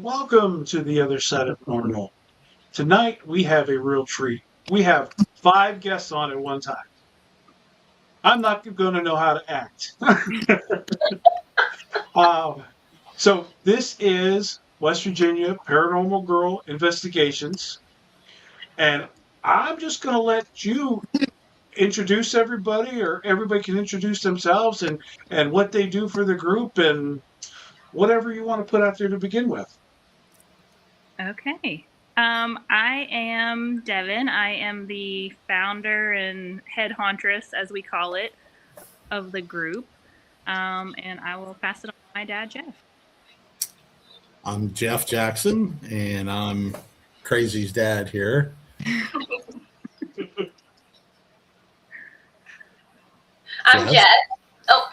welcome to the other side of normal. Tonight we have a real treat. We have 5 guests on at one time. I'm not going to know how to act. um, so this is West Virginia Paranormal Girl Investigations, and I'm just going to let you introduce everybody, or everybody can introduce themselves and what they do for the group and whatever you want to put out there to begin with. Okay. I am Devon. I am the founder and head hauntress, as we call it, of the group. And I will pass it on to my dad, Jeff. I'm Jeff Jackson, and I'm Crazy's dad here. I'm Jess. Oh,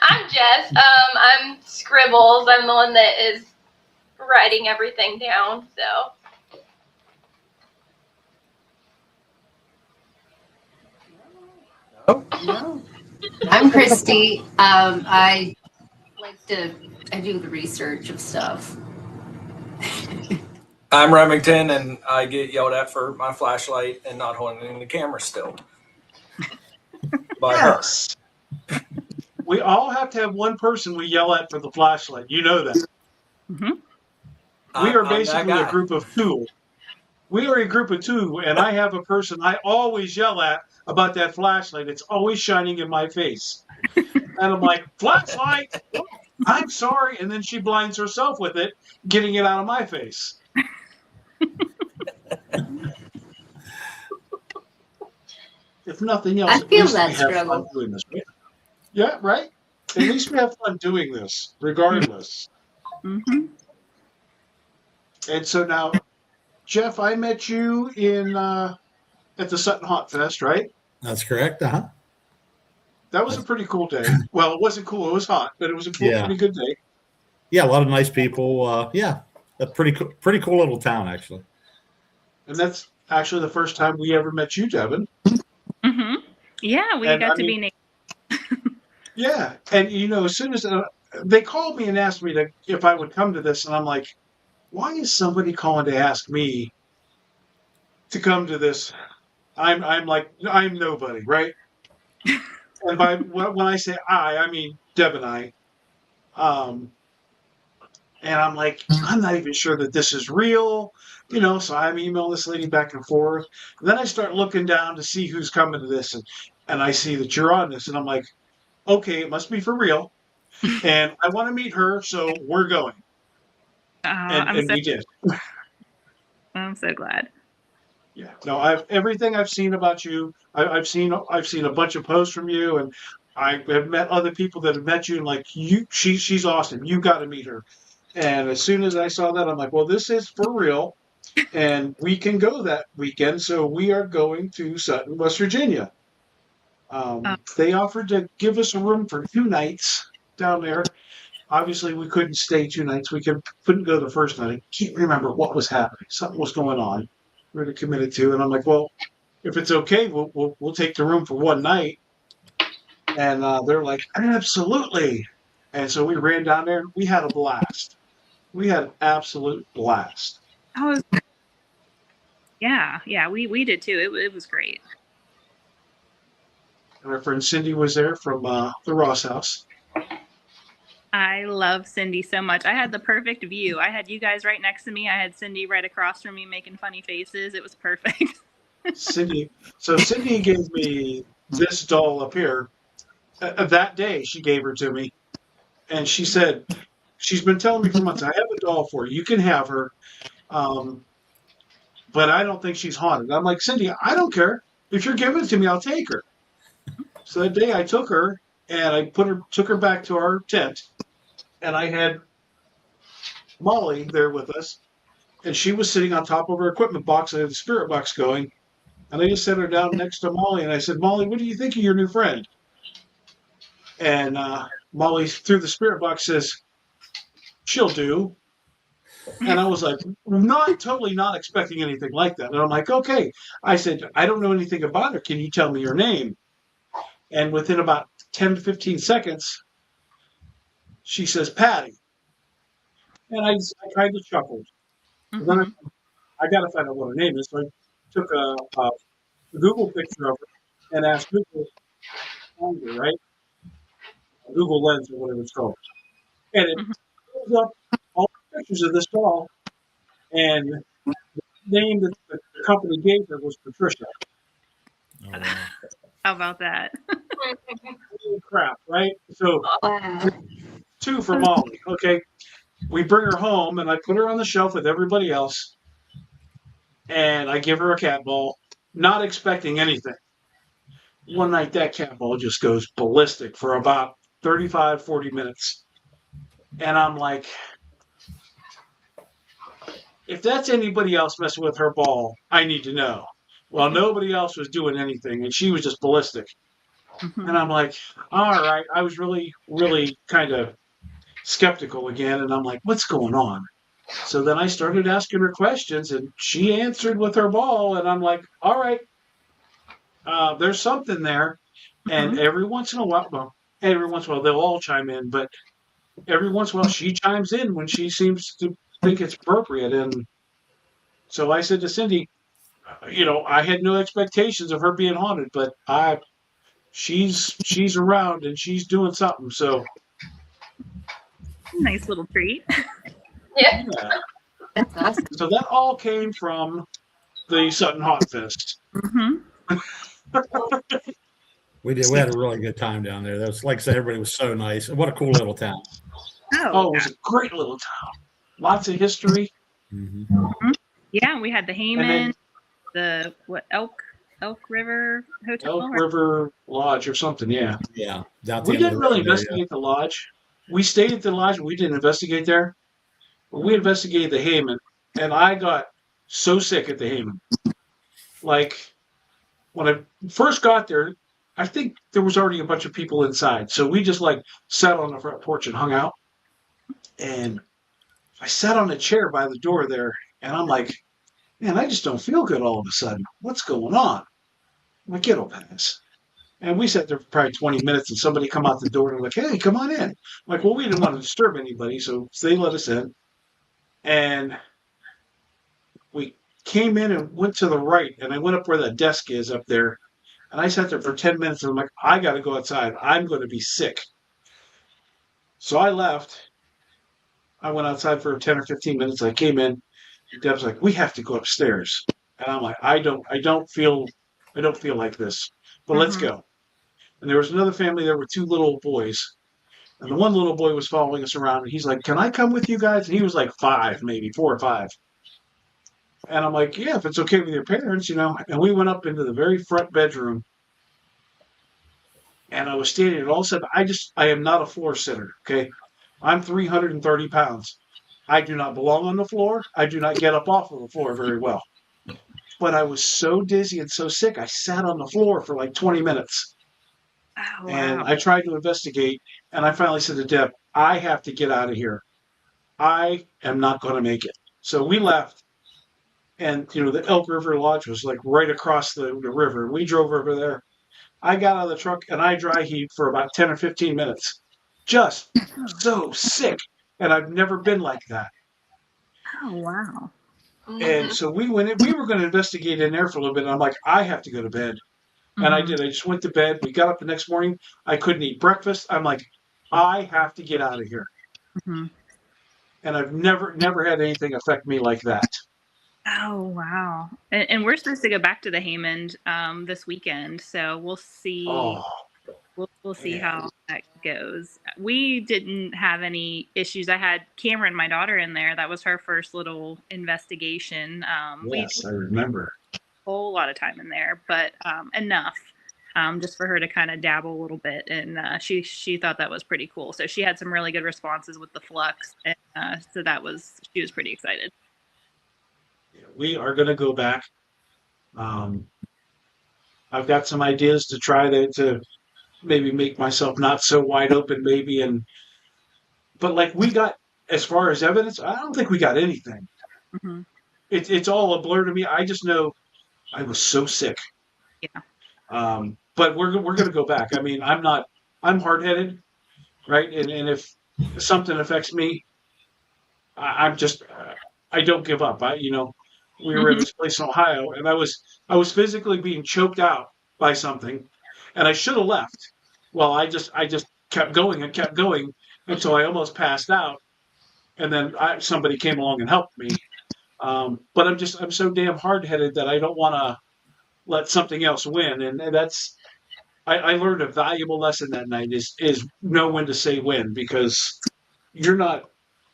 I'm Jess. I'm Scribbles. I'm the one that is writing everything down. So. No. I'm Christy. I do the research of stuff. I'm Remington, and I get yelled at for my flashlight and not holding the camera still. By Yes. We all have to have one person we yell at for the flashlight. You know that. Mm-hmm. We are basically a group of two. We are a group of two, and I have a person I always yell at about that flashlight. It's always shining in my face. And I'm like, flashlight! I'm sorry. And then she blinds herself with it, getting it out of my face. If nothing else, I at feel least that we have struggle. fun doing this. Right? Yeah, right? At least we have fun doing this, regardless. Mm-hmm. And so now, Jeff, I met you in at the Sutton Haunt Fest, right? That's correct. That was a pretty cool day. Well, it wasn't cool; it was hot, but it was a cool, pretty good day. Yeah, a lot of nice people. A pretty cool little town, actually. And that's actually the first time we ever met you, Devon. Mm-hmm. Yeah, we got to be named. Yeah, and as soon as they called me and asked me if I would come to this, and I'm like, why is somebody calling to ask me to come to this? I'm nobody, right? And when I say I mean Deb and I. And I'm like, I'm not even sure that this is real, so I'm emailing this lady back and forth. And then I start looking down to see who's coming to this, and I see that you're on this, and I'm like, okay, it must be for real. And I want to meet her, so we're going. And we did. I'm so glad. Yeah. No, everything I've seen about you, I've seen a bunch of posts from you, and I have met other people that have met you, and like she's awesome. You got to meet her. And as soon as I saw that, I'm like, well, this is for real, and we can go that weekend. So we are going to Sutton, West Virginia. They offered to give us a room for 2 nights down there. Obviously, we couldn't stay 2 nights. We couldn't go the first night. I can't remember what was happening. Something was going on. We were committed to, and I'm like, well, if it's okay, we'll take the room for 1 night. And they're like, absolutely. And so we ran down there. We had a blast. We had an absolute blast. Yeah, we did too. It was great. And our friend Cindy was there from the Ross house. I love Cindy so much. I had the perfect view. I had you guys right next to me. I had Cindy right across from me making funny faces. It was perfect. Cindy gave me this doll up here. That day, she gave her to me. And she said, she's been telling me for months, I have a doll for you. You can have her. But I don't think she's haunted. I'm like, Cindy, I don't care. If you're giving it to me, I'll take her. So that day I took her and I took her back to our tent, and I had Molly there with us, and she was sitting on top of her equipment box. I had the spirit box going, and I just set her down next to Molly, and I said, Molly, what do you think of your new friend? And Molly, through the spirit box, says, she'll do. And I was like, totally not expecting anything like that. And I'm like, okay. I said, I don't know anything about her. Can you tell me your name? And within about 10 to 15 seconds, she says, Patty. And I kind of chuckled. And then Mhm. I got to find out what her name is. So I took a Google picture of her and asked Google to find her, right? Google Lens or whatever it's called. And it Mhm. pulls up all the pictures of this doll, and the name that the company gave her was Patricia. Oh, wow. How about that? Holy crap, right? So Wow. 2 for Molly. Okay. We bring her home, and I put her on the shelf with everybody else, and I give her a cat ball, not expecting anything. One night, that cat ball just goes ballistic for about 35, 40 minutes. And I'm like, if that's anybody else messing with her ball, I need to know. Well, nobody else was doing anything, and she was just ballistic. And Mhm. I'm like, all right. I was really, really kind of skeptical again, and I'm like, what's going on? So then I started asking her questions, and she answered with her ball, and I'm like, all right, there's something there. And Mhm. every once in a while, well, every once in a while they'll all chime in, but every once in a while she chimes in when she seems to think it's appropriate. And so I said to Cindy, I had no expectations of her being haunted, but she's around and she's doing something. So Nice little treat. Yeah. yeah, That's awesome. so that all came from the Sutton Haunt Fest. Mhm. We did. We had a really good time down there. That was, like I said, everybody was so nice. What a cool little town. Oh, Oh, it was a great little town. Lots of history. Hmm. mhm. Yeah, we had the And Hayman, then the what Elk River Hotel. Elk River Lodge or something, yeah. Yeah, down at the We end of the didn't really road there. Yeah. investigate the lodge. We stayed at the lodge, but we didn't investigate there. But we Mhm. investigated the Hayman, and I got so sick at the Hayman. Like, when I first got there, I think there was already a bunch of people inside. So we just like sat on the front porch and hung out. And I sat on a chair by the door there, and I'm like, man, I just don't feel good all of a sudden. What's going on? I'm like, it'll pass. And we sat there for probably 20 minutes, and somebody come out the door and like, hey, come on in. I'm like, well, we didn't want to disturb anybody, so they let us in. And we came in and went to the right, and I went up where that desk is up there, and I sat there for 10 minutes, and I'm like, I got to go outside. I'm going to be sick. So I left. I went outside for 10 or 15 minutes. I came in. Deb's like, we have to go upstairs. And I'm like, I don't feel like this, but let's Mhm. go. And there was another family there with 2 little boys. And the one little boy was following us around, and he's like, can I come with you guys? And he was like 5, maybe 4 or 5. And I'm like, yeah, if it's okay with your parents. And we went up into the very front bedroom, and I was standing, and all of a sudden, I am not a floor sitter, okay? I'm 330 pounds. I do not belong on the floor. I do not get up off of the floor very well. But I was so dizzy and so sick, I sat on the floor for like 20 minutes. Oh And wow. I tried to investigate, and I finally said to Deb, I have to get out of here. I am not going to make it. So we left, and the Elk River Lodge was like right across the river. We drove over there. I got out of the truck and I dry heaved for about 10 or 15 minutes. Just so sick. And I've never been like that. Oh wow. And Mhm. so we went in, we were going to investigate in there for a little bit. And I'm like, I have to go to bed. And I Mhm. did. I just went to bed. We got up the next morning. I couldn't eat breakfast. I'm like, I have to get out of here. Mhm. And I've never had anything affect me like that. Oh wow. And we're supposed to go back to the Haymond this weekend, so we'll see. Oh, We'll see man. how that goes. We didn't have any issues. I had Cameron, my daughter, in there. That was her first little investigation. We Yes, I remember. whole lot of time in there, but enough just for her to kind of dabble a little bit. And she thought that was pretty cool. So she had some really good responses with the flux, and so she was pretty excited. We are going to go back. Um, I've got some ideas to try to maybe make myself not so wide open, maybe. But like we got, as far as evidence, I don't think we got anything. Hmm. It's all a blur to me. I just know I was so sick. Yeah. But we're going to go back. I mean, I'm hard headed, right? And if something affects me, I'm just I don't give up. We were in Mhm. this place in Ohio, and I was physically being choked out by something, and I should have left. Well, I just kept going and kept going until I almost passed out, and then somebody came along and helped me. But I'm so damn hard headed that I don't want to let something else win, and that's I learned a valuable lesson that night is know when to say when, because you're not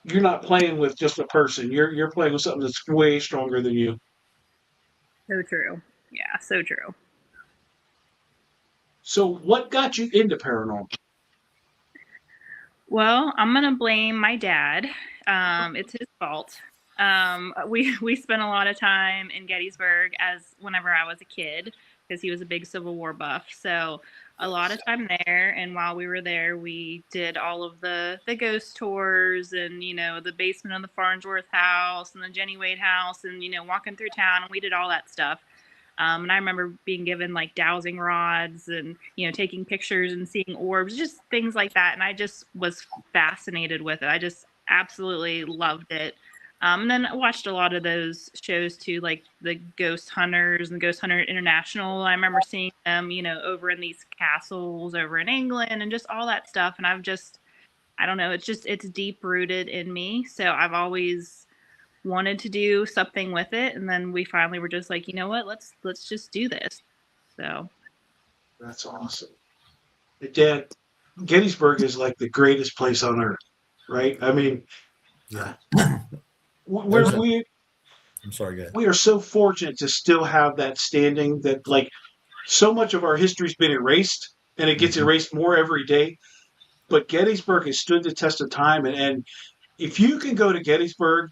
you're not playing with just a person. You're playing with something that's way stronger than you. So true. Yeah, so true. So what got you into paranormal? Well, I'm gonna blame my dad. It's his fault. We spent a lot of time in Gettysburg as whenever I was a kid because he was a big Civil War buff. So a lot of time there, and while we were there, we did all of the ghost tours and the basement of the Farnsworth house and the Jenny Wade house and walking through town, and we did all that stuff. And I remember being given like dowsing rods and, taking pictures and seeing orbs, just things like that. And I just was fascinated with it. I just absolutely loved it. And then I watched a lot of those shows too, like the Ghost Hunters and Ghost Hunter International. I remember seeing them, over in these castles over in England and just all that stuff. And I don't know, it's deep rooted in me. So I've always wanted to do something with it, and then we finally were just like, you know what, let's just do this. So That's awesome. Dad, Gettysburg is like the greatest place on earth, right? I mean, Yeah. we're, we I'm sorry, go ahead. we are so fortunate to still have that standing that like so much of our history's been erased, and it gets Mhm. erased more every day. But Gettysburg has stood the test of time, and if you can go to Gettysburg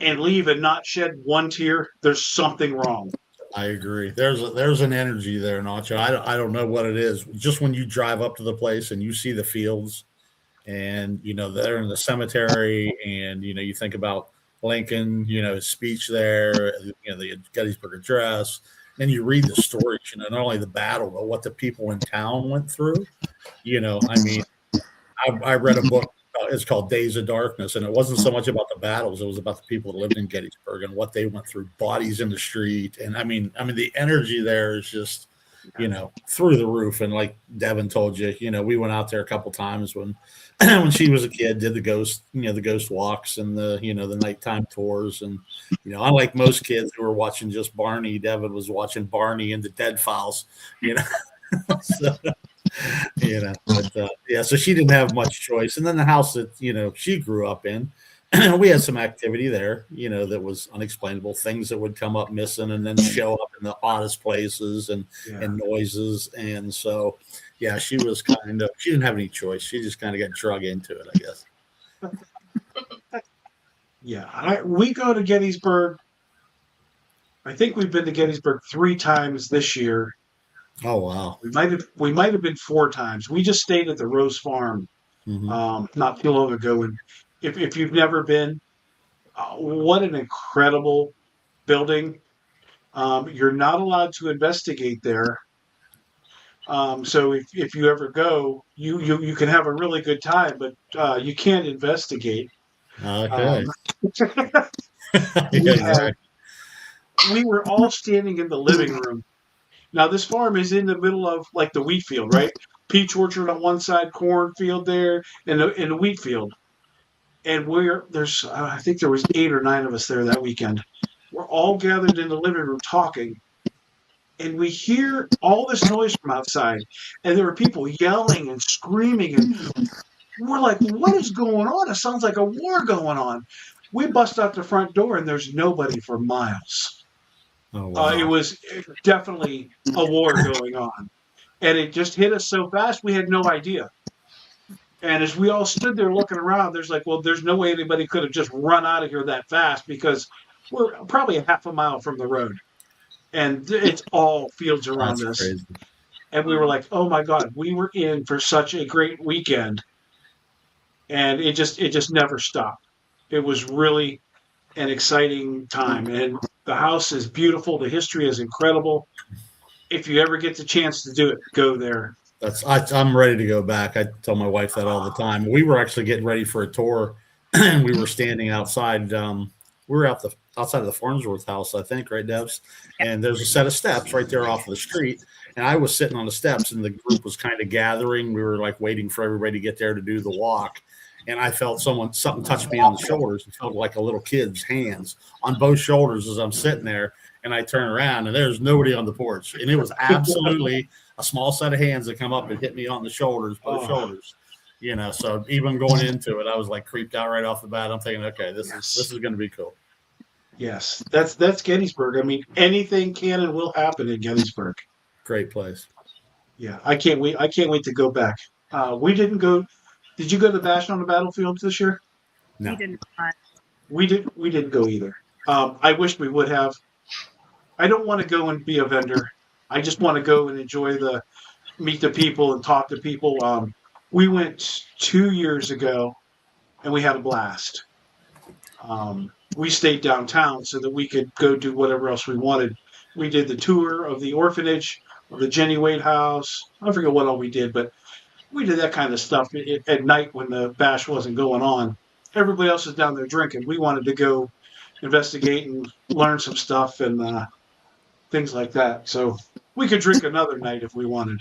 and leave and not shed one tear, there's something wrong. I agree. There's an energy there, Nacho. I don't know what it is. Just when you drive up to the place and you see the fields, and they're in the cemetery, and you think about Lincoln, his speech there, the Gettysburg Address. Then you read the stories, not only the battle, but what the people in town went through. I mean, I read a book. It's called Days of Darkness, and it wasn't so much about the battles; it was about the people that lived in Gettysburg and what they went through, bodies in the street, and I mean, the energy there is just, through the roof. And like Devon told you, we went out there a couple times when, when she was a kid, did the ghost walks and the nighttime tours, and unlike most kids who were watching just Barney, Devon was watching Barney and the Dead Files, so, but yeah, so she didn't have much choice. And then the house that she grew up in, we had some activity there, that was unexplainable, things that would come up missing and then show up in the oddest places and noises. And so yeah, she didn't have any choice. She just kind of got drug into it, I guess. Yeah, we go to Gettysburg. I think we've been to Gettysburg 3 times this year. Oh wow. We might have been 4 times. We just stayed at the Rose Farm not too long ago, and if you've never been, what an incredible building. You're not allowed to investigate there. So if you ever go, you can have a really good time, but you can't investigate. Okay. We Yeah, had we were all standing in the living room. Now this farm is in the middle of like the wheat field, right? Peach orchard on one side, cornfield there, and the wheat field. And I think there was 8 or 9 of us there that weekend. We're all gathered in the living room talking, and we hear all this noise from outside, and there were people yelling and screaming, and we're like, "What is going on? It sounds like a war going on." We bust out the front door, and there's nobody for miles. Oh wow. It was definitely a war going on, and it just hit us so fast we had no idea. And as we all stood there looking around, there's no way anybody could have just run out of here that fast because we're probably a half a mile from the road, and it's all fields around That's us. crazy. And we were like, "Oh my God, we were in for such a great weekend," and it just never stopped. It was really an exciting time, and the house is beautiful. The history is incredible. If you ever get the chance to do it, go there. I'm ready to go back. I tell my wife that all the time. We were actually getting ready for a tour and we were standing outside. We were outside of the Farnsworth house, I think, right, Devs? And there's a set of steps right there off of the street. And I was sitting on the steps, and the group was kind of gathering. We were like waiting for everybody to get there to do the walk. And I felt something touched me on the shoulders. It felt like a little kid's hands on both shoulders as I'm sitting there. And I turn around, and there's nobody on the porch. And it was absolutely a small set of hands that come up and hit me on the shoulders, both shoulders. So even going into it, I was like creeped out right off the bat. I'm thinking, okay, this is going to be cool. Yes, that's Gettysburg. I mean, anything can and will happen in Gettysburg. Great place. Yeah, I can't wait. I can't wait to go back. We didn't go. Did you go to the Bash on the Battlefield this year? No. We did not. We didn't go either. I wish we would have. I don't want to go and be a vendor. I just want to go and meet the people and talk to people. We went 2 years ago, and we had a blast. We stayed downtown so that we could go do whatever else we wanted. We did the tour of the orphanage, of the Jenny Wade house. I forget what all we did, but we did that kind of stuff at night when the bash wasn't going on. Everybody else is down there drinking. We wanted to go investigate and learn some stuff and things like that. So we could drink another night if we wanted.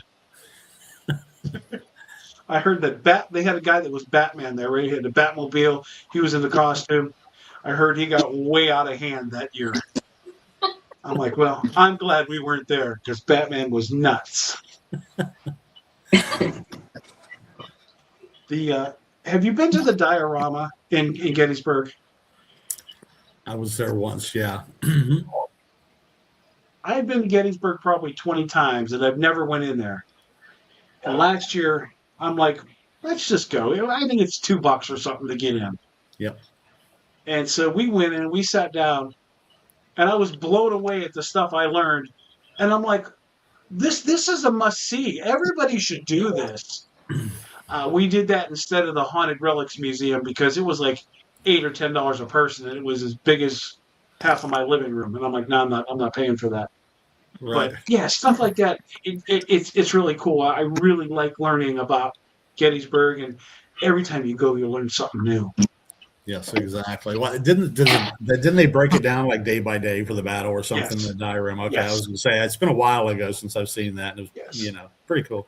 I heard that they had a guy that was Batman there, right? He had a Batmobile. He was in the costume. I heard he got way out of hand that year. I'm like, well, I'm glad we weren't there because Batman was nuts. Have you been to the diorama in Gettysburg? I was there once, yeah. I've been to Gettysburg probably 20 times, and I've never went in there. And last year, I'm like, let's just go. I think it's $2 or something to get in. Yep. And so we went in and we sat down, and I was blown away at the stuff I learned. And I'm like, this is a must-see. Everybody should do this. We did that instead of the Haunted Relics Museum because it was like $8 or $10 a person, and it was as big as half of my living room. And I'm like, no, I'm not paying for that. Right. But yeah, stuff like that. It's really cool. I really like learning about Gettysburg, and every time you go, you learn something new. Yes, exactly. Well, didn't they break it down like day by day for the battle or something? Yes. The diorama. Okay, Yes. I was going to say it's been a while ago since I've seen that. And it was, Yes. pretty cool.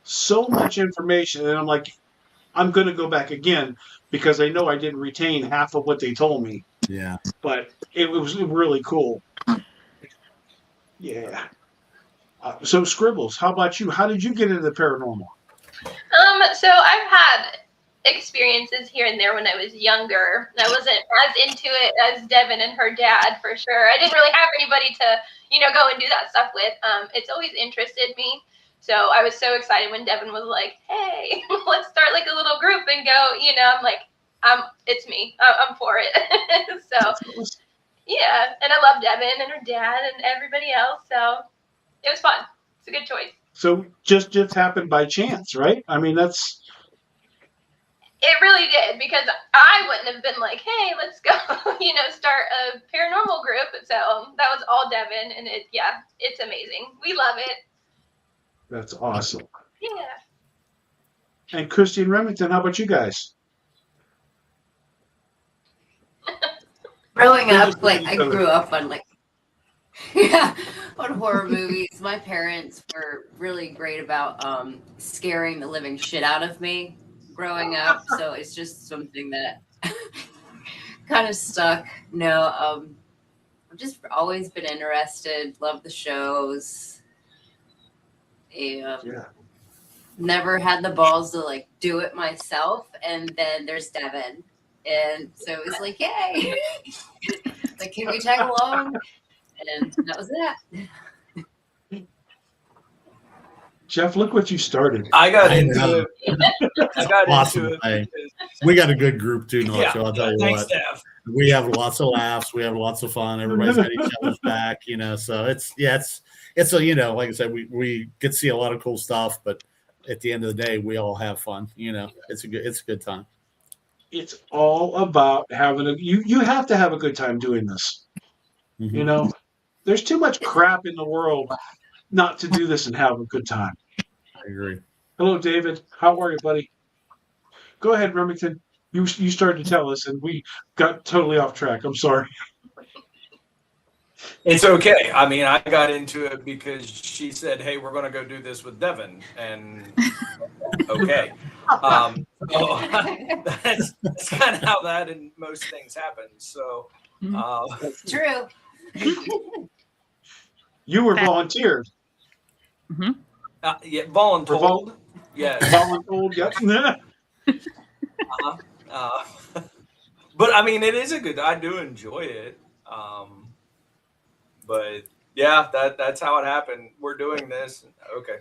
So much information, and I'm like, I'm going to go back again because I know I didn't retain half of what they told me. Yeah. But it was really cool. Yeah. So Scribbles, how about you? How did you get into the paranormal? So I've had experiences here and there when I was younger. I wasn't as into it as Devon and her dad, for sure. I didn't really have anybody to, go and do that stuff with. It's always interested me. So I was so excited when Devon was like, hey, let's start like a little group and go, I'm like, it's me. I'm for it. So yeah. And I love Devon and her dad and everybody else. So it was fun. It's a good choice. So just happened by chance, right? I mean, that's... It really did, because I wouldn't have been like, hey, let's go, start a paranormal group. So that was all Devon, and it's amazing. We love it. That's awesome. Yeah. And Christy and Remington, how about you guys? Growing up, I grew up on on horror movies. My parents were really great about scaring the living shit out of me growing up, so it's just something that kind of stuck. I've just always been interested, love the shows. Never had the balls to do it myself, and then there's Devon, and so it was like, yay, can we tag along? And that was that. Jeff, look what you started. I got into it. We got a good group too, Nacho. Yeah, I'll tell you thanks, what. Steph. We have lots of laughs. We have lots of fun. Everybody's got each other's back, So it's a like I said, we get to see a lot of cool stuff, but at the end of the day, we all have fun. It's a good time. It's all about having you have to have a good time doing this. Mm-hmm. There's too much crap in the world not to do this and have a good time. I agree. Hello, David. How are you, buddy? Go ahead, Remington. You started to tell us, and we got totally off track. I'm sorry. It's okay. I mean, I got into it because she said, "Hey, we're going to go do this with Devon," and okay. So that's kind of how that and most things happen. So It's true. You were volunteered. yeah, voluntold. Yeah. Voluntold, yep. But I mean, it is a good. I do enjoy it. But yeah, that's how it happened. We're doing this. Okay.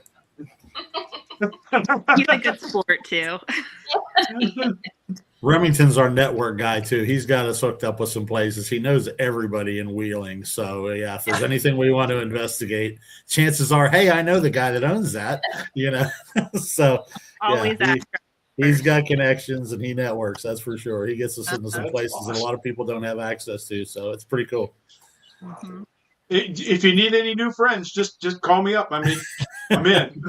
He's a good sport too. Remington's our network guy too. He's got us hooked up with some places. He knows everybody in Wheeling. So yeah, if there's anything we want to investigate, chances are, hey, I know the guy that owns that. So Always yeah, ask. he's got connections and he networks. That's for sure. He gets us into some places that a lot of people don't have access to. So it's pretty cool. Mm-hmm. If you need any new friends, just call me up. I mean, I'm in.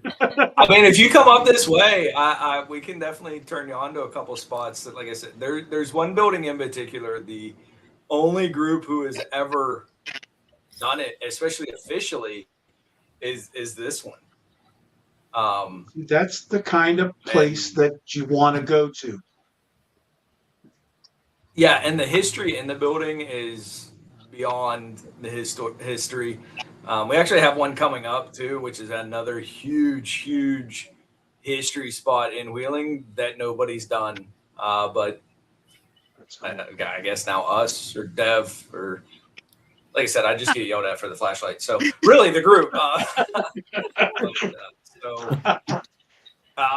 I mean, if you come up this way, we can definitely turn you on to a couple spots. That, like I said, there's one building in particular. The only group who has ever done it, especially officially, is this one. That's the kind of place that you want to go to. Yeah, and the history in the building is beyond the history. We actually have one coming up too, which is another huge history spot in Wheeling that nobody's done. But I guess now us or Dev or, like I said, I just get yelled at for the flashlight. So really, the group. I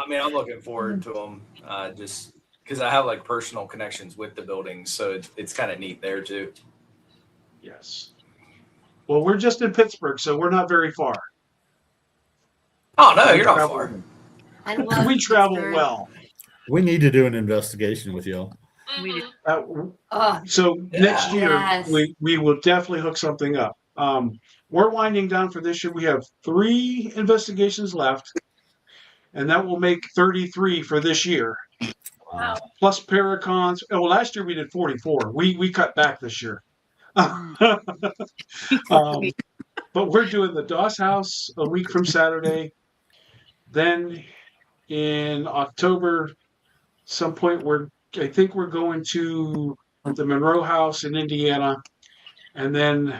mean, I'm looking forward to them. Just because I have like personal connections with the buildings, so it's kind of neat there too. Yes. Well, we're just in Pittsburgh, so we're not very far. Oh no, you're not far. We travel well. We need to do an investigation with y'all. We do. So next year, yes. we will definitely hook something up. We're winding down for this year. We have 3 investigations left, and that will make 33 for this year. Wow. Plus Paracons. Oh, last year we did 44. We cut back this year. But we're doing the Doss House a week from Saturday. Then in October, some point I think we're going to the Monroe House in Indiana, and then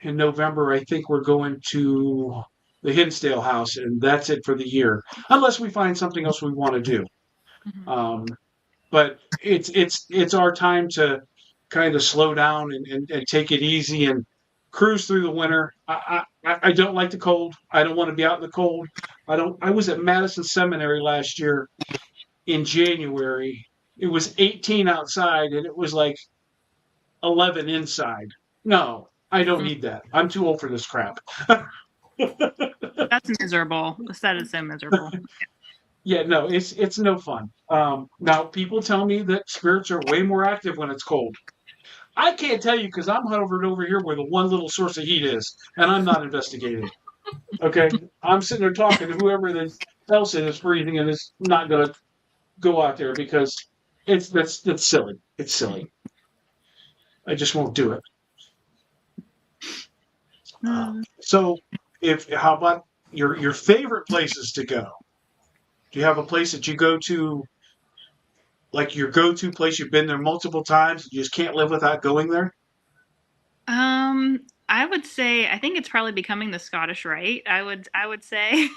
in November I think we're going to the Hinsdale House, and that's it for the year, unless we find something else we want to do. But it's our time to kind of slow down and take it easy and cruise through the winter. I don't like the cold. I don't want to be out in the cold. I was at Madison Seminary last year in January. It was 18 outside and it was like 11 inside. No, I don't need that. I'm too old for this crap. That's miserable. That is so miserable. Yeah, no, it's no fun. Now, people tell me that spirits are way more active when it's cold. I can't tell you because I'm hovered over here where the one little source of heat is, and I'm not investigating. Okay, I'm sitting there talking to whoever else is breathing and is not going to go out there because that's silly. It's silly. I just won't do it. So, how about your favorite places to go? Do you have a place that you go to, like your go-to place? You've been there multiple times. You just can't live without going there. I would say I think it's probably becoming the Scottish Rite. I would say,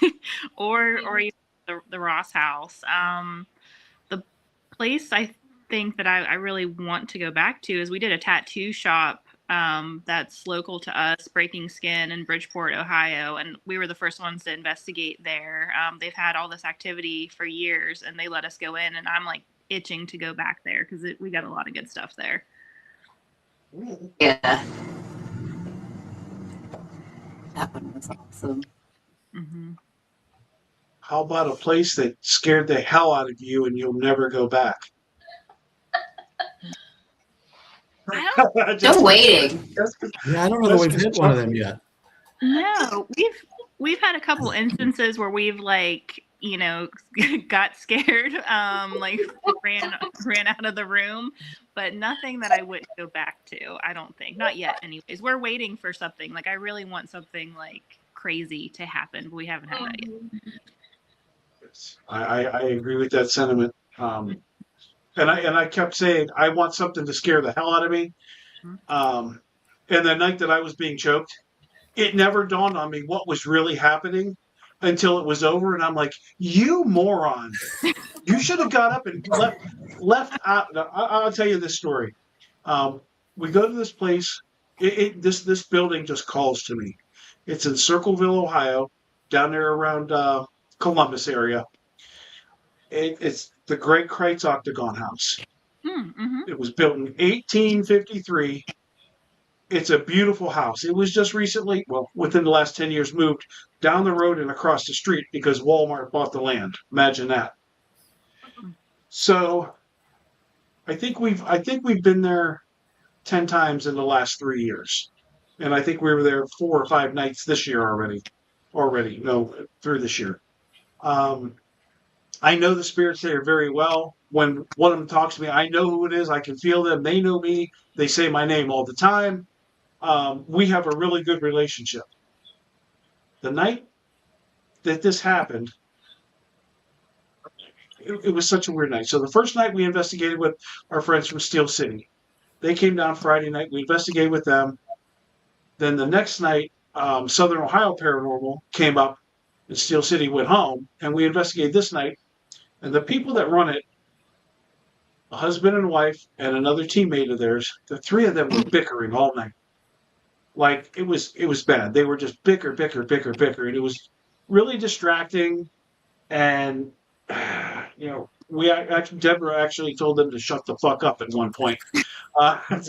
or even the Ross House. The place I think that I really want to go back to is we did a tattoo shop that's local to us, Breaking Skin in Bridgeport, Ohio, and we were the first ones to investigate there. They've had all this activity for years, and they let us go in, and I'm like itching to go back there because we got a lot of good stuff there. Yeah. That one was awesome. Mm-hmm. How about a place that scared the hell out of you and you'll never go back? Still waiting. Yeah, I don't know that we've hit one of them yet. No, we've had a couple instances where we've like got scared, like ran out of the room, but nothing that I wouldn't go back to. I don't think, not yet. Anyways, we're waiting for something. Like I really want something like crazy to happen, but we haven't had that yet. I agree with that sentiment. And I kept saying I want something to scare the hell out of me. Um, and the night that I was being choked, it never dawned on me what was really happening until it was over, and I'm like, "You moron! You should have got up and left out." I'll tell you this story. We go to this place. This building just calls to me. It's in Circleville, Ohio, down there around Columbus area. It's the Great Kreitz Octagon House. Mm-hmm. It was built in 1853. It's a beautiful house. It was just recently, well, within the last 10 years, moved down the road and across the street because Walmart bought the land. Imagine that. So I think we've been there 10 times in the last 3 years. And I think we were there 4 or 5 nights this year already. No, through this year. I know the spirits there very well. When one of them talks to me, I know who it is. I can feel them. They know me. They say my name all the time. We have a really good relationship. The night that this happened, it was such a weird night. So the first night we investigated with our friends from Steel City. They came down Friday night. We investigated with them. Then the next night, Southern Ohio Paranormal came up, and Steel City went home. And we investigated this night. And the people that run it, a husband and wife and another teammate of theirs, the three of them were bickering all night. Like it was bad. They were just bicker, and it was really distracting. And Deborah actually told them to shut the fuck up at one point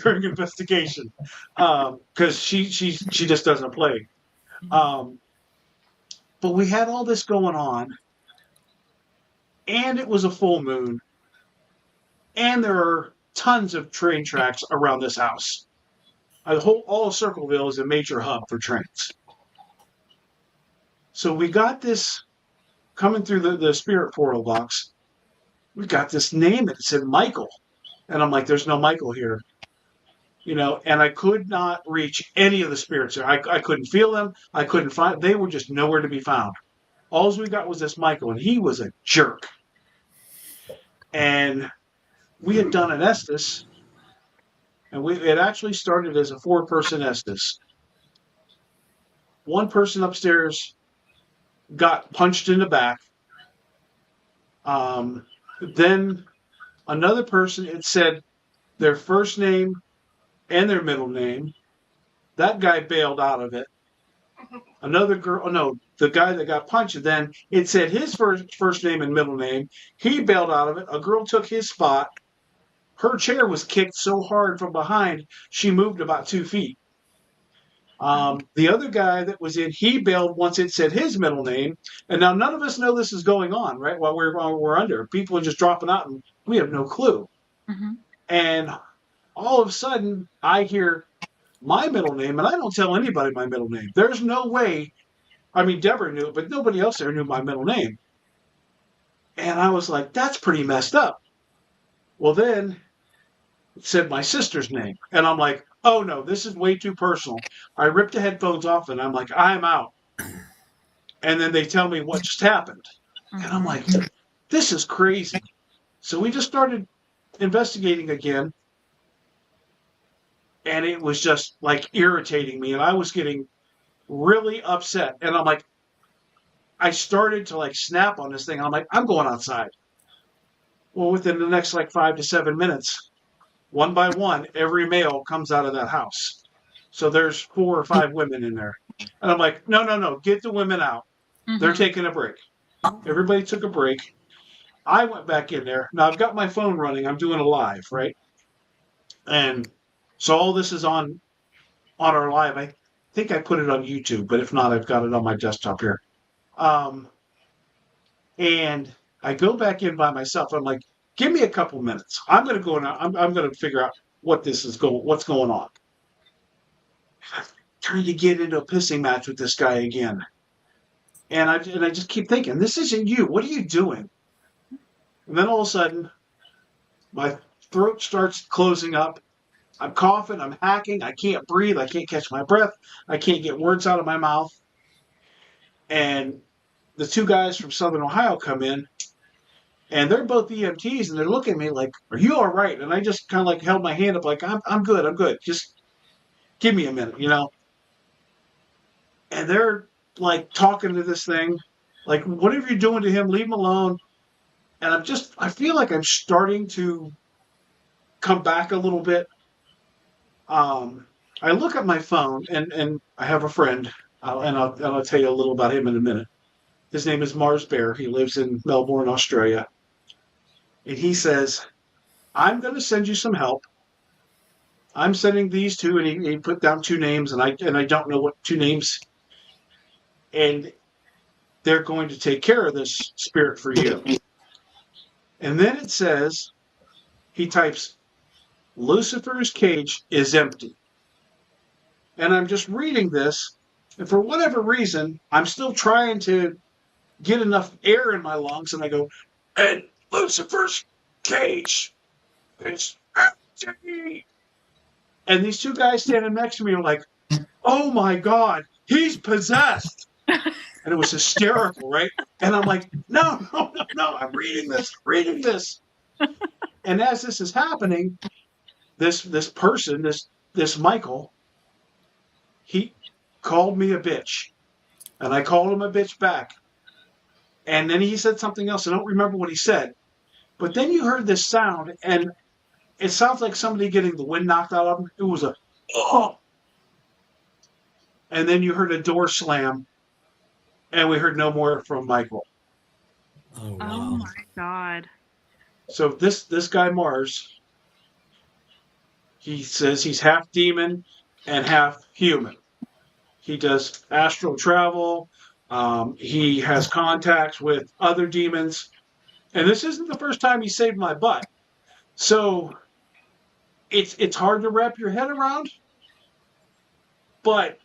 during investigation because she just doesn't play. But we had all this going on, and it was a full moon, and there are tons of train tracks around this house. All of Circleville is a major hub for trains. So we got this coming through the spirit portal box. We got this name. It said Michael. And I'm like, there's no Michael here. And I could not reach any of the spirits there. I couldn't feel them. I couldn't find. They were just nowhere to be found. All we got was this Michael, and he was a jerk. And we had done an Estes. And it actually started as a 4-person Estes. One person upstairs got punched in the back. Then another person, it said their first name and their middle name. That guy bailed out of it. Another girl, the guy that got punched, then it said his first name and middle name. He bailed out of it. A girl took his spot. Her chair was kicked so hard from behind, she moved about 2 feet. The other guy that was in, he bailed once it said his middle name. And now none of us know this is going on, right? While we're under. People are just dropping out, and we have no clue. Mm-hmm. And all of a sudden, I hear my middle name, and I don't tell anybody my middle name. There's no way. I mean, Deborah knew it, but nobody else there knew my middle name. And I was like, that's pretty messed up. Well, then it said my sister's name. And I'm like, oh, no, this is way too personal. I ripped the headphones off, and I'm like, I'm out. And then they tell me what just happened. And I'm like, this is crazy. So we just started investigating again. And it was just like irritating me. And I was getting really upset. And I'm like, I started to like snap on this thing. I'm like, I'm going outside. Well, within the next like 5 to 7 minutes, one by one, every male comes out of that house. So there's 4 or 5 women in there. And I'm like, no, get the women out. Mm-hmm. They're taking a break. Everybody took a break. I went back in there. Now I've got my phone running. I'm doing a live, right? And so all this is on our live. I think I put it on YouTube, but if not, I've got it on my desktop here. And I go back in by myself. I'm like, give me a couple minutes. I'm going to go and I'm going to figure out what's going on. I'm trying to get into a pissing match with this guy again. And I just keep thinking, this isn't you. What are you doing? And then all of a sudden, my throat starts closing up. I'm coughing. I'm hacking. I can't breathe. I can't catch my breath. I can't get words out of my mouth. And the two guys from Southern Ohio come in, and they're both EMTs, and they're looking at me like, "Are you all right?" And I just kind of like held my hand up, like, "I'm good. I'm good. Just give me a minute, you know." And they're like talking to this thing, like, "Whatever you're doing to him, leave him alone." And I feel like I'm starting to come back a little bit. I look at my phone, and I have a friend, and I'll tell you a little about him in a minute. His name is Mars Bear. He lives in Melbourne, Australia. And he says, "I'm going to send you some help. I'm sending these two," and he put down two names, and I don't know what two names, and they're going to take care of this spirit for you. And then it says, he types, "Lucifer's cage is empty." And I'm just reading this, and for whatever reason, I'm still trying to get enough air in my lungs, and I go, "And Lucifer's cage is empty." And these two guys standing next to me are like, "Oh my God, he's possessed." And it was hysterical, right? And I'm like, no, I'm reading this. And as this is happening, this person, this Michael, he called me a bitch. And I called him a bitch back. And then he said something else. I don't remember what he said. But then you heard this sound, and it sounds like somebody getting the wind knocked out of them. It was a, oh. And then you heard a door slam, and we heard no more from Michael. Oh, wow. Oh my God. So this guy Mars, he says he's half demon and half human. He does astral travel. He has contacts with other demons. And this isn't the first time he saved my butt. So it's hard to wrap your head around. But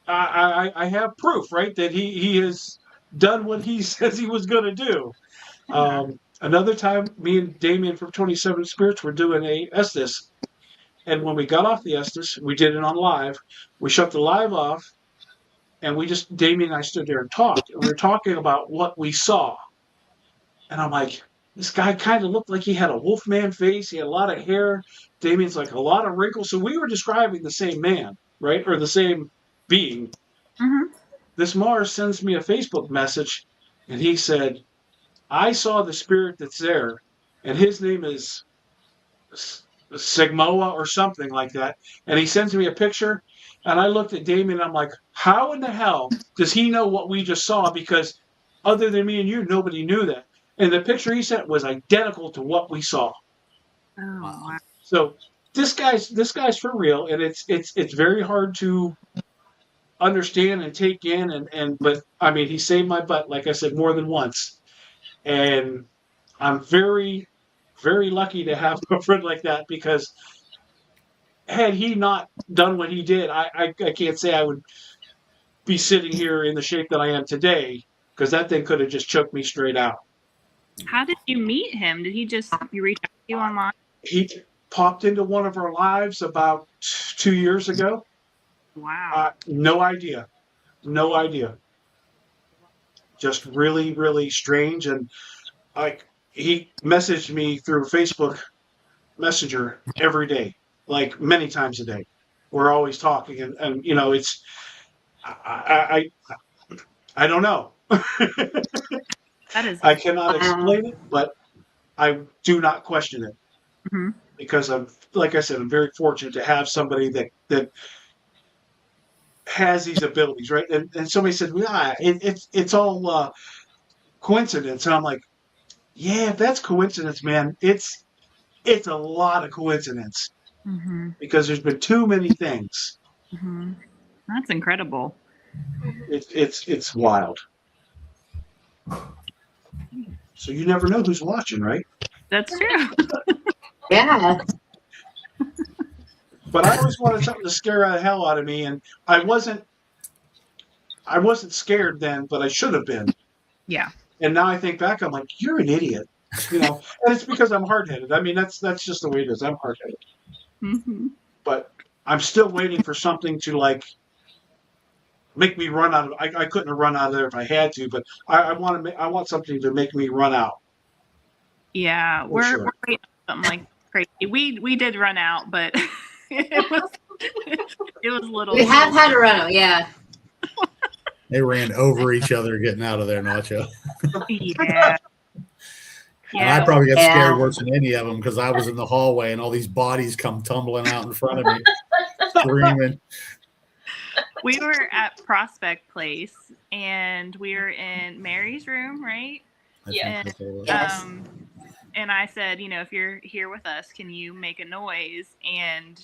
I have proof, right, that he has done what he says he was going to do. Another time, me and Damien from 27 Spirits were doing a Estes. And when we got off the Estes, we did it on live. We shut the live off, and Damien and I stood there and talked. And we were talking about what we saw. And I'm like, this guy kind of looked like he had a Wolfman face. He had a lot of hair. Damien's like a lot of wrinkles. So we were describing the same man, right? Or the same being. Mm-hmm. This Mars sends me a Facebook message, and he said, "I saw the spirit that's there, and his name is Sigmoa or something like that." And he sends me a picture, and I looked at Damien, and I'm like, how in the hell does he know what we just saw? Because other than me and you, nobody knew that. And the picture he sent was identical to what we saw. Oh, wow. So this guy's for real, and it's very hard to understand and take in, but I mean, he saved my butt, like I said, more than once. And I'm very, very lucky to have a friend like that, because had he not done what he did, I can't say I would be sitting here in the shape that I am today, because that thing could have just choked me straight out. How did you meet him? Did you reach out to you online? He popped into one of our lives about 2 years ago. Wow. No idea. Just really, really strange. And like, he messaged me through Facebook Messenger every day, like many times a day. We're always talking, and you know, it's I don't know. That is. I cannot explain it, but I do not question it. Mm-hmm. Because like I said, I'm very fortunate to have somebody that has these abilities, right? And somebody said, it's all coincidence. And I'm like, yeah, if that's coincidence, man, it's a lot of coincidence. Mm-hmm. Because there's been too many things. Mm-hmm. That's incredible. It's wild. So you never know who's watching, right? That's true. Yeah. But I always wanted something to scare the hell out of me, and I wasn't I wasn't scared then, but I should have been. Yeah. And now I think back, I'm like, you're an idiot, and it's because I'm hard headed. I mean, that's just the way it is. I'm hard headed, Hmm. but I'm still waiting for something to like make me run out of. I couldn't have run out of there if I had to, but I want to. I want something to make me run out. Yeah, For we're sure. we're waiting on something like crazy. We did run out, but it was little. We have had a run. Yeah. They ran over each other getting out of there, Nacho. Yeah. And I Yeah. probably got Yeah. scared worse than any of them because I was in the hallway and all these bodies come tumbling out in front of me, screaming. We were at Prospect Place and we were in Mary's room, right? Yeah. That's what it was. Yes. And I said, if you're here with us, can you make a noise? And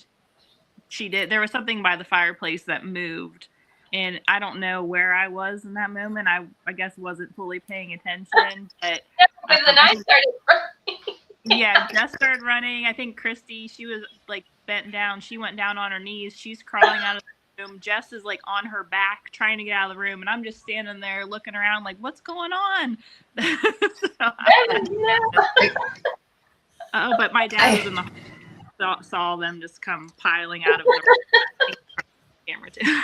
she did. There was something by the fireplace that moved. And I don't know where I was in that moment. I guess wasn't fully paying attention. But Because then I started. yeah, Jess started running. I think Christy, she was like bent down. She went down on her knees. She's crawling out of the room. Jess is like on her back trying to get out of the room. And I'm just standing there looking around like, what's going on? Oh, but my dad was in the saw them just come piling out of the camera too.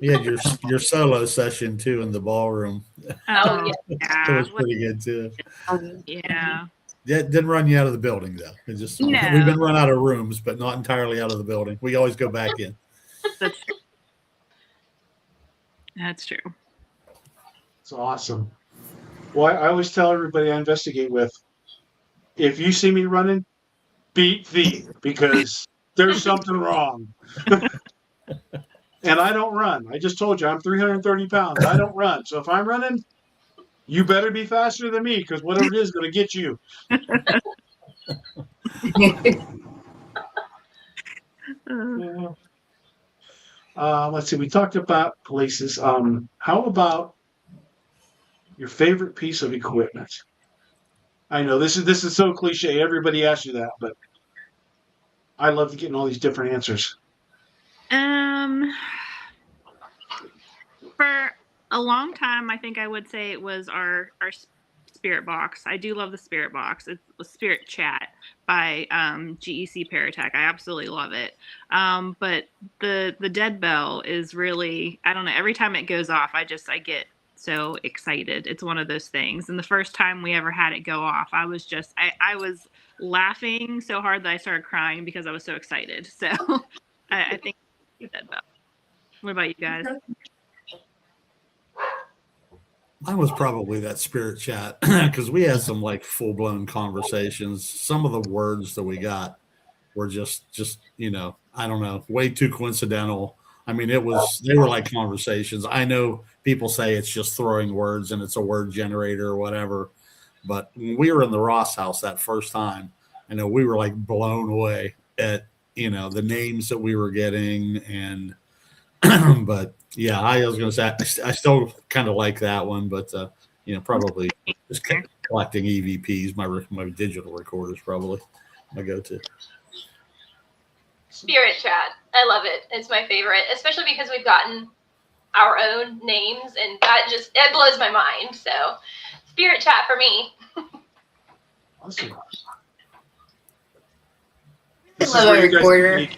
You had your solo session too in the ballroom. Oh, It yeah. was pretty good too. Yeah. Yeah, it didn't run you out of the building though. It just No. we've been run out of rooms, but not entirely out of the building. We always go back in. That's true. That's true. It's awesome. Well, I always tell everybody I investigate with, if you see me running, beat thee, because there's something wrong. And I don't run. I just told you I'm 330 pounds. I don't run. So if I'm running, you better be faster than me, because whatever it is going to get you. Let's see. We talked about places. How about your favorite piece of equipment? I know this is so cliche. Everybody asks you that, but I love getting all these different answers. For a long time, I think I would say it was our spirit box. I do love the spirit box. It's the Spirit Chat by GEC Paratech. I absolutely love it. But the dead bell is really, I don't know, every time it goes off, I get so excited. It's one of those things. And the first time we ever had it go off, I was laughing so hard that I started crying because I was so excited. So I think the dead bell. What about you guys? Mine was probably that Spirit Chat because we had some like full blown conversations. Some of the words that we got were just I don't know, way too coincidental. I mean, they were like conversations. I know people say it's just throwing words and it's a word generator or whatever, but when we were in the Ross house that first time, I know we were like blown away at the names that we were getting and. But yeah, I was going to say I still kind of like that one, but probably just collecting EVPs. My digital recorders probably my go-to. Spirit Chat. I love it. It's my favorite, especially because we've gotten our own names, and it blows my mind. So, Spirit Chat for me. Awesome. I love my recorder.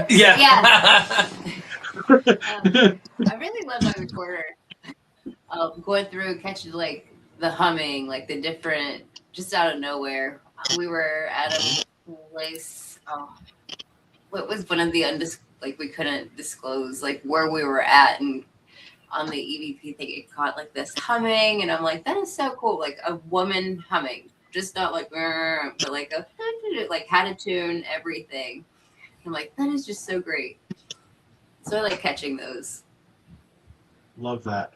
Yeah. I really love my recorder. Going through, catching like the humming, like the different, just out of nowhere. We were at a place. What was one of the we couldn't disclose like where we were at, and on the EVP thing, it caught like this humming, and I'm like, that is so cool, like a woman humming, just not like, but like had a tune, everything. I'm like, that is just so great. So I like catching those. Love that.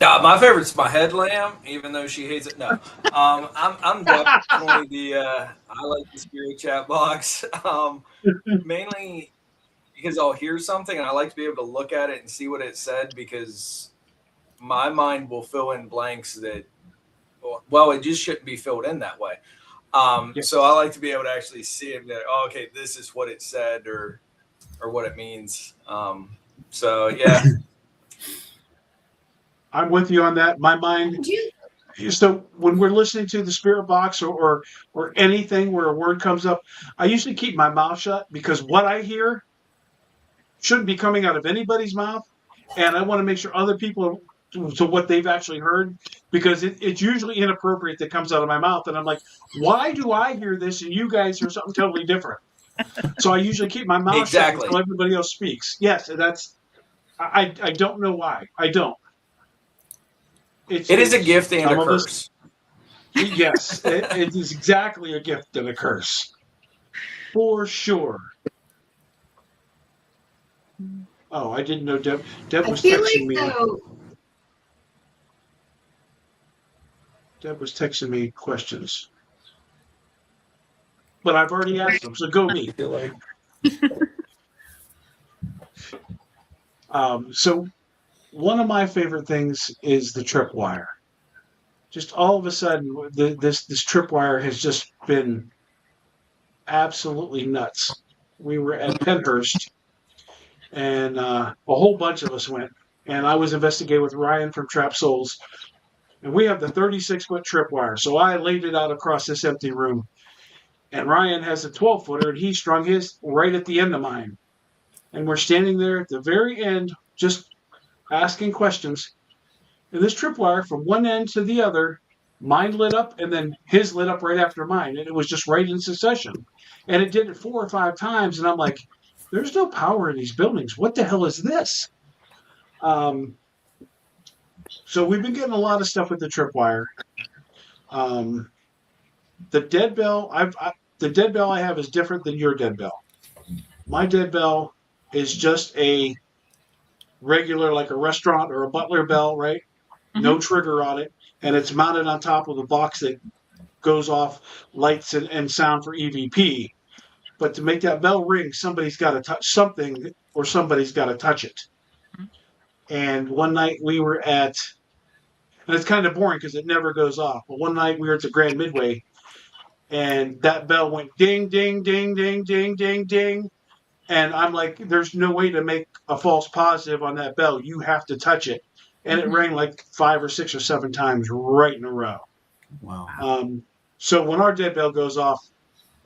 My favorite's my headlamp, even though she hates it. No, I'm definitely I like the Spirit Chat box, mainly because I'll hear something and I like to be able to look at it and see what it said, because my mind will fill in blanks that, well, it just shouldn't be filled in that way. Yes. So I like to be able to actually see it and be like, oh, okay, this is what it said or what it means. So yeah. I'm with you on that. My mind. Did you? So when we're listening to the spirit box or anything where a word comes up, I usually keep my mouth shut because what I hear shouldn't be coming out of anybody's mouth, and I want to make sure other people to what they've actually heard because it's usually inappropriate that comes out of my mouth, and I'm like, why do I hear this and you guys hear something totally different? So I usually keep my mouth shut Exactly. until everybody else speaks. Yes, and that's I don't know why. I don't. It is a gift and a some of us. curse. Yes, it is exactly a gift and a curse. For sure. Oh, I didn't know Deb I was feel texting like me. though. Deb was texting me questions. But I've already asked them, so go me. I feel like So one of my favorite things is the tripwire. Just all of a sudden, this tripwire has just been absolutely nuts. We were at Penhurst, and a whole bunch of us went. And I was investigating with Ryan from Trap Souls, and we have the 36-foot tripwire. So I laid it out across this empty room, and Ryan has a 12-footer, and he strung his right at the end of mine. And we're standing there at the very end, just asking questions. And this tripwire from one end to the other, mine lit up, and then his lit up right after mine, and it was just right in succession. And it did it 4 or 5 times, and I'm like, "There's no power in these buildings. What the hell is this?" So we've been getting a lot of stuff with the tripwire. The dead bell, the dead bell I have is different than your dead bell. My dead bell is just a regular, like a restaurant or a butler bell, right? Mm-hmm. No trigger on it, and it's mounted on top of a box that goes off lights and sound for EVP. But to make that bell ring, somebody's got to touch something, or somebody's got to touch it. And one night we were at, and it's kind of boring because it never goes off. But one night we were at the Grand Midway, and that bell went ding, ding, ding, ding, ding, ding, ding. And I'm like, there's no way to make a false positive on that bell. You have to touch it. And it rang like 5 or 6 or 7 times right in a row. Wow. So when our dead bell goes off,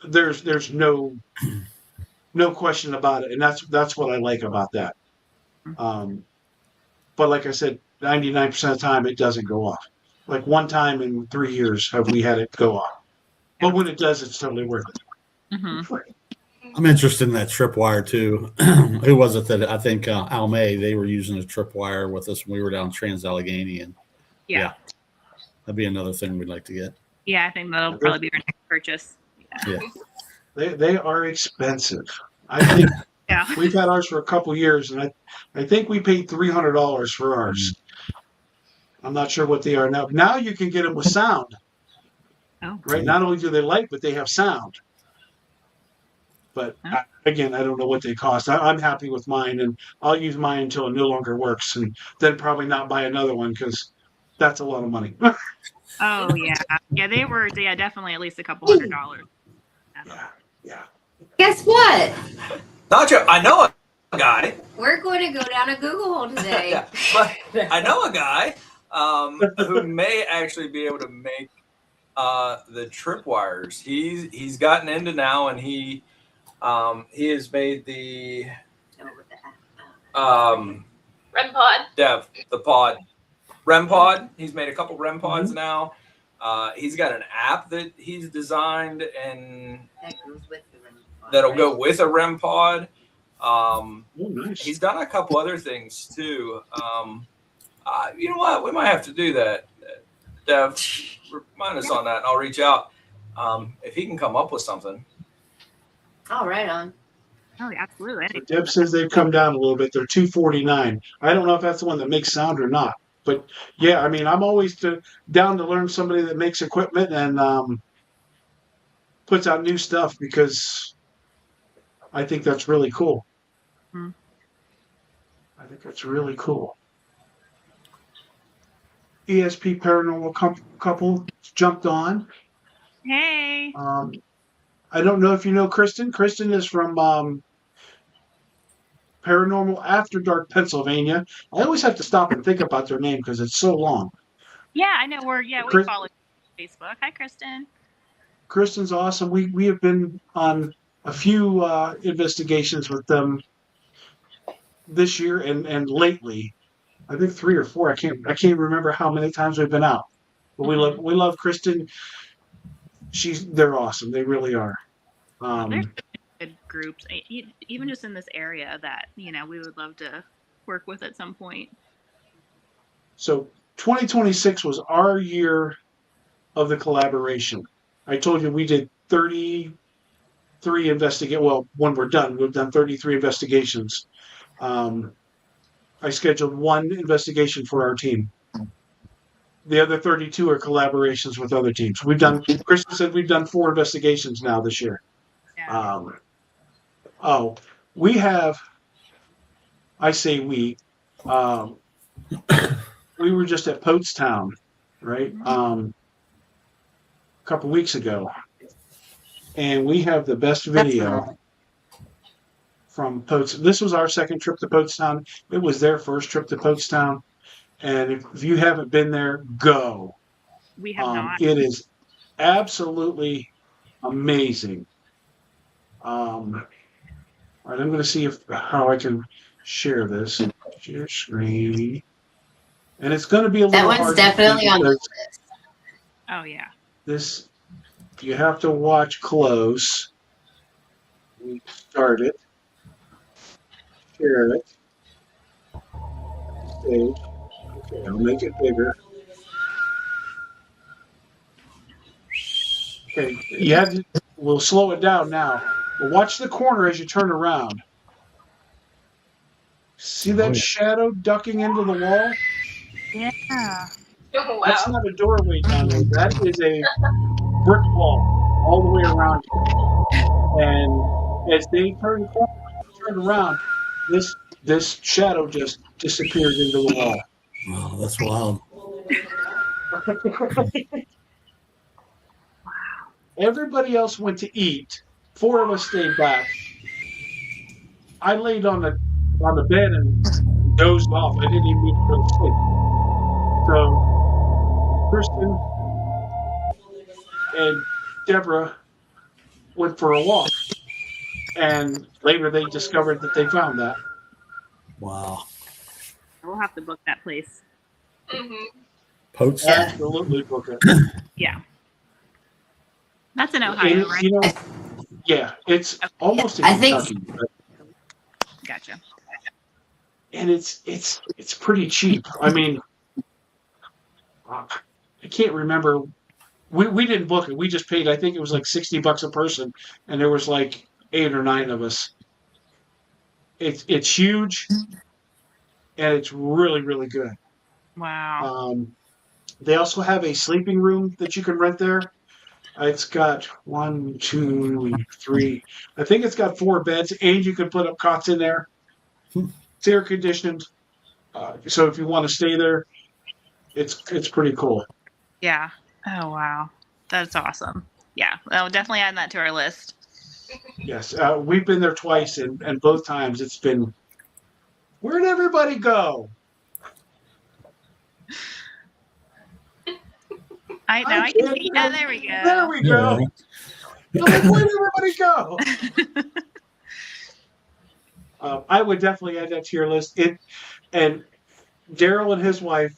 there's no question about it, and that's what I like about that. But like I said, 99% of the time it doesn't go off. Like one time in 3 years have we had it go off. But when it does, it's totally worth it. Mm-hmm. I'm interested in that tripwire too. Who was it that I think Almay, they were using a tripwire with us when we were down Trans-Allegheny, and Yeah. that'd be another thing we'd like to get. Yeah, I think that'll probably be our next purchase. Yeah. They are expensive. I think Yeah. we've had ours for a couple years, and I think we paid $300 for ours. I'm not sure what they are now. Now you can get them with sound. Oh. Right? Not only do they light, but they have sound. But again, I don't know what they cost. I'm happy with mine, and I'll use mine until it no longer works, and then probably not buy another one because that's a lot of money. Oh yeah. Yeah, they were definitely at least a couple $100. Yeah. Guess what? Nacho, I know a guy. We're going to go down a Google hole today. Yeah, but I know a guy who may actually be able to make the tripwires. He's gotten into now, and he has made the REM pod. the pod REM pod. He's made a couple REM pods now. He's got an app that he's designed and That goes with the REM pod, that'll right? go with a REM pod. Nice. He's done a couple other things too. You know what? We might have to do that. Dev, remind us on that, and I'll reach out if he can come up with something. Oh, right on. Oh, yeah, absolutely. So Deb says they've come down a little bit. They're $249. I don't know if that's the one that makes sound or not. But yeah, I mean, I'm always down to learn somebody that makes equipment and puts out new stuff because I think that's really cool. I think that's really cool. ESP Paranormal Couple jumped on. Hey. I don't know if you know Kristen. Kristen is from Paranormal After Dark, Pennsylvania. I always have to stop and think about their name because it's so long. Yeah, I know. We follow Facebook. Hi, Kristen. Kristen's awesome. We have been on a few investigations with them this year and lately. I think 3 or 4. I can't remember how many times we've been out. But we love Kristen. They're awesome. They really are. There's good groups, even just in this area that we would love to work with at some point. So 2026 was our year of the collaboration. I told you we did 33 Well, when we're done, we've done 33 investigations. I scheduled 1 investigation for our team. The other 32 are collaborations with other teams. Kristen said we've done 4 investigations now this year. Yeah. We have, I say we were just at Poatstown, right? A couple weeks ago. And we have the best video from Poatstown. This was our second trip to Poatstown. It was their first trip to Poatstown. And if you haven't been there, go. We have not. It is absolutely amazing. All right, I'm going to see how I can share this. Share screen. And it's going to be a little hard. That one's definitely on the list. Oh, yeah. This, you have to watch close. We start it. Share it. Save. Okay, I'll make it bigger. Okay, we'll slow it down now. But watch the corner as you turn around. See that shadow ducking into the wall? Yeah. Oh, wow. That's not a doorway down there. That is a brick wall all the way around you. And as they turn around, this shadow just disappears into the wall. Wow, that's wild. Everybody else went to eat. 4 of us stayed back. I laid on the bed and dozed off. I didn't even need to go to sleep. So Kristen and Deborah went for a walk, and later they discovered that they found that. Wow. We'll have to book that place. Mm-hmm. Poatstown. Absolutely book it. Yeah. That's in Ohio, right? Yeah, it's almost in I think- Kentucky. Gotcha. And it's pretty cheap. I mean, I can't remember. We didn't book it. We just paid. I think it was like $60 a person, and there was like 8 or 9 of us. It's huge, and it's really, really good. Wow. They also have a sleeping room that you can rent there. It's got 1, 2, 3. I think it's got 4 beds, and you can put up cots in there. It's air conditioned, so if you want to stay there, it's pretty cool. Yeah. Oh, wow. That's awesome. Yeah. I'll definitely add that to our list. Yes, we've been there twice, and both times it's been. Where'd everybody go? I can see. Oh, there we go. There we go. Yeah. I'm like, where'd everybody go? I would definitely add that to your list. And Daryl and his wife,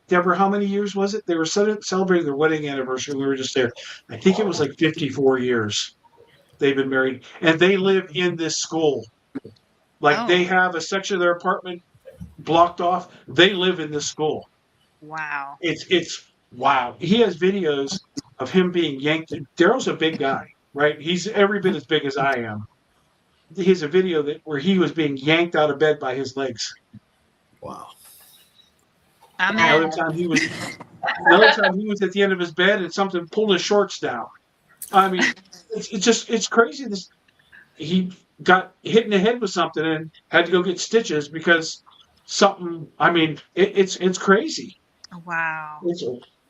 Deborah, how many years was it? They were celebrating their wedding anniversary. We were just there. I think it was like 54 years they've been married, and they live in this school. Like they have a section of their apartment blocked off. They live in this school. Wow. It's wow. He has videos of him being yanked. Daryl's a big guy, right? He's every bit as big as I am. He has a video where he was being yanked out of bed by his legs. Wow. Another time he was at the end of his bed and something pulled his shorts down. I mean, it's crazy. He got hit in the head with something and had to go get stitches because something. I mean, it's crazy. Wow.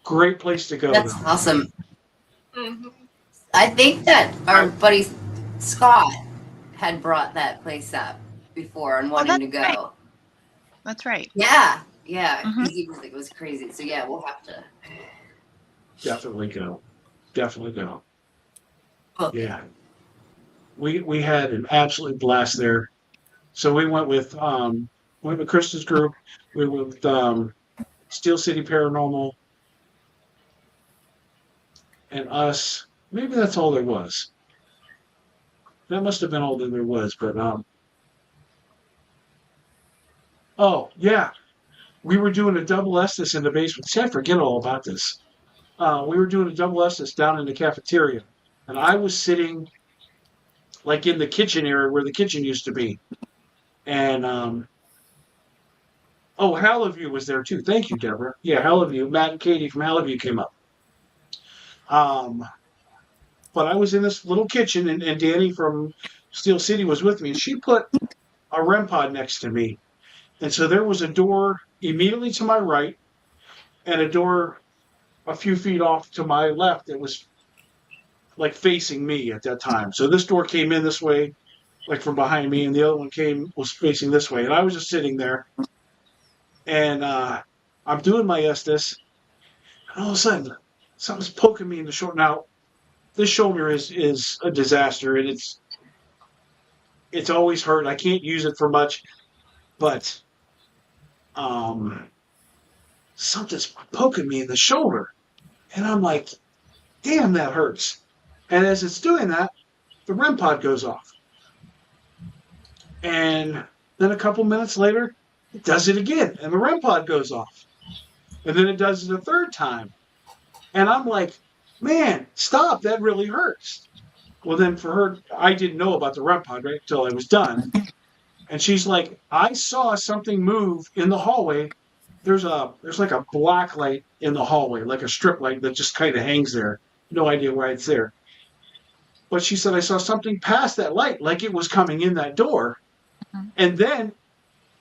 Great place to go. That's though. awesome. Mhm. I think that our buddy Scott had brought that place up before and wanting to go. Right. That's right. Yeah, yeah, Mhm. because he was like, it was crazy. So yeah, we'll have to. Definitely go. Definitely go. book it. Yeah. We had an absolute blast there. So we went with Kristen's group. We went with Steel City Paranormal and us. Maybe that's all there was. That must have been all that there was. But oh yeah, we were doing a double Estes in the basement. See, I forget all about this. We were doing a double Estes down in the cafeteria, and I was sitting like in the kitchen area where the kitchen used to be, and oh, Hallaview was there too. Thank you, Deborah. Yeah, Hallaview. Matt and Katie from Hallaview came up. But I was in this little kitchen, and Danny from Steel City was with me, and she put a REM pod next to me. And so there was a door immediately to my right and a door a few feet off to my left that was like facing me at that time. So this door came in this way, like from behind me, and the other one was facing this way. And I was just sitting there, and I'm doing my Estes, and all of a sudden, something's poking me in the shoulder. Now, this shoulder is a disaster, and it's always hurt. I can't use it for much, but something's poking me in the shoulder, and I'm like, damn, that hurts. And as it's doing that, the REM pod goes off. And then a couple minutes later, it does it again, and the REM pod goes off. And then it does it a third time. And I'm like, man, stop, that really hurts. Well, then for her, I didn't know about the REM pod right until I was done. And she's like, I saw something move in the hallway. There's like a black light in the hallway, like a strip light that just kind of hangs there. No idea why it's there. But she said, I saw something past that light, like it was coming in that door. Mhm. And then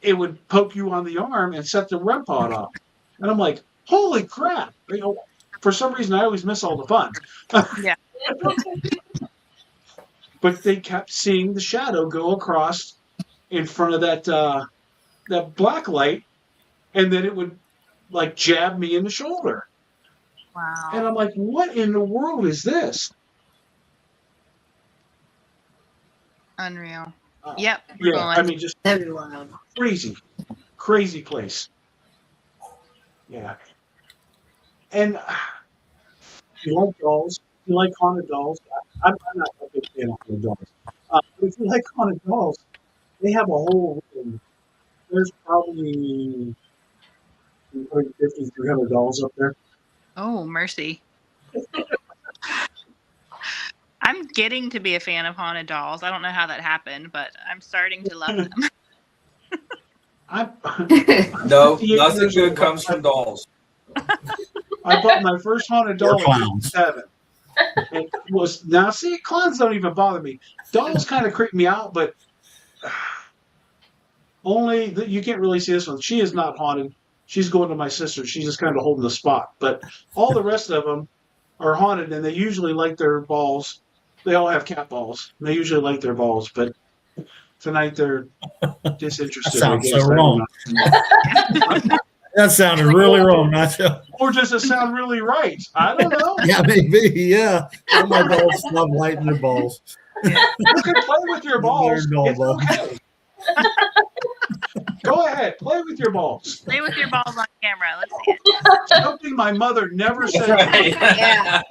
it would poke you on the arm and set the REM pod off. And I'm like, holy crap. You know, for some reason, I always miss all the fun. Yeah. But they kept seeing the shadow go across in front of that black light, and then it would like jab me in the shoulder. Wow. And I'm like, what in the world is this? Unreal. Uh, Yep. We're Yeah, I going. mean, just That'd be wild. crazy place. Yeah. And you like dolls? You like haunted dolls? I'm not a big fan of haunted dolls. But if you like haunted dolls, they have a whole room. There's probably 250, 300 dolls up there. Oh, mercy. I'm getting to be a fan of haunted dolls. I don't know how that happened, but I'm starting to love them. I'm No, 58 nothing years good old. comes from dolls. I bought my first haunted doll Or in clowns. 57. It was now see clowns don't even bother me. Dolls kind of creep me out, but only that you can't really see this one. She is not haunted. She's going to my sister. She's just kind of holding the spot. But all the rest of them are haunted, and they usually like their balls. They all have cat balls. They usually like their balls, but tonight they're That disinterested. sounds I guess. so I don't wrong. know. That sounded really wrong, Nacho. Or does it sound really right? I don't know. Yeah, maybe. Yeah. All my balls love lighting their balls. You can play with your balls. They're It's normal. okay. Go ahead, play with your balls. Play with your balls on camera. Let's see it. Something my mother never said. Right. Yeah.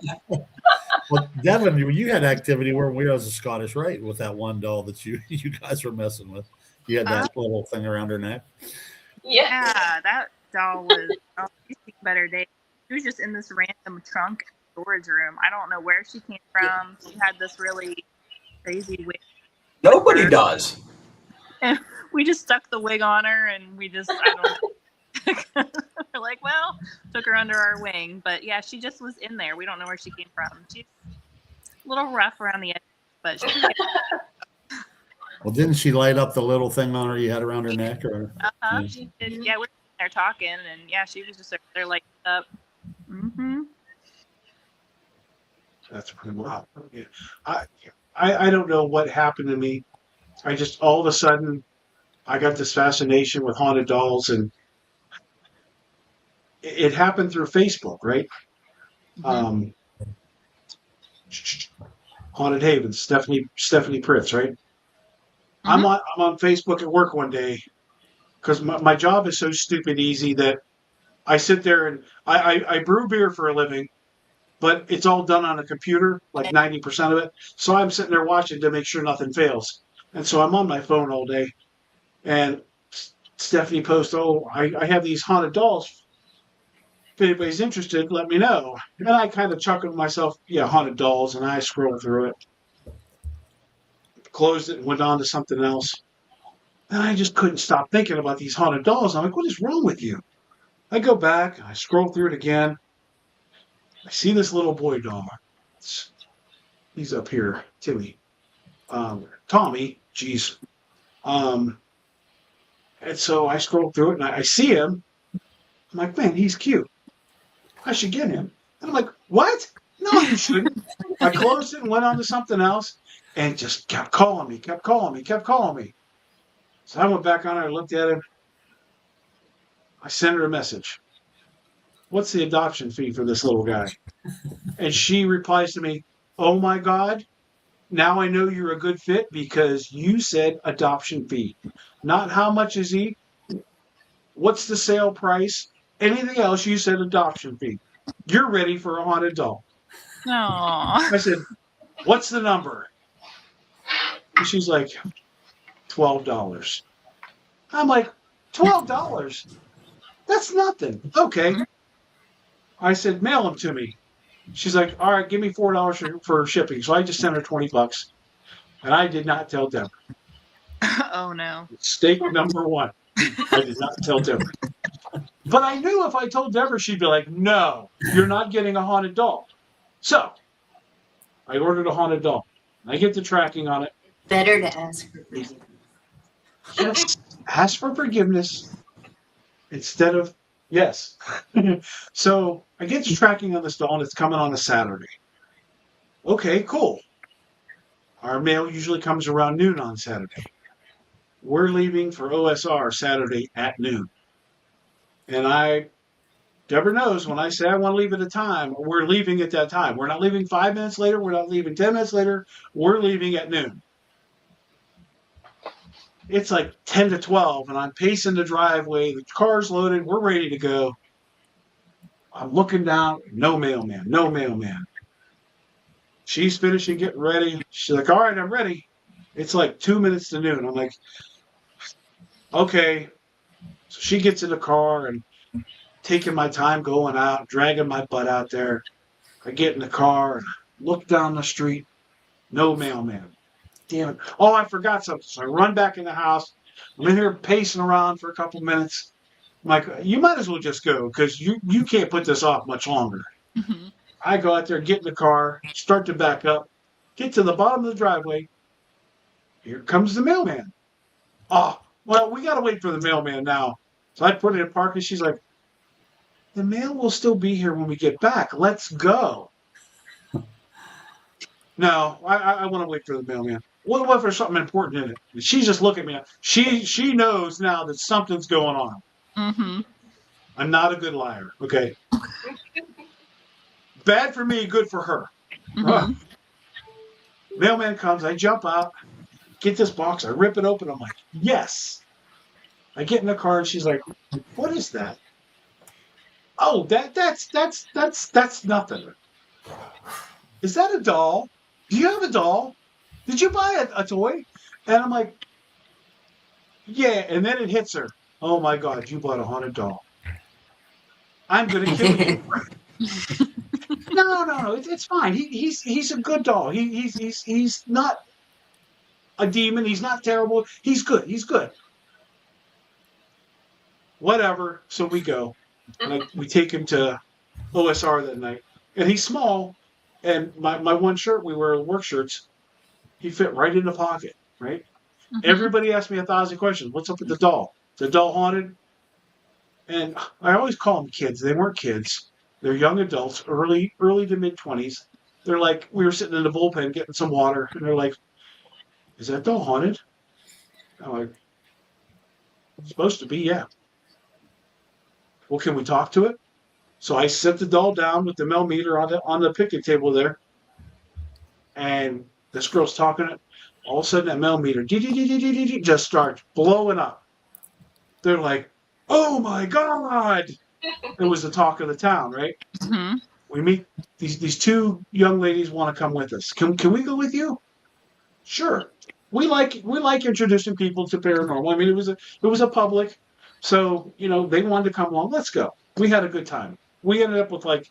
Well, Devon, you had activity where we was a Scottish Rite with that one doll that you guys were messing with. You had that little thing around her neck. Yeah. Yeah, that doll was she's seen better days. She was just in this random trunk storage room. I don't know where she came from. She had this really crazy wig. Nobody does. And we just stuck the wig on her and we just I don't know. We're like, well, took her under our wing. But yeah, she just was in there. We don't know where she came from. She's a little rough around the edge, but she Well, didn't she light up the little thing on her you had around her neck? Or she did. Yeah, we were there talking and yeah, she was just there lighting up. Mm-hmm. That's pretty wow. Yeah. I, I don't know what happened to me. I just all of a sudden I got this fascination with haunted dolls, and it happened through Facebook, right? Mhm. Um, Haunted Haven, Stephanie Pritz, right? Mhm. I'm on Facebook at work one day because my job is so stupid easy that I sit there and I brew beer for a living, but it's all done on a computer, like 90% of it. So I'm sitting there watching to make sure nothing fails. And so I'm on my phone all day. And Stephanie posts, "Oh, I have these haunted dolls. If anybody's interested, let me know." And I kind of chuckled to myself, yeah, haunted dolls. And I scrolled through it, closed it, and went on to something else. And I just couldn't stop thinking about these haunted dolls. I'm like, what is wrong with you? I go back, I scroll through it again. I see this little boy doll. He's up here, Timmy. Tommy, geez. Um, and so I scroll through it and I see him. I'm like, man, he's cute. I should get him. And I'm like, what? No, you shouldn't. I closed it and went on to something else and just kept calling me, kept calling me, kept calling me. So I went back on her, I looked at him. I sent her a message. What's the adoption fee for this little guy? And she replies to me, oh my God, now I know you're a good fit because you said adoption fee. Not how much is he, what's the sale price, anything else, you said adoption fee. You're ready for a haunted doll. Aw. I said, what's the number? And she's like, $12. I'm like, $12? That's nothing. Okay. I said, mail them to me. She's like, all right, give me $4 for shipping. So I just sent her $20. And I did not tell Deborah. Oh no. Mistake number one. I did not tell Deborah. But I knew if I told Deborah, she'd be like, no, you're not getting a haunted doll. So I ordered a haunted doll. I get the tracking on it. Better to ask for forgiveness. Yes, ask for forgiveness instead of yes. So I get the tracking on this doll, and it's coming on a Saturday. Okay, cool. Our mail usually comes around noon on Saturday. We're leaving for OSR Saturday at noon. And Deborah knows when I say I want to leave at a time, we're leaving at that time. We're not leaving 5 minutes later. We're not leaving 10 minutes later. We're leaving at noon. It's like 10 to 12, and I'm pacing the driveway. The car's loaded. We're ready to go. I'm looking down. No mailman. No mailman. She's finishing getting ready. She's like, all right, I'm ready. It's like 2 minutes to noon. I'm like, okay. So she gets in the car and taking my time going out, dragging my butt out there. I get in the car and look down the street. No mailman. Damn it. Oh, I forgot something. So I run back in the house. I'm in here pacing around for a couple minutes. I'm like, you might as well just go because you can't put this off much longer. Mm-hmm. I go out there, get in the car, start to back up, get to the bottom of the driveway. Here comes the mailman. Oh, well, we got to wait for the mailman now. So I put it in park, and she's like, the mail will still be here when we get back. Let's go. No, I want to wait for the mailman. What if there's something important in it? And she's just looking at me. She knows now that something's going on. Mm-hmm. I'm not a good liar. Okay. Bad for me, good for her. Mm-hmm. Mailman comes. I jump out, get this box. I rip it open. I'm like, yes. I get in the car, and she's like, what is that? Oh, that's nothing. Is that a doll? Do you have a doll? Did you buy a toy? And I'm like, yeah. And then it hits her. Oh my God, you bought a haunted doll. I'm gonna kill you. No. It's fine. He's a good doll. He's not a demon. He's not terrible. He's good. He's good. Whatever. So we go. And we take him to OSR that night. And he's small. And my one shirt, we wear work shirts, he fit right in the pocket, right? Mm-hmm. Everybody asked me 1,000 questions. What's up with the doll? Is the doll haunted? And I always call them kids. They weren't kids. They're young adults, early to mid-20s. They're like, we were sitting in the bullpen getting some water, and they're like, "Is that doll haunted?" I'm like, "It's supposed to be, yeah." Well, can we talk to it? So I set the doll down with the millimeter on the picnic table there, and this girl's talking. All of a sudden, that millimeter just starts blowing up. They're like, "Oh my god!" It was the talk of the town, right? Mm-hmm. We meet these two young ladies want to come with us. Can we go with you? Sure. We like introducing people to paranormal. I mean, it was a public, so they wanted to come along. Let's go. We had a good time. We ended up with like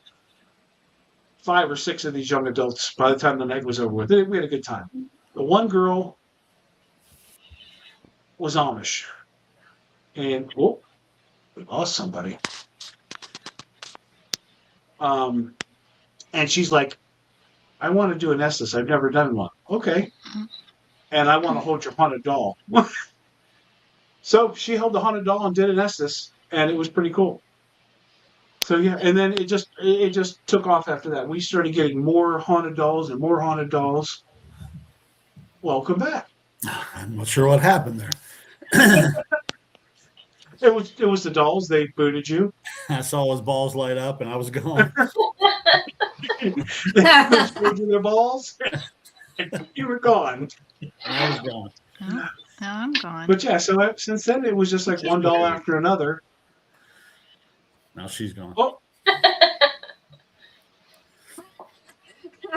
5 or 6 of these young adults by the time the night was over with. We had a good time. The one girl was Amish, and we lost somebody. And she's like, "I want to do an Estes. I've never done one." Okay. And I want to hold your haunted doll. So she held the haunted doll and did an Estes, and it was pretty cool. So yeah, and then it just took off after that. We started getting more haunted dolls and more haunted dolls. Welcome back. I'm not sure what happened there. It was the dolls. They booted you. I saw his balls light up, and I was gone. They showed you their balls. You were gone. I was gone. Oh, now I'm gone. But yeah, so since then it was just like one doll after another. Now she's gone. Oh,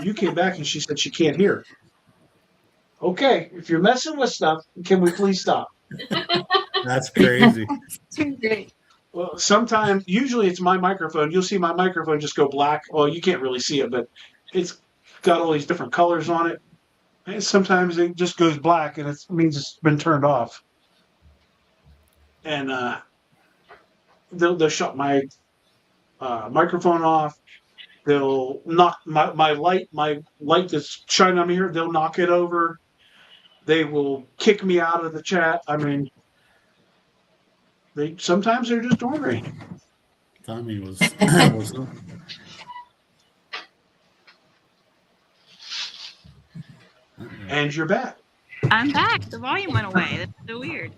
you came back and she said she can't hear. Okay, if you're messing with stuff, can we please stop? That's crazy. Too great. Well, sometimes, usually it's my microphone. You'll see my microphone just go black. Well, you can't really see it, but it's got all these different colors on it. And sometimes it just goes black, and it means it's been turned off. And they'll shut my microphone off. They'll knock my light that's shining on me here. They'll knock it over. They will kick me out of the chat. I mean, sometimes they're just ornery. Tommy was And you're back. I'm back. The volume went away. That's so weird.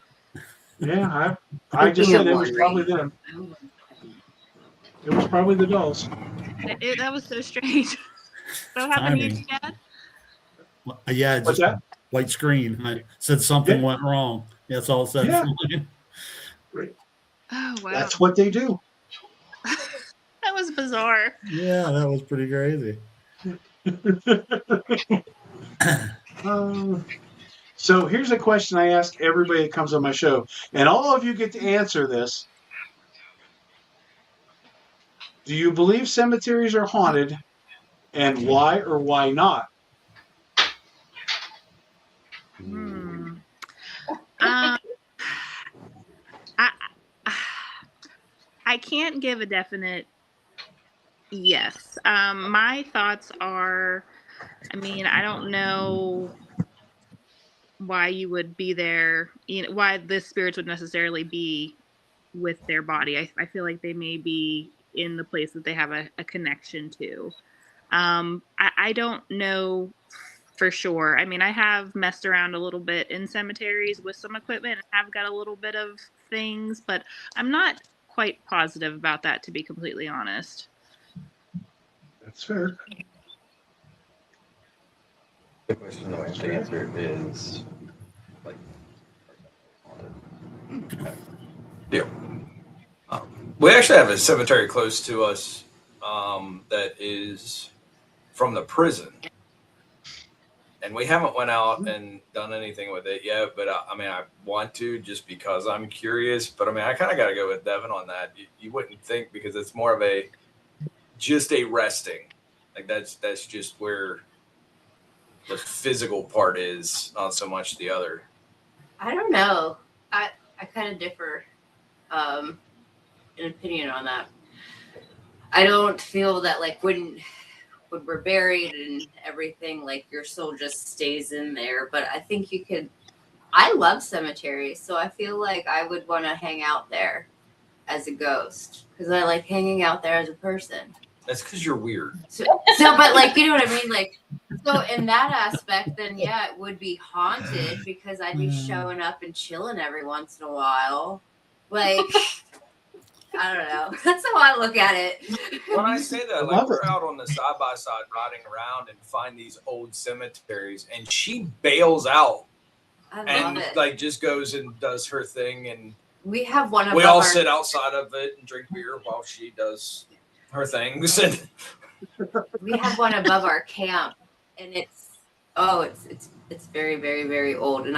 Yeah, I just said it was probably them. It was probably the dolls. That was so strange. What happened to you, Dad? Yeah, What's just that? white screen. I said something Yeah. went wrong. That's all it said. Yeah. Oh wow, That's what they do. that was bizarre. Yeah, that was pretty crazy. So here's a question I ask everybody that comes on my show, and all of you get to answer this. Do you believe cemeteries are haunted, and why or why not? I can't give a definite yes. My thoughts are, I mean, I don't know why you would be there, why the spirits would necessarily be with their body. I feel like they may be in the place that they have a connection to. I don't know for sure. I mean, I have messed around a little bit in cemeteries with some equipment and have got a little bit of things, but I'm not quite positive about that, to be completely honest. That's fair. The question that I have to answer is like, Yeah. We actually have a cemetery close to us that is from the prison. And we haven't went out and done anything with it yet, but I mean, I want to just because I'm curious. But I mean, I kind of got to go with Devon on that. You wouldn't think, because it's more of just a resting. Like that's just where the physical part is, not so much the other. I don't know. I kind of differ in opinion on that. I don't feel that like when we're buried and everything, like your soul just stays in there. But I think you could. I love cemeteries, so I feel like I would want to hang out there as a ghost because I like hanging out there as a person. That's because you're weird. So, but like, you know what I mean? Like, so in that aspect, then yeah, it would be haunted because I'd be showing up and chilling every once in a while. Like, I don't know. That's how I look at it. When I say that, I like love we're it. out on the side by side riding around and find these old cemeteries, and she bails out I love and it. like just goes and does her thing, and We have one we above all our sit outside of it and drink beer while she does her things. And we have one above our camp, and it's very, very, very old. And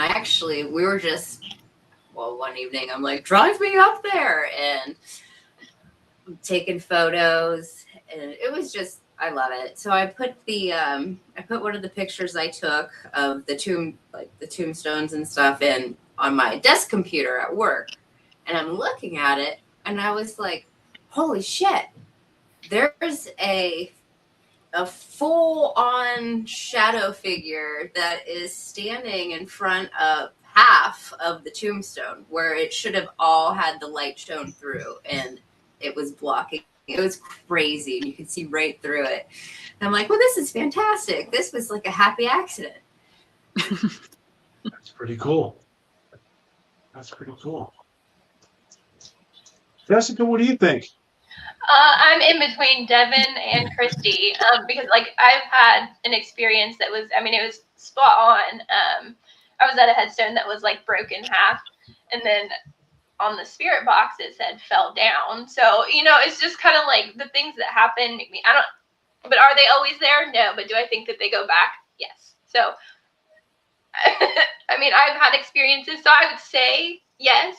we were just one evening I'm like, drive me up there, and I'm taking photos, and it was just, I love it. So I put one of the pictures I took of the tombstones and stuff on my desk computer at work, and I'm looking at it, and I was like, holy shit, there's a full-on shadow figure that is standing in front of half of the tombstone where it should have all had the light shown through, and it was blocking. It was crazy. You could see right through it. And I'm like, well, this is fantastic. This was like a happy accident. That's pretty cool. That's pretty cool. Jessica, what do you think? I'm in between Devon and Christy because, like, I've had an experience that was, I mean, it was spot on. I was at a headstone that was like broken half, and then on the spirit box it said fell down. So, you know, it's just kind of like the things that happen. But are they always there? No. But do I think that they go back? Yes. So, I mean, I've had experiences, so I would say yes,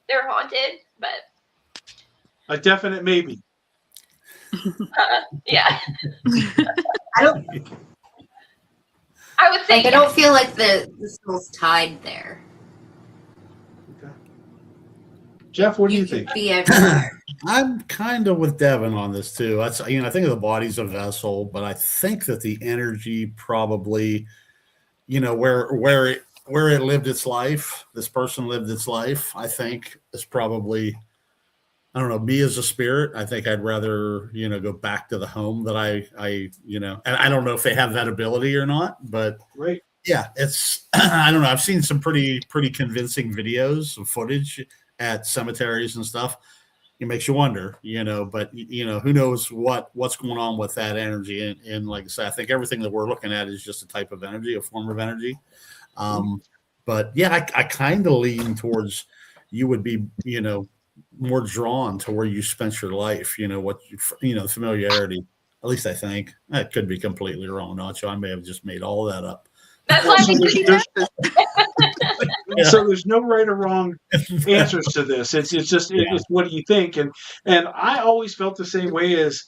they're haunted, but A definite maybe. yeah. I don't I would say like. I don't feel like the soul's tied there. Okay. Jeff, what do you could think? be everywhere. I'm kind of with Devin on this too. That's, I think of the body's a vessel, but I think that the energy probably, where it lived its life, this person lived its life, I think is probably, I don't know, me as a spirit, I think I'd rather, go back to the home that I and I don't know if they have that ability or not, but Right. yeah, it's, I don't know. I've seen some pretty convincing videos of footage at cemeteries and stuff. It makes you wonder, but who knows what's going on with that energy. And like I said, I think everything that we're looking at is just a type of energy, a form of energy. But yeah, I kind of lean towards you would be, more drawn to where you spent your life, familiarity. At least I think. I could be completely wrong, Nacho. I may have just made all that up. that's why I think So there's no right or wrong answers to this. It's just it's what do you think? And I always felt the same way as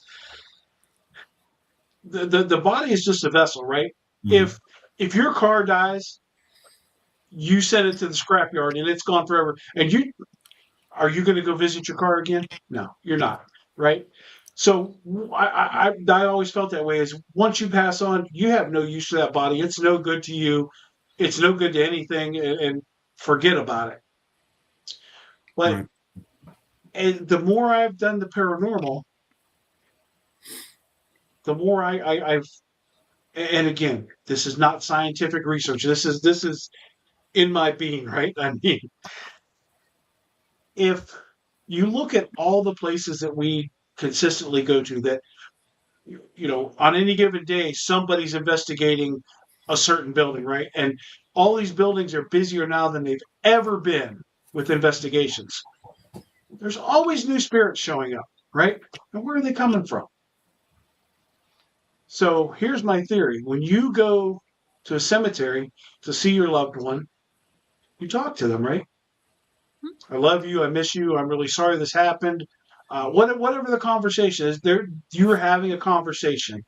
the body is just a vessel, right? Mhm. If your car dies, you send it to the scrapyard and it's gone forever. And are you going to go visit your car again? No, you're not, right? So I always felt that way. Is once you pass on, you have no use for that body. It's no good to you. It's no good to anything, and forget about it. But Right. and the more I've done the paranormal, the more I've. And again, this is not scientific research. This is in my being, right? I mean, if you look at all the places that we consistently go to, that on any given day somebody's investigating a certain building, right? And all these buildings are busier now than they've ever been with investigations. There's always new spirits showing up, right? And where are they coming from? So here's my theory. When you go to a cemetery to see your loved one, you talk to them, right? I love you. I miss you. I'm really sorry this happened. Whatever the conversation is, you're having a conversation.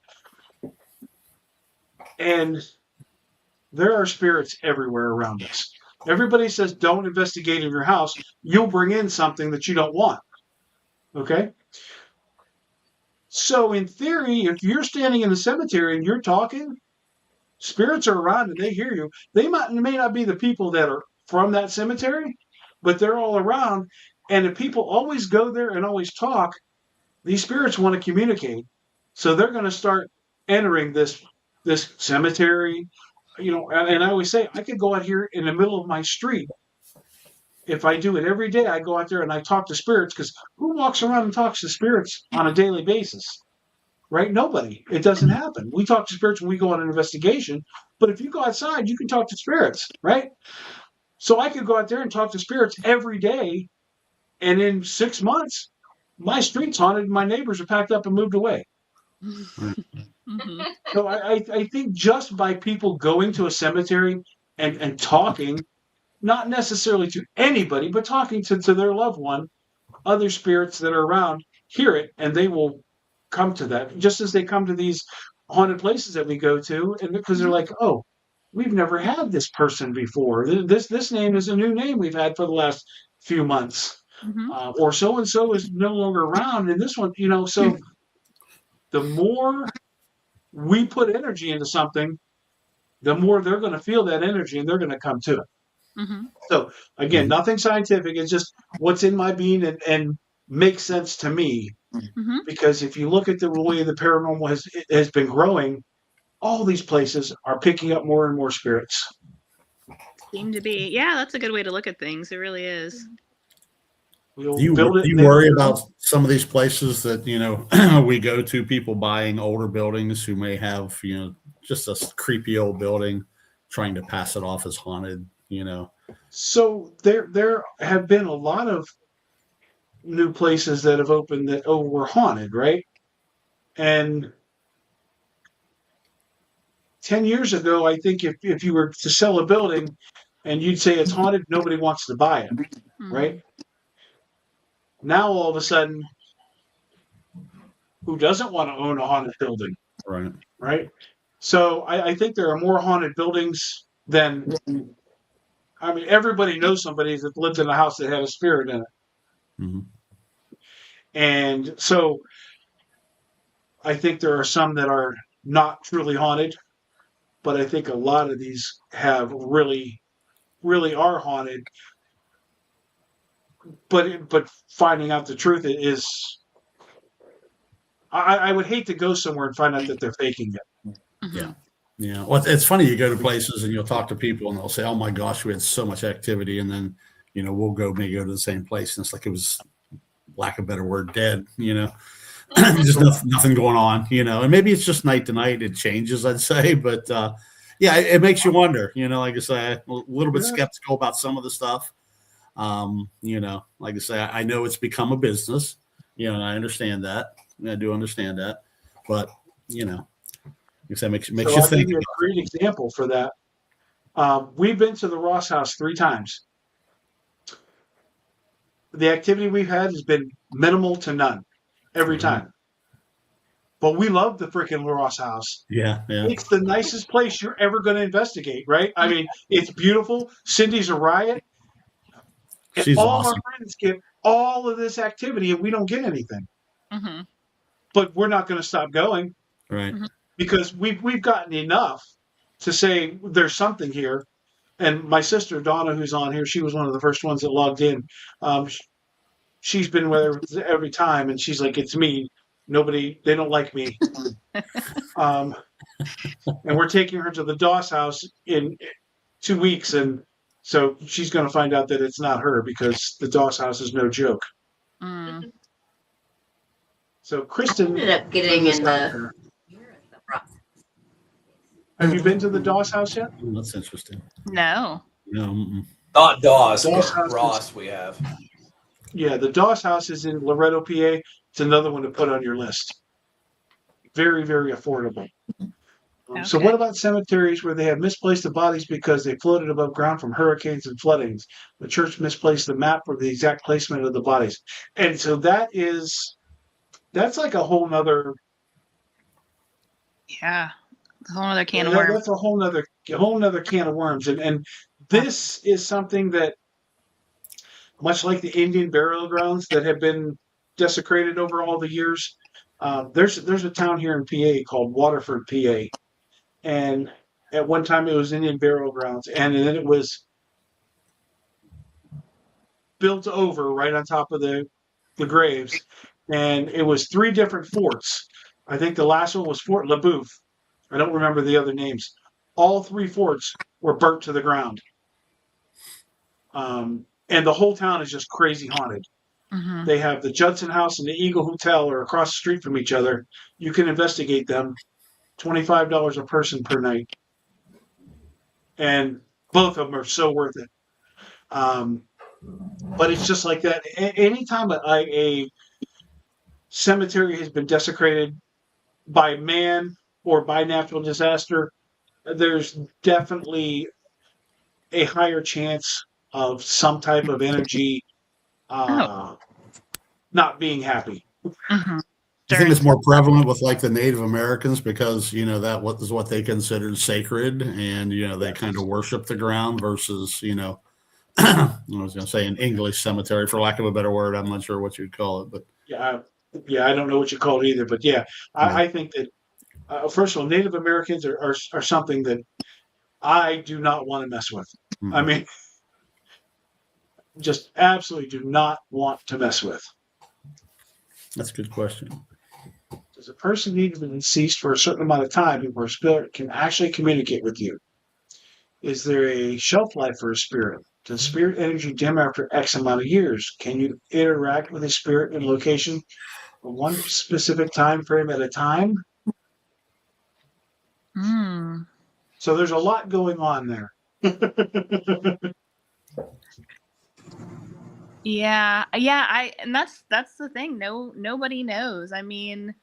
And there are spirits everywhere around us. Everybody says don't investigate in your house. You'll bring in something that you don't want. Okay? So in theory, if you're standing in the cemetery and you're talking, spirits are around and they hear you. They may not be the people that are from that cemetery, but they're all around. And if people always go there and always talk, these spirits want to communicate. So they're going to start entering this cemetery, and I always say I could go out here in the middle of my street. If I do it every day, I go out there and I talk to spirits, because who walks around and talks to spirits on a daily basis? Right? Nobody. It doesn't happen. We talk to spirits when we go on an investigation, but if you go outside, you can talk to spirits, right? So I could go out there and talk to spirits every day, and in 6 months, my street's haunted and my neighbors are packed up and moved away. Mm-hmm. So I think just by people going to a cemetery and talking, not necessarily to anybody, but talking to their loved one, other spirits that are around hear it, and they will come to that, just as they come to these haunted places that we go to, and because they're like, oh, we've never had this person before. This name is a new name we've had for the last few months, or so and so is no longer around, and this one, so the more we put energy into something, the more they're going to feel that energy and they're going to come to it. Mm-hmm. So again, nothing scientific. It's just what's in my being and makes sense to me. Mm-hmm. Because if you look at the way the paranormal has been growing, all these places are picking up more and more spirits. Seem to be. Yeah, that's a good way to look at things. It really is. We'll Do you build it. do you worry about some of these places that we go to? People buying older buildings who may have just a creepy old building, trying to pass it off as haunted. So there have been a lot of new places that have opened that were haunted, right? And 10 years ago, I think if you were to sell a building and you'd say it's haunted, nobody wants to buy it, right? Now, all of a sudden, who doesn't want to own a haunted building? Right? So I think there are more haunted buildings than, everybody knows somebody that lived in a house that had a spirit in it. Mm-hmm. And so I think there are some that are not truly haunted, but I think a lot of these have really, really are haunted. But finding out the truth is, I would hate to go somewhere and find out that they're faking it. Mm-hmm. Yeah. Well, it's funny. You go to places and you'll talk to people and they'll say, "Oh my gosh, we had so much activity," and then we'll go to the same place and it's like it was, lack of a better word, dead. Just nothing going on. And maybe it's just night to night. It changes, I'd say, but yeah, it makes you wonder. Like I say, a little bit skeptical about some of the stuff. Like I say, I know it's become a business, and I understand that. I do understand that, but it makes you I'll think. give you a great example for that. We've been to the Ross House 3 times. The activity we've had has been minimal to none every time. But we love the freaking Ross House. Yeah. It's the nicest place you're ever going to investigate, right? It's beautiful. Cindy's a riot. She's all awesome. our friends get all of this activity and we don't get anything. Mm-hmm. But we're not going to stop going. Right. Because we've gotten enough to say there's something here. And my sister, Donna, who's on here, she was one of the first ones that logged in. She's been with her every time, and she's like, it's me. They don't like me. And we're taking her to the Doss house in 2 weeks, and so she's going to find out that it's not her because the Doss house is no joke. Mm. So Kristen ended up getting in the. Have you been to the Doss house yet? Oh, that's interesting. No. No. Not Dawes, Doss but house Ross we have. Yeah, the Doss house is in Loretto, PA. It's another one to put on your list. Very, very affordable. So what about cemeteries where they have misplaced the bodies because they floated above ground from hurricanes and floodings? The church misplaced the map for the exact placement of the bodies. And so that's like a whole nother... Yeah, a whole other can of worms. That's a whole nother can of worms. And this is something that, much like the Indian burial grounds that have been desecrated over all the years, there's a town here in PA called Waterford, PA. And at one time it was Indian burial grounds. And then it was built over right on top of the graves. And it was 3 different forts. I think the last one was Fort LeBoeuf. I don't remember the other names. All three forts were burnt to the ground. And the whole town is just crazy haunted. Mm-hmm. They have the Judson House and the Eagle Hotel are across the street from each other. You can investigate them. $25 a person per night. And both of them are so worth it. But it's just like that. Anytime a cemetery has been desecrated by man or by natural disaster, there's definitely a higher chance of some type of energy not being happy. Mm-hmm. Do you think it's more prevalent with like the Native Americans because that is what they considered sacred, and they kind of worship the ground versus I was going to say an English cemetery for lack of a better word. I'm not sure what you'd call it, but yeah, I don't know what you call it either. But yeah, I think that first of all, Native Americans are something that I do not want to mess with. Mm-hmm. I mean, just absolutely do not want to mess with. That's a good question. Does a person need to be deceased for a certain amount of time before a spirit can actually communicate with you? Is there a shelf life for a spirit? Does spirit energy dim after X amount of years? Can you interact with a spirit in location for one specific time frame at a time? Mm. So there's a lot going on there. Yeah. And that's the thing. Nobody knows. I mean,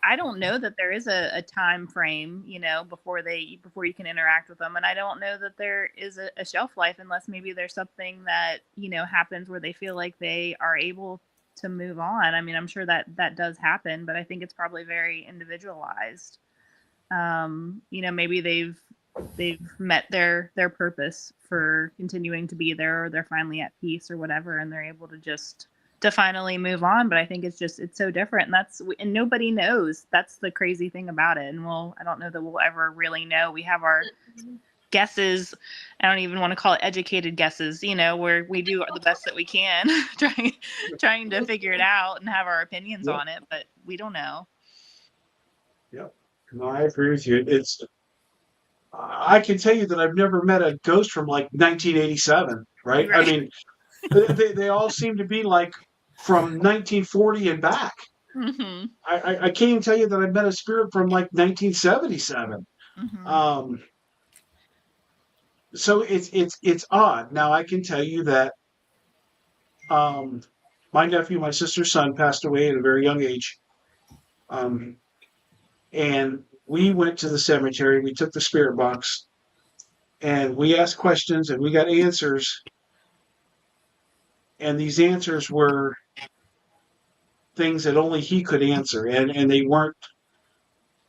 I don't know that there is a time frame, before you can interact with them, and I don't know that there is a shelf life unless maybe there's something that happens where they feel like they are able to move on. I mean, I'm sure that does happen, but I think it's probably very individualized. Maybe they've met their purpose for continuing to be there, or they're finally at peace or whatever, and they're able to finally move on. But I think it's so different, and nobody knows. That's the crazy thing about it. And I don't know that we'll ever really know. We have our guesses. I don't even want to call it educated guesses, where we do the best that we can, trying to figure it out and have our opinions on it, but we don't know. Yep. No, I agree with you. I can tell you that I've never met a ghost from like 1987, right? I mean, they all seem to be like from 1940 and back. Mm-hmm. I can't even tell you that I met a spirit from like 1977. Mm-hmm. So it's odd. Now I can tell you that my nephew, my sister's son, passed away at a very young age. And we went to the cemetery. We took the spirit box, and we asked questions, and we got answers. And these answers were things that only he could answer, and they weren't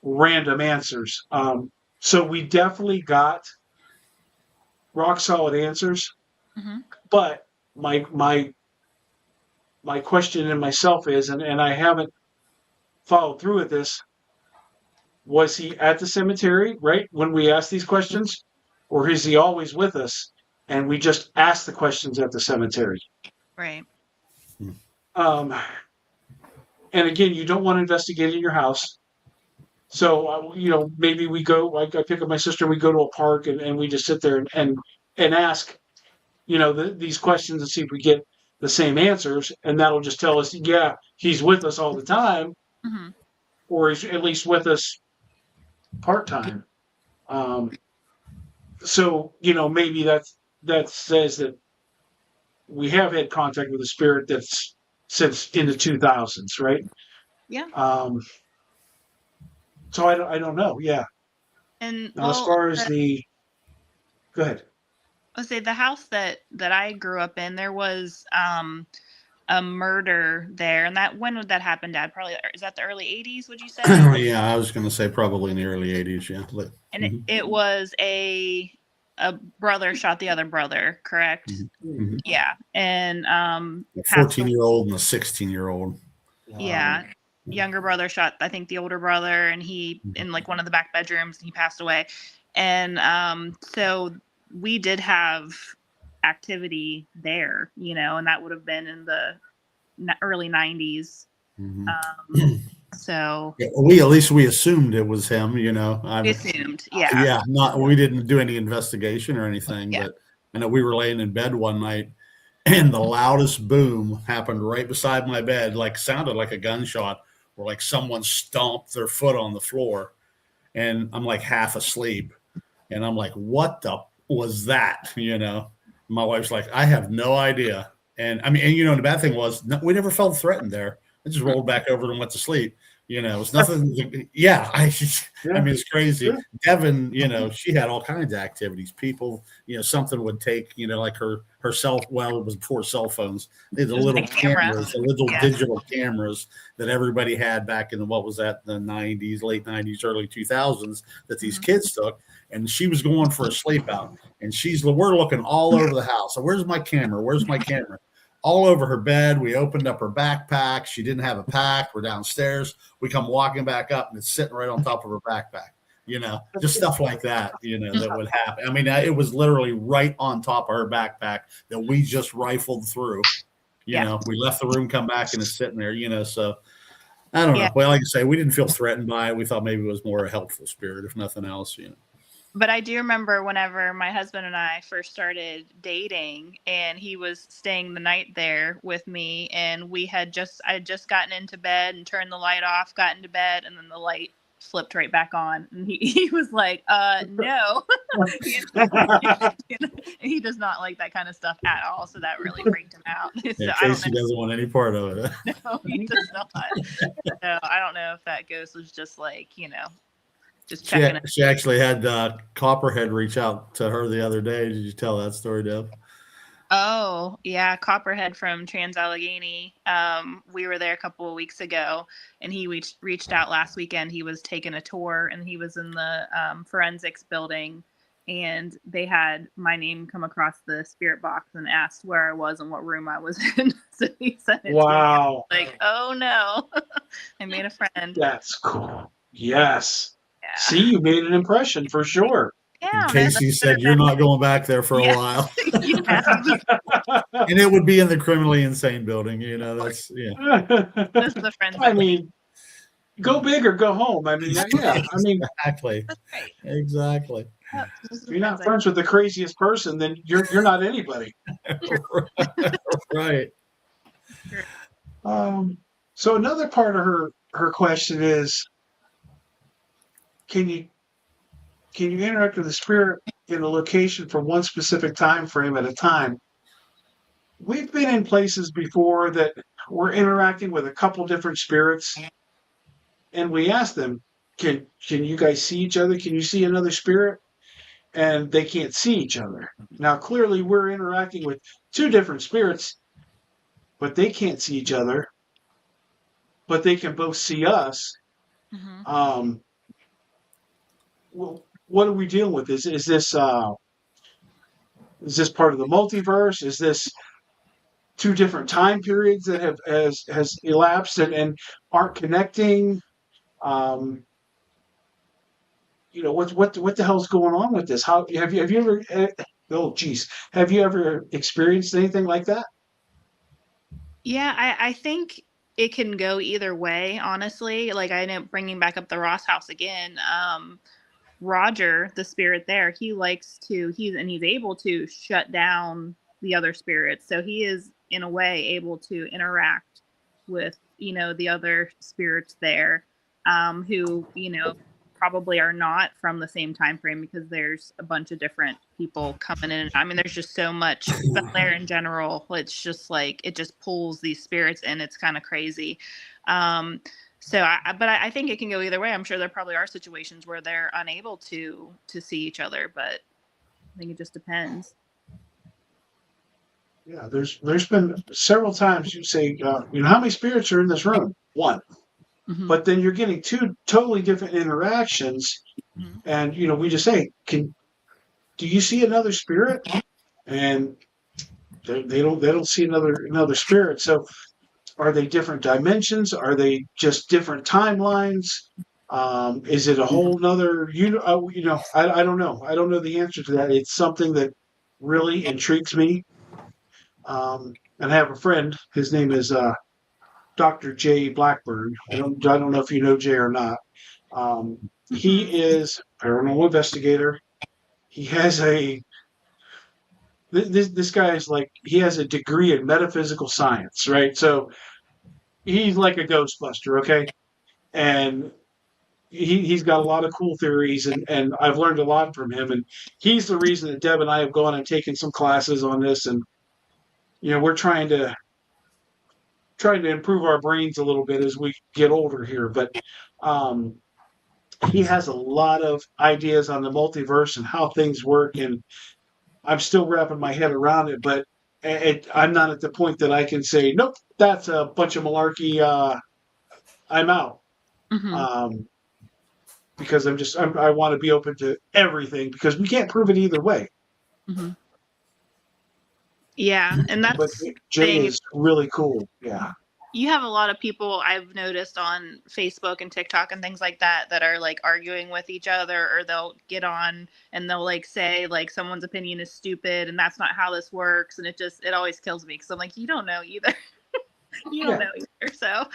random answers. So we definitely got rock solid answers. Mm-hmm. But my question in myself is, and I haven't followed through with this, was he at the cemetery, right, when we asked these questions? Or is he always with us and we just ask the questions at the cemetery? Right. And again, you don't want to investigate in your house. So, maybe we go, I pick up my sister, we go to a park and we just sit there and ask, these questions and see if we get the same answers. And that'll just tell us, yeah, he's with us all the time. Mm-hmm. Or he's at least with us part-time. So, maybe that says that we have had contact with a spirit that's since in the 2000s, right? Yeah. So I don't know. Yeah. And now, as far as go ahead. I'll say the house that I grew up in, there was a murder there, and when would that happen, Dad? Probably, is that the early 80s? Would you say? Yeah, I was going to say probably in the early 80s. Yeah. And it was a brother shot the other brother, correct? Mm-hmm. Yeah, and a 14-year-old and a 16-year-old. Yeah, younger brother shot, I think, the older brother, and he in like one of the back bedrooms, and he passed away. And so we did have activity there, and that would have been in the early 90s. Mm-hmm. So Yeah, we at least we assumed it was him. You know, we assumed, yeah. yeah, not we didn't do any investigation or anything, Yeah. but I know we were laying in bed one night, and the loudest boom happened right beside my bed, like sounded like a gunshot, or like someone stomped their foot on the floor, and I'm like half asleep, and I'm like, what the was that? You know, my wife's like, I have no idea, and I mean, and you know, the bad thing was no, we never felt threatened there. I just rolled back over and went to sleep. You know, it's nothing. Yeah, I mean, it's crazy. Yeah. Devon, you know, she had all kinds of activities. People, you know, something would take, you know, like her cell. Well, it was before cell phones. They had the There's little the camera. cameras, the little Yeah. digital cameras that everybody had back in what was that, the '90s, late '90s, early 2000s, that these kids took. And she was going for a sleep out, and we're looking all over the house. So where's my camera? Where's my camera? All over her bed. We opened up her backpack. She didn't have a pack. We're downstairs. We come walking back up, and it's sitting right on top of her backpack. You know, just stuff like that. You know, that would happen. I mean, it was literally right on top of her backpack that we just rifled through. You know, we left the room, come back, and it's sitting there. You know, so I don't know. Well, like I say, we didn't feel threatened by it. We thought maybe it was more a helpful spirit, if nothing else. You know. But I do remember whenever my husband and I first started dating, and he was staying the night there with me, and I had just gotten into bed and turned the light off, got into bed, and then the light flipped right back on, and he was like, no. He does not like that kind of stuff at all, so that really freaked him out. So Casey doesn't want any part of it. No, he does not. So I don't know if that ghost was just like, you know, just checking She actually had Copperhead reach out to her the other day. Did you tell that story, Deb? Oh, yeah. Copperhead from Trans-Allegheny. We were there a couple of weeks ago, and he reached out last weekend. He was taking a tour, and he was in the forensics building, and they had my name come across the spirit box and asked where I was and what room I was in. So he sent it Wow. to me. Like, oh, no. I made a friend. That's cool. Yes. Yeah. See, you made an impression for sure. Yeah, Casey said you're not going back there for a while. Yeah. And it would be in the criminally insane building, you know. That's Those are the friends. I mean, go big or go home. I mean, yeah. I mean, exactly. Exactly. If you're not friends with the craziest person, then you're not anybody. Right. So another part of her question is, can you interact with the spirit in a location for one specific time frame at a time? We've been in places before that we're interacting with a couple different spirits, and we ask them, can you guys see each other? Can you see another spirit? And they can't see each other. Now, clearly, we're interacting with two different spirits, but they can't see each other, but they can both see us. Mm-hmm. Well, what are we dealing with? Is this part of the multiverse? Is this two different time periods that has elapsed and aren't connecting? You know, what the hell's going on with this? How have you ever? Have you ever experienced anything like that? Yeah, I think it can go either way. Honestly, like I know, bringing back up the Ross house again. Roger, the spirit there, he's able to shut down the other spirits. So he is in a way able to interact with, you know, the other spirits there, who, you know, probably are not from the same time frame, because there's a bunch of different people coming in. I mean, there's just so much there in general. It's just like, it just pulls these spirits in. It's kind of crazy. So I think it can go either way. I'm sure there probably are situations where they're unable to see each other, but I think it just depends. Yeah, there's been several times you say, you know, how many spirits are in this room? One. Mm-hmm. But then you're getting two totally different interactions, and you know, we just say, do you see another spirit? And they don't see another spirit. So are they different dimensions? Are they just different timelines? Is it a whole nother you know, I don't know. I don't know the answer to that. It's something that really intrigues me. And I have a friend, his name is Dr. Jay Blackburn. I don't know if you know Jay or not. He is a paranormal investigator. He has this guy is like, he has a degree in metaphysical science, right? So he's like a Ghostbuster, okay? And he's got a lot of cool theories, and I've learned a lot from him. And he's the reason that Deb and I have gone and taken some classes on this, and we're trying to improve our brains a little bit as we get older here. But um, he has a lot of ideas on the multiverse and how things work, and I'm still wrapping my head around it. But I'm not at the point that I can say, nope, that's a bunch of malarkey. I'm out. Because I want to be open to everything, because we can't prove it either way. Yeah, and But that's Jay is really cool. Yeah. You have a lot of people I've noticed on Facebook and TikTok and things like that are like arguing with each other, or they'll get on and they'll like say like someone's opinion is stupid and that's not how this works, and it always kills me because I'm like, you don't know either. You don't know either. So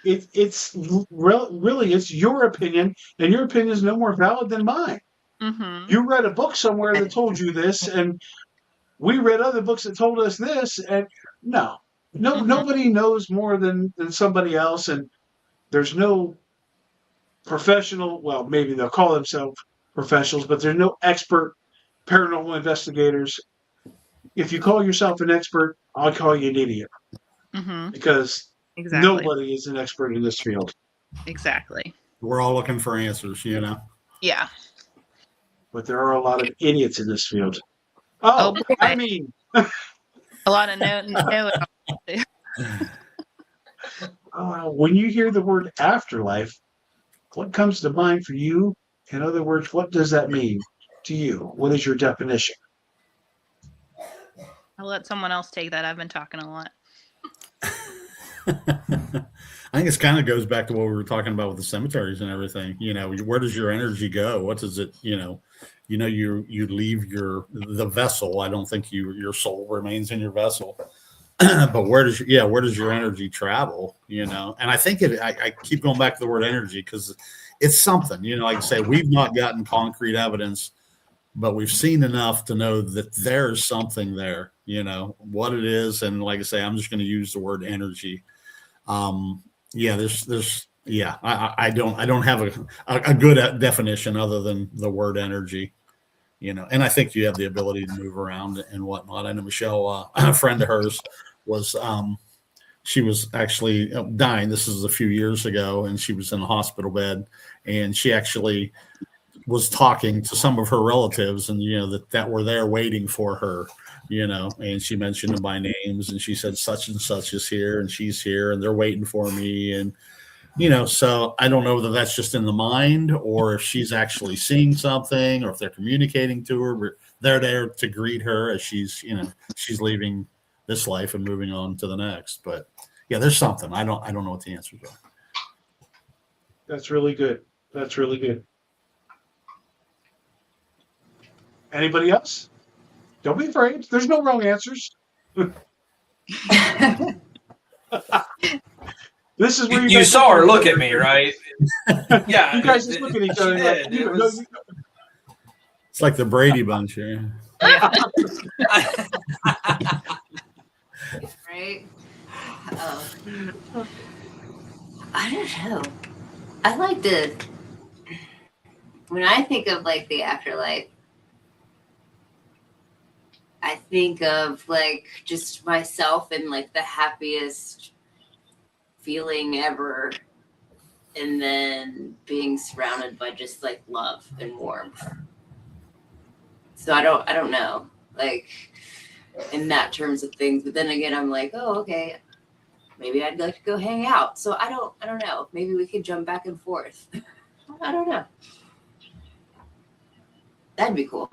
it's really it's your opinion, and your opinion is no more valid than mine. You read a book somewhere that told you this, and we read other books that told us this, and nobody knows more than somebody else, and there's no professional, well, maybe they'll call themselves professionals, but there's no expert paranormal investigators. If you call yourself an expert, I'll call you an idiot. Because nobody is an expert in this field. Exactly. We're all looking for answers, Yeah. But there are a lot of idiots in this field. I mean, a lot of no. When you hear the word afterlife, what comes to mind for you? In other words, what does that mean to you? What is your definition? I'll let someone else take that. I've been talking a lot. I think it kind of goes back to what we were talking about with the cemeteries and everything. Where does your energy go? What does it, you leave the vessel. I don't think your soul remains in your vessel. But where does your energy travel? And I think I keep going back to the word energy because it's something, like I say, we've not gotten concrete evidence, but we've seen enough to know that there's something there, what it is. And like I say, I'm just going to use the word energy. I don't have a good definition other than the word energy, and I think you have the ability to move around and whatnot. I know Michelle, a friend of hers she was actually dying. This is a few years ago, and she was in a hospital bed, and she actually was talking to some of her relatives, and that were there waiting for her, and she mentioned them by names, and she said such and such is here, and she's here, and they're waiting for me, and so I don't know whether that's just in the mind or if she's actually seeing something, or if they're communicating to her. But they're there to greet her as she's leaving this life and moving on to the next. But yeah, there's something. I don't know what the answers are. That's really good. Anybody else? Don't be afraid. There's no wrong answers. This is where you saw her look at me, right? Yeah. You guys just look at each other. It's like the Brady Bunch here. Right? I don't know. I like when I think of like the afterlife, I think of like just myself and like the happiest feeling ever, and then being surrounded by just like love and warmth. So I don't know, like in that terms of things. But then again, I'm like, oh, okay, maybe I'd like to go hang out. So I don't know. Maybe we could jump back and forth. I don't know. That'd be cool.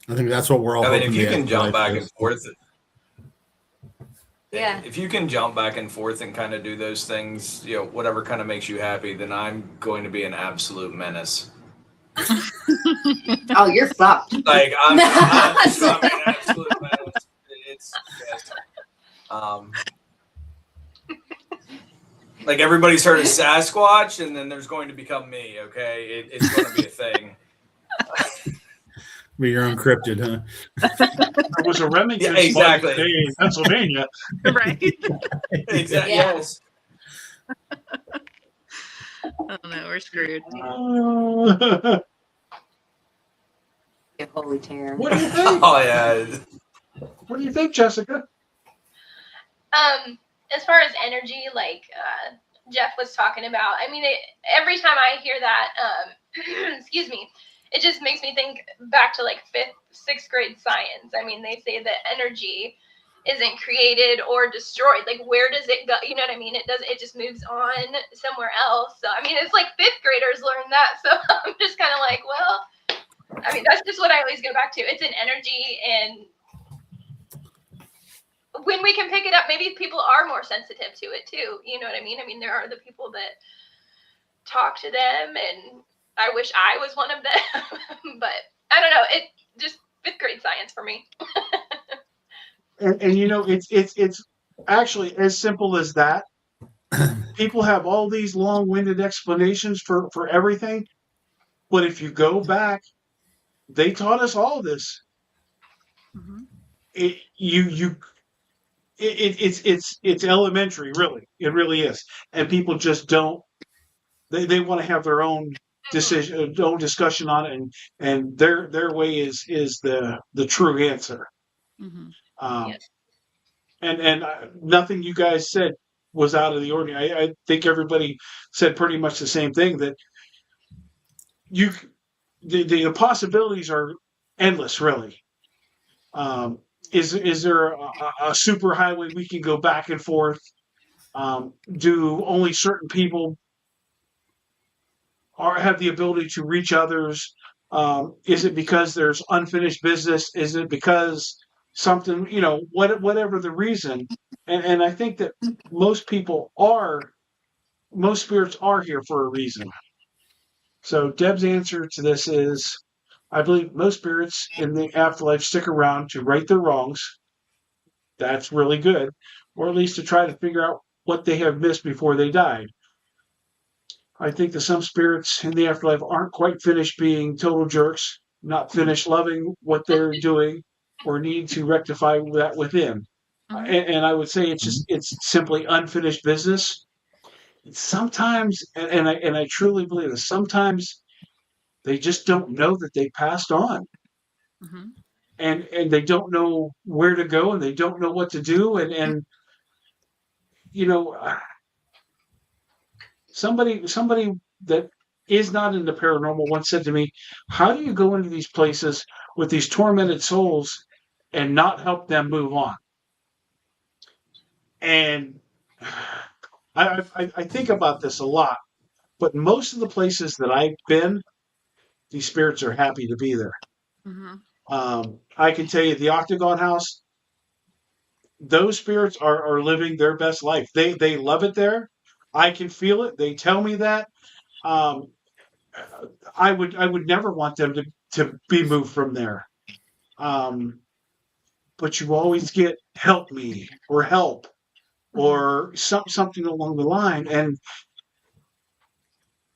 I think that's what we're all. I mean, if you can jump back and forth. Yeah. If you can jump back and forth and kind of do those things, whatever kind of makes you happy, then I'm going to be an absolute menace. Oh, you're fucked. Like I'm an absolute menace. It's just, Like everybody's heard of Sasquatch, and then there's going to become me. Okay, it's going to be a thing. But you're encrypted, huh? There was a Remington Yeah, exactly. spotted today in Pennsylvania. Right. Exactly. Yeah. Yes. Oh no, we're screwed. Yeah, holy terror. What do you think? Oh yeah. What do you think, Jessica? As far as energy, like Jeff was talking about, I mean, every time I hear that, excuse me, it just makes me think back to like 5th, 6th grade science. I mean, they say that energy isn't created or destroyed. Like, where does it go? You know what I mean? It just moves on somewhere else. So, I mean, it's like 5th graders learn that. So I'm just kind of like, well, I mean, that's just what I always go back to. It's an energy, and when we can pick it up, maybe people are more sensitive to it too. You know what I mean? I mean, there are the people that talk to them, and I wish I was one of them. But I don't know. It just 5th grade science for me. And you know, it's actually as simple as that. People have all these long-winded explanations for everything, but if you go back, they taught us all this. Mm-hmm. It's elementary, really. It really is, and people just don't. They want to have their own decision, own discussion on it, and their way is the true answer. Mm-hmm. Yes. And nothing you guys said was out of the ordinary. I think everybody said pretty much the same thing, that the possibilities are endless, really. Is there a super highway we can go back and forth? Do only certain people have the ability to reach others? Is it because there's unfinished business? Is it because something, whatever the reason? And I think that most spirits are here for a reason. So Deb's answer to this is, I believe most spirits in the afterlife stick around to right their wrongs. That's really good. Or at least to try to figure out what they have missed before they died. I think that some spirits in the afterlife aren't quite finished being total jerks, not finished loving what they're doing, or need to rectify that within. Mhm. And I would say it's simply unfinished business. Sometimes, and I truly believe this, sometimes they just don't know that they passed on, Mm-hmm. and they don't know where to go, and they don't know what to do, and you know, somebody that is not into paranormal once said to me, "How do you go into these places with these tormented souls and not help them move on?" And I think about this a lot, but most of the places that I've been, these spirits are happy to be there. Mm-hmm. I can tell you, the Octagon House, those spirits are living their best life. They love it there. I can feel it. They tell me that. Um, I would never want them to be moved from there. Um, but you always get help me or help or something along the line, and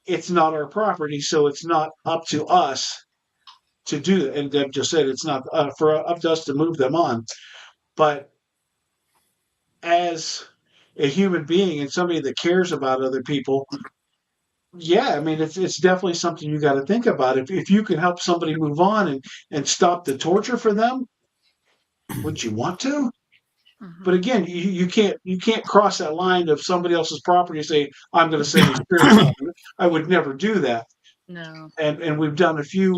it's not our property, so it's not up to us to do that. And Deb just said it's not up to us to move them on. But as a human being and somebody that cares about other people, yeah, I mean it's definitely something you got to think about. If you can help somebody move on and stop the torture for them, would you want to? Mm-hmm. But again, you can't cross that line of somebody else's property and say, I'm going to send these spirits out. I would never do that. No. And we've done a few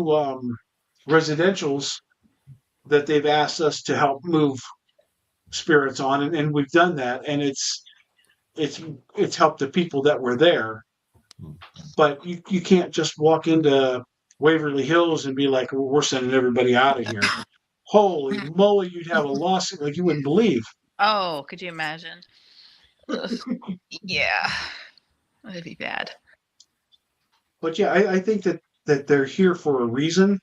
residentials that they've asked us to help move spirits on, and we've done that, and it's helped the people that were there. But you can't just walk into Waverly Hills and be like, well, we're sending everybody out of here. Holy moly, you'd have a lawsuit like you wouldn't believe. Oh, could you imagine? Ugh. Yeah, that'd be bad. But yeah, I think that they're here for a reason.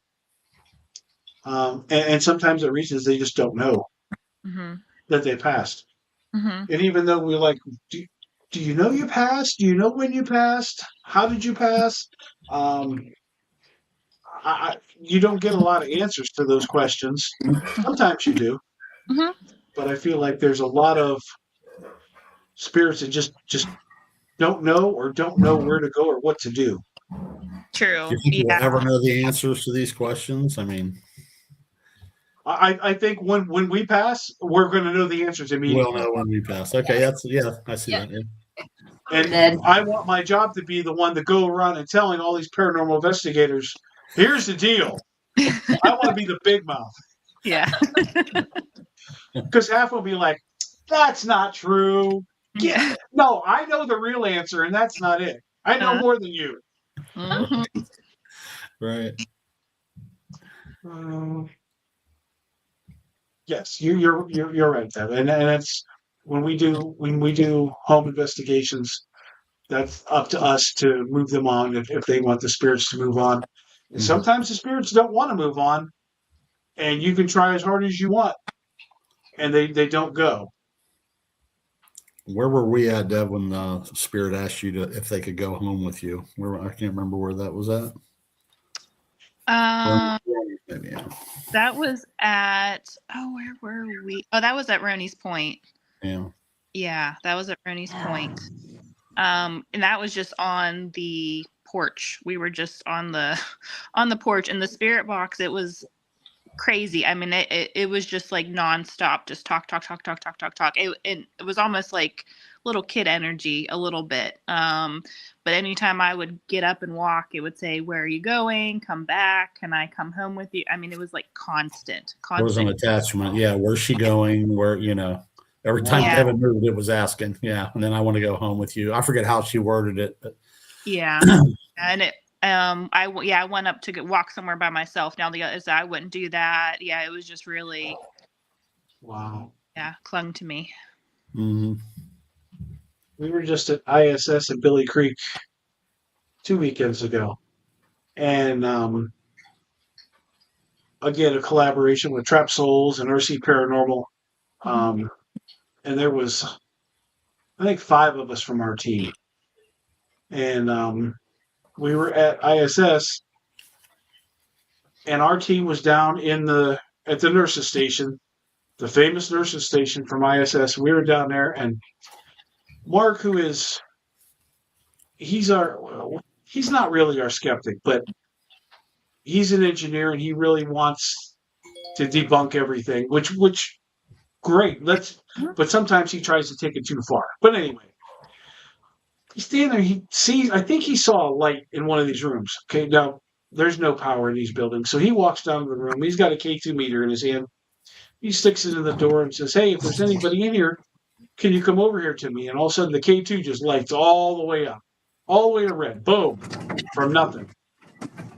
And sometimes the reason is they just don't know Mm-hmm. that they passed. Mm-hmm. And even though we're like, do you know you passed? Do you know when you passed? How did you pass? Um, you don't get a lot of answers to those questions. Sometimes you do, Mhm. but I feel like there's a lot of spirits that just don't know where to go or what to do. True. Do you think we'll Yeah. ever know the answers to these questions? I mean, I think when we pass, we're going to know the answers we'll immediately. know when we pass. Okay, that's I see Yeah. that. Yeah. And Dead. I want my job to be the one to go around and telling all these paranormal investigators, here's the deal. I want to be the big mouth. Yeah. Because half will be like, that's not true. Yeah. No, I know the real answer, and that's not it. I know more than you. Mhm. Right. Yes, you're right, Devin. And that's when we do home investigations, that's up to us to move them on if they want the spirits to move on. And sometimes the spirits don't want to move on, and you can try as hard as you want, and they don't go. Where were we at, Deb, when Spirit asked you to if they could go home with you? Where I can't remember where that was at. Maybe, yeah. That was at where were we? Oh, that was at Roni's Point. Yeah. Yeah, that was at Roni's Point. And that was just on the porch. We were just on the porch. And the spirit box, it was crazy. I mean, it was just like nonstop, just talk. It was almost like little kid energy a little bit. But anytime I would get up and walk, it would say, "Where are you going? Come back. Can I come home with you?" I mean, it was like constant. There was an attachment. Yeah. Where's she going? Where, every time Yeah. Devin moved, it was asking. Yeah. And then I want to go home with you. I forget how she worded it. But. Yeah. And it, I went up to walk somewhere by myself. Now the others, I wouldn't do that. Yeah. It was just really, Wow. yeah, clung to me. Mm-hmm. We were just at ISS in Billy Creek 2 weekends ago. And again, a collaboration with Trap Souls and RC Paranormal. And there was, I think, 5 of us from our team. And we were at ISS, and our team was down at the nurses station, the famous nurses station from ISS. We were down there, and Mark, he's not really our skeptic, but he's an engineer and he really wants to debunk everything, which great. But sometimes he tries to take it too far. But anyway, he's standing there, I think he saw a light in one of these rooms. Okay, now there's no power in these buildings. So he walks down to the room. He's got a K2 meter in his hand. He sticks it in the door and says, "Hey, if there's anybody in here, can you come over here to me?" And all of a sudden the K2 just lights all the way up, all the way to red. Boom, from nothing.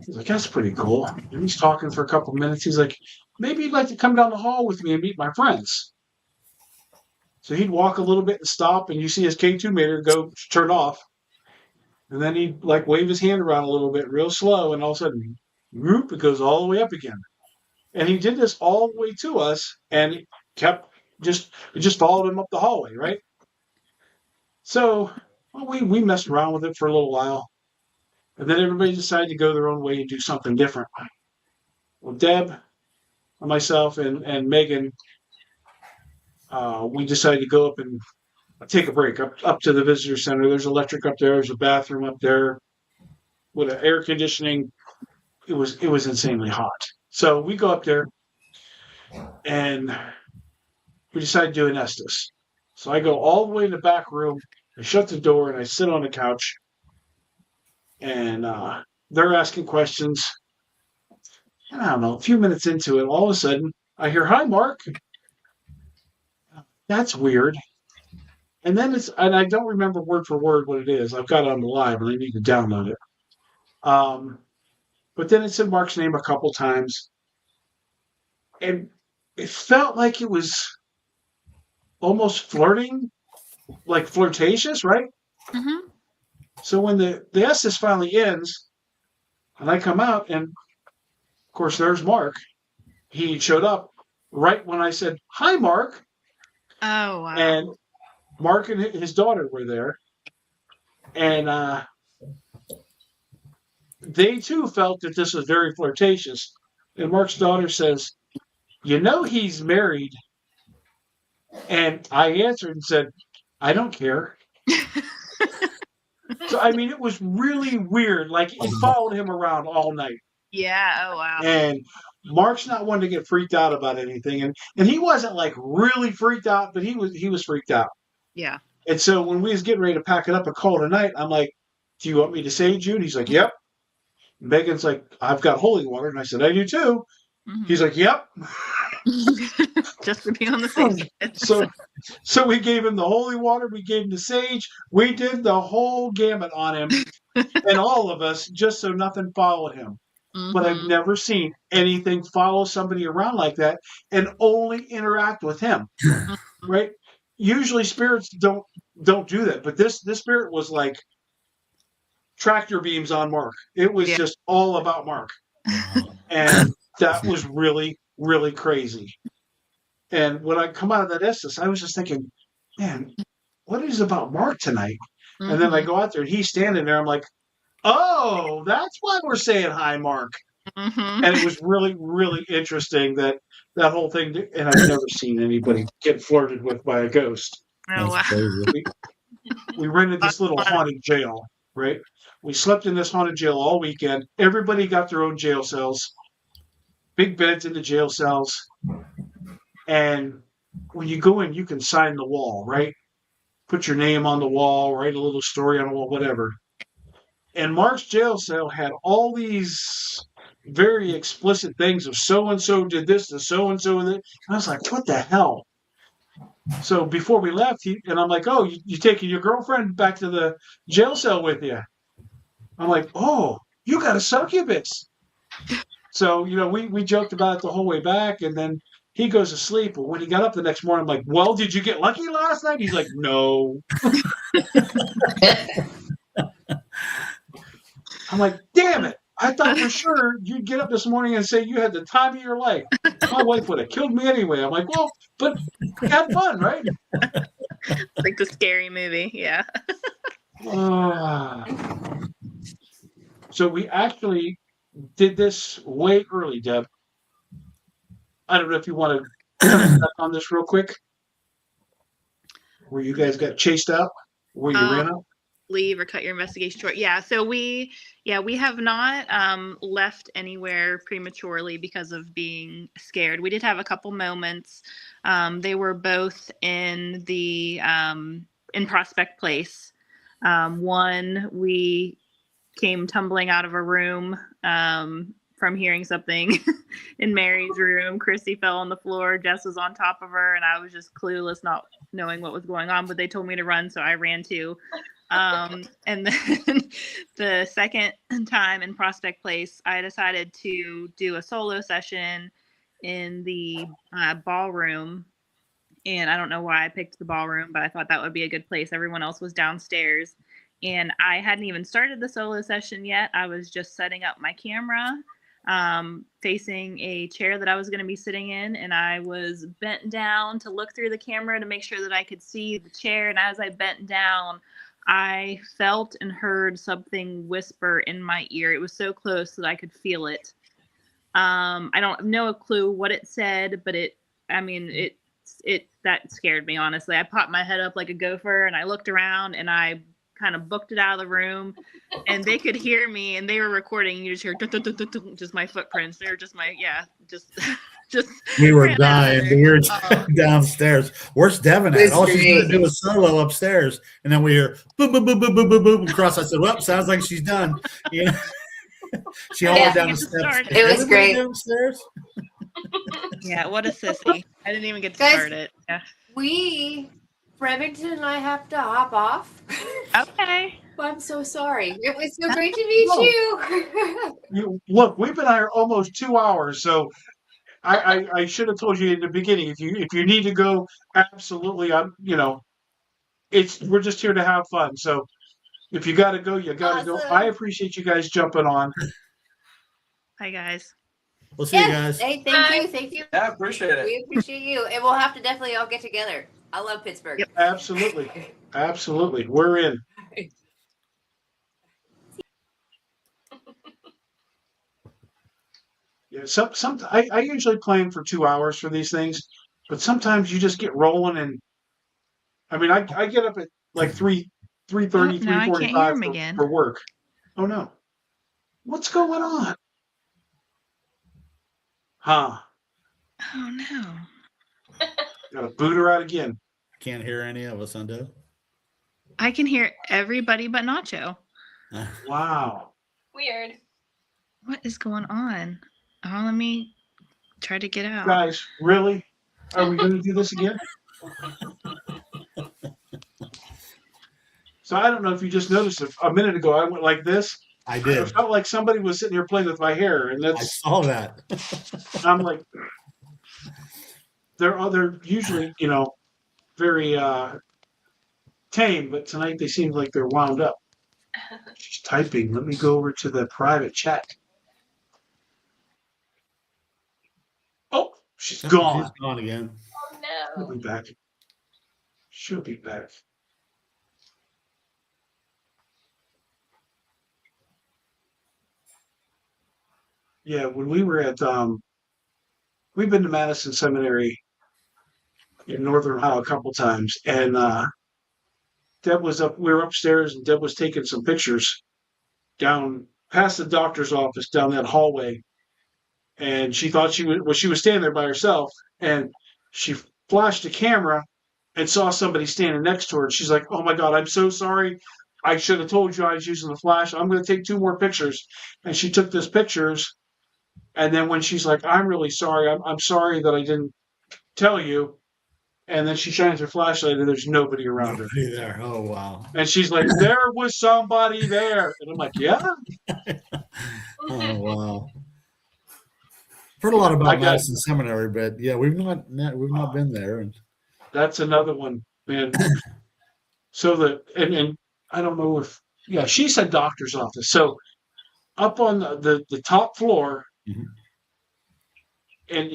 He's like, "That's pretty cool." And he's talking for a couple minutes. He's like, "Maybe you'd like to come down the hall with me and meet my friends." So he'd walk a little bit and stop, and you see his K2 meter turn off. And then he'd like wave his hand around a little bit real slow, and all of a sudden, whoop, it goes all the way up again. And he did this all the way to us, and it just followed him up the hallway, right? So we messed around with it for a little while. And then everybody decided to go their own way and do something different. Well, Deb, myself, and Megan, we decided to go up and take a break up to the visitor center. There's electric up there. There's a bathroom up there with an air conditioning. It was insanely hot. So we go up there and we decide to do an Estes. So I go all the way in the back room. I shut the door and I sit on the couch. And they're asking questions. And I don't know, a few minutes into it, all of a sudden, I hear, "Hi, Mark." That's weird. And then and I don't remember word for word what it is. I've got it on the live and I need to download it. But then it said Mark's name a couple times. And it felt like it was almost flirting, like flirtatious, right? Mm-hmm. So when the Estes finally ends, and I come out, and of course there's Mark. He showed up right when I said, "Hi, Mark." Oh, wow. And Mark and his daughter were there. And they too felt that this was very flirtatious. And Mark's daughter says, "You know he's married." And I answered and said, "I don't care." So I mean, it was really weird. Like it followed him around all night. Yeah. Oh wow. And Mark's not one to get freaked out about anything, and he wasn't like really freaked out, but he was freaked out. Yeah. And so when we was getting ready to pack it up and call it a night, I'm like, "Do you want me to sage you?" And he's like, "Yep." Megan's like, "I've got holy water," and I said, "I do too." Mhm. He's like, "Yep." Just to be on the safe side. So we gave him the holy water, we gave him the sage, we did the whole gamut on him, and all of us, just so nothing followed him. But I've Mhm. never seen anything follow somebody around like that and only interact with him. Right? Usually spirits don't do that, but this spirit was like tractor beams on Mark. It was Yeah. just all about Mark. And that was really, really crazy. And when I come out of that Estes, I was just thinking, man, what is about Mark tonight? And then I Mhm. go out there and he's standing there. I'm like, oh, that's why we're saying hi, Mark. Mhm. And it was really, really interesting that whole thing. And I've never seen anybody get flirted with by a ghost. Oh wow. That's crazy. We rented this little haunted jail, right? We slept in this haunted jail all weekend. Everybody got their own jail cells, big beds in the jail cells. And when you go in, you can sign the wall, right? Put your name on the wall, write a little story on the wall, whatever. And Mark's jail cell had all these very explicit things of so and so did this and so and so. And I was like, what the hell? So before we left, and I'm like, oh, you taking your girlfriend back to the jail cell with you? I'm like, oh, you got a succubus. So, we joked about it the whole way back, and then he goes to sleep. But when he got up the next morning, I'm like, well, did you get lucky last night? He's like, no. I'm like, damn it. I thought for sure you'd get up this morning and say you had the time of your life. My wife would have killed me anyway. I'm like, well, but we had fun, right? Like the scary movie. Yeah. So we actually did this way early, Deb. I don't know if you want to comment on this real quick. Where you guys got chased out? Where you ran out? Leave or cut your investigation short. Yeah. So we have not left anywhere prematurely because of being scared. We did have a couple moments. They were both in the in Prospect Place. One, we came tumbling out of a room from hearing something in Mary's room. Chrissy fell on the floor. Jess was on top of her, and I was just clueless, not knowing what was going on. But they told me to run, so I ran too. And then the second time in Prospect Place, I decided to do a solo session in the ballroom. And I don't know why I picked the ballroom, but I thought that would be a good place. Everyone else was downstairs. And I hadn't even started the solo session yet. I was just setting up my camera, facing a chair that I was going to be sitting in. And I was bent down to look through the camera to make sure that I could see the chair. And as I bent down, I felt and heard something whisper in my ear. It was so close that I could feel it. I don't have no clue what it said, but that scared me, honestly. I popped my head up like a gopher and I looked around and I kind of booked it out of the room, and they could hear me, and they were recording. You just hear just my footprints. They were just just we were dying. We were downstairs. Where's Devon at? All she's going to do is solo upstairs, and then we hear boom, boom, boom, boom, boom, boom, boom across. I said, "Well, sounds like she's done." She all went down the steps. It was great. Downstairs. Yeah, what a sissy! I didn't even get to start it. Yeah. Remington and I have to hop off. Okay. I'm so sorry. It was so great to meet you. Look, we've been here almost 2 hours, so I should have told you in the beginning. If you need to go, absolutely. We're just here to have fun. So if you got to go, you got to go. I appreciate you guys jumping on. Hi guys. We'll see you guys. Hey, thank you. Yeah, appreciate it. We appreciate you, and we'll have to definitely all get together. I love Pittsburgh. Absolutely. We're in. Yeah, I usually plan for 2 hours for these things, but sometimes you just get rolling, and I mean, I get up at like 3:30, Now I can't hear 3:45 him again. for work. Oh no, what's going on? Huh? Oh no. Got to boot her out again. Can't hear any of us, Undo. I can hear everybody but Nacho. Wow. Weird. What is going on? Oh, let me try to get out. Guys, really? Are we going to do this again? So I don't know if you just noticed a minute ago, I went like this. I It did. felt like somebody was sitting here playing with my hair, and I that's. saw that. I'm like, they're usually very tame, but tonight they seem like they're wound up. She's typing. Let me go over to the private chat. Oh, she's gone. She's gone again. Oh She'll no. be back. She'll be back. Yeah, when we were at we've been to Madison Seminary in Northern Ohio a couple times, and Deb was up. We were upstairs, and Deb was taking some pictures down past the doctor's office down that hallway, and she thought she was standing there by herself, and she flashed a camera and saw somebody standing next to her. And she's like, "Oh my God, I'm so sorry. I should have told you I was using the flash. I'm going to take 2 more pictures." And she took those pictures. And then when she's like, "I'm really sorry. I'm sorry that I didn't tell you." And then she shines her flashlight and there's nobody around her. Nobody there. Oh wow. And she's like, "There was somebody there." And I'm like, "Yeah." Oh wow. Heard a lot about Madison Seminary, but yeah, we've not been there. And that's another one, man. So and I don't know if she said doctor's office. So up on the top floor, Mhm. and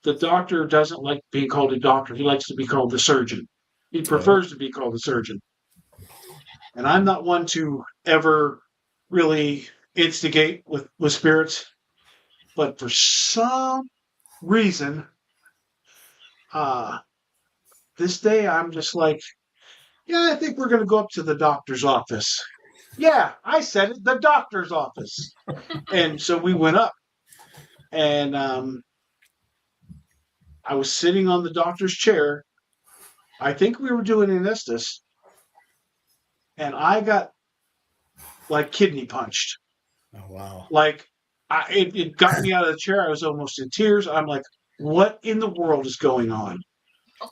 the doctor doesn't like being called a doctor. He likes to be called the surgeon. He prefers to be called a surgeon. And I'm not one to ever really instigate with spirits, but for some reason, this day I'm just like, yeah, I think we're going to go up to the doctor's office. Yeah, I said it, the doctor's office. And so we went up, and I was sitting on the doctor's chair. I think we were doing anesthesia, and I got like kidney punched. oh wow. Like it got me out of the chair. I was almost in tears. I'm like, what in the world is going on?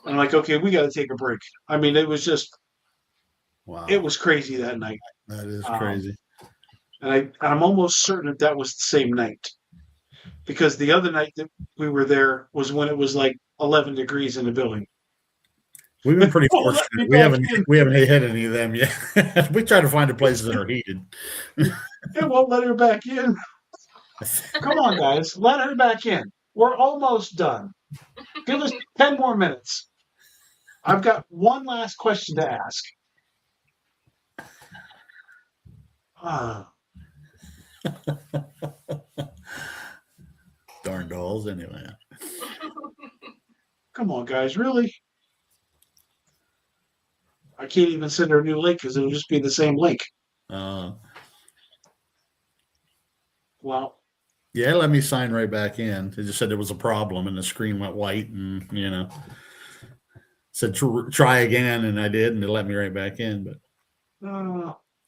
I'm like, okay, we got to take a break. I mean, it was just, Wow. it was crazy that night. That is crazy. And I'm almost certain that was the same night, because the other night that we were there was when it was like 11 degrees in the building. We've been pretty fortunate. We haven't hit any of them yet. We try to find the places that are heated. It won't let her back in. Come on, guys, let her back in. We're almost done. Give us 10 more minutes. I've got one last question to ask. Darn dolls, anyway. Come on, guys, really? I can't even send her a new link because it'll just be the same link. Well, yeah, let me sign right back in. It just said there was a problem, and the screen went white, and said try again, and I did, and it let me right back in. But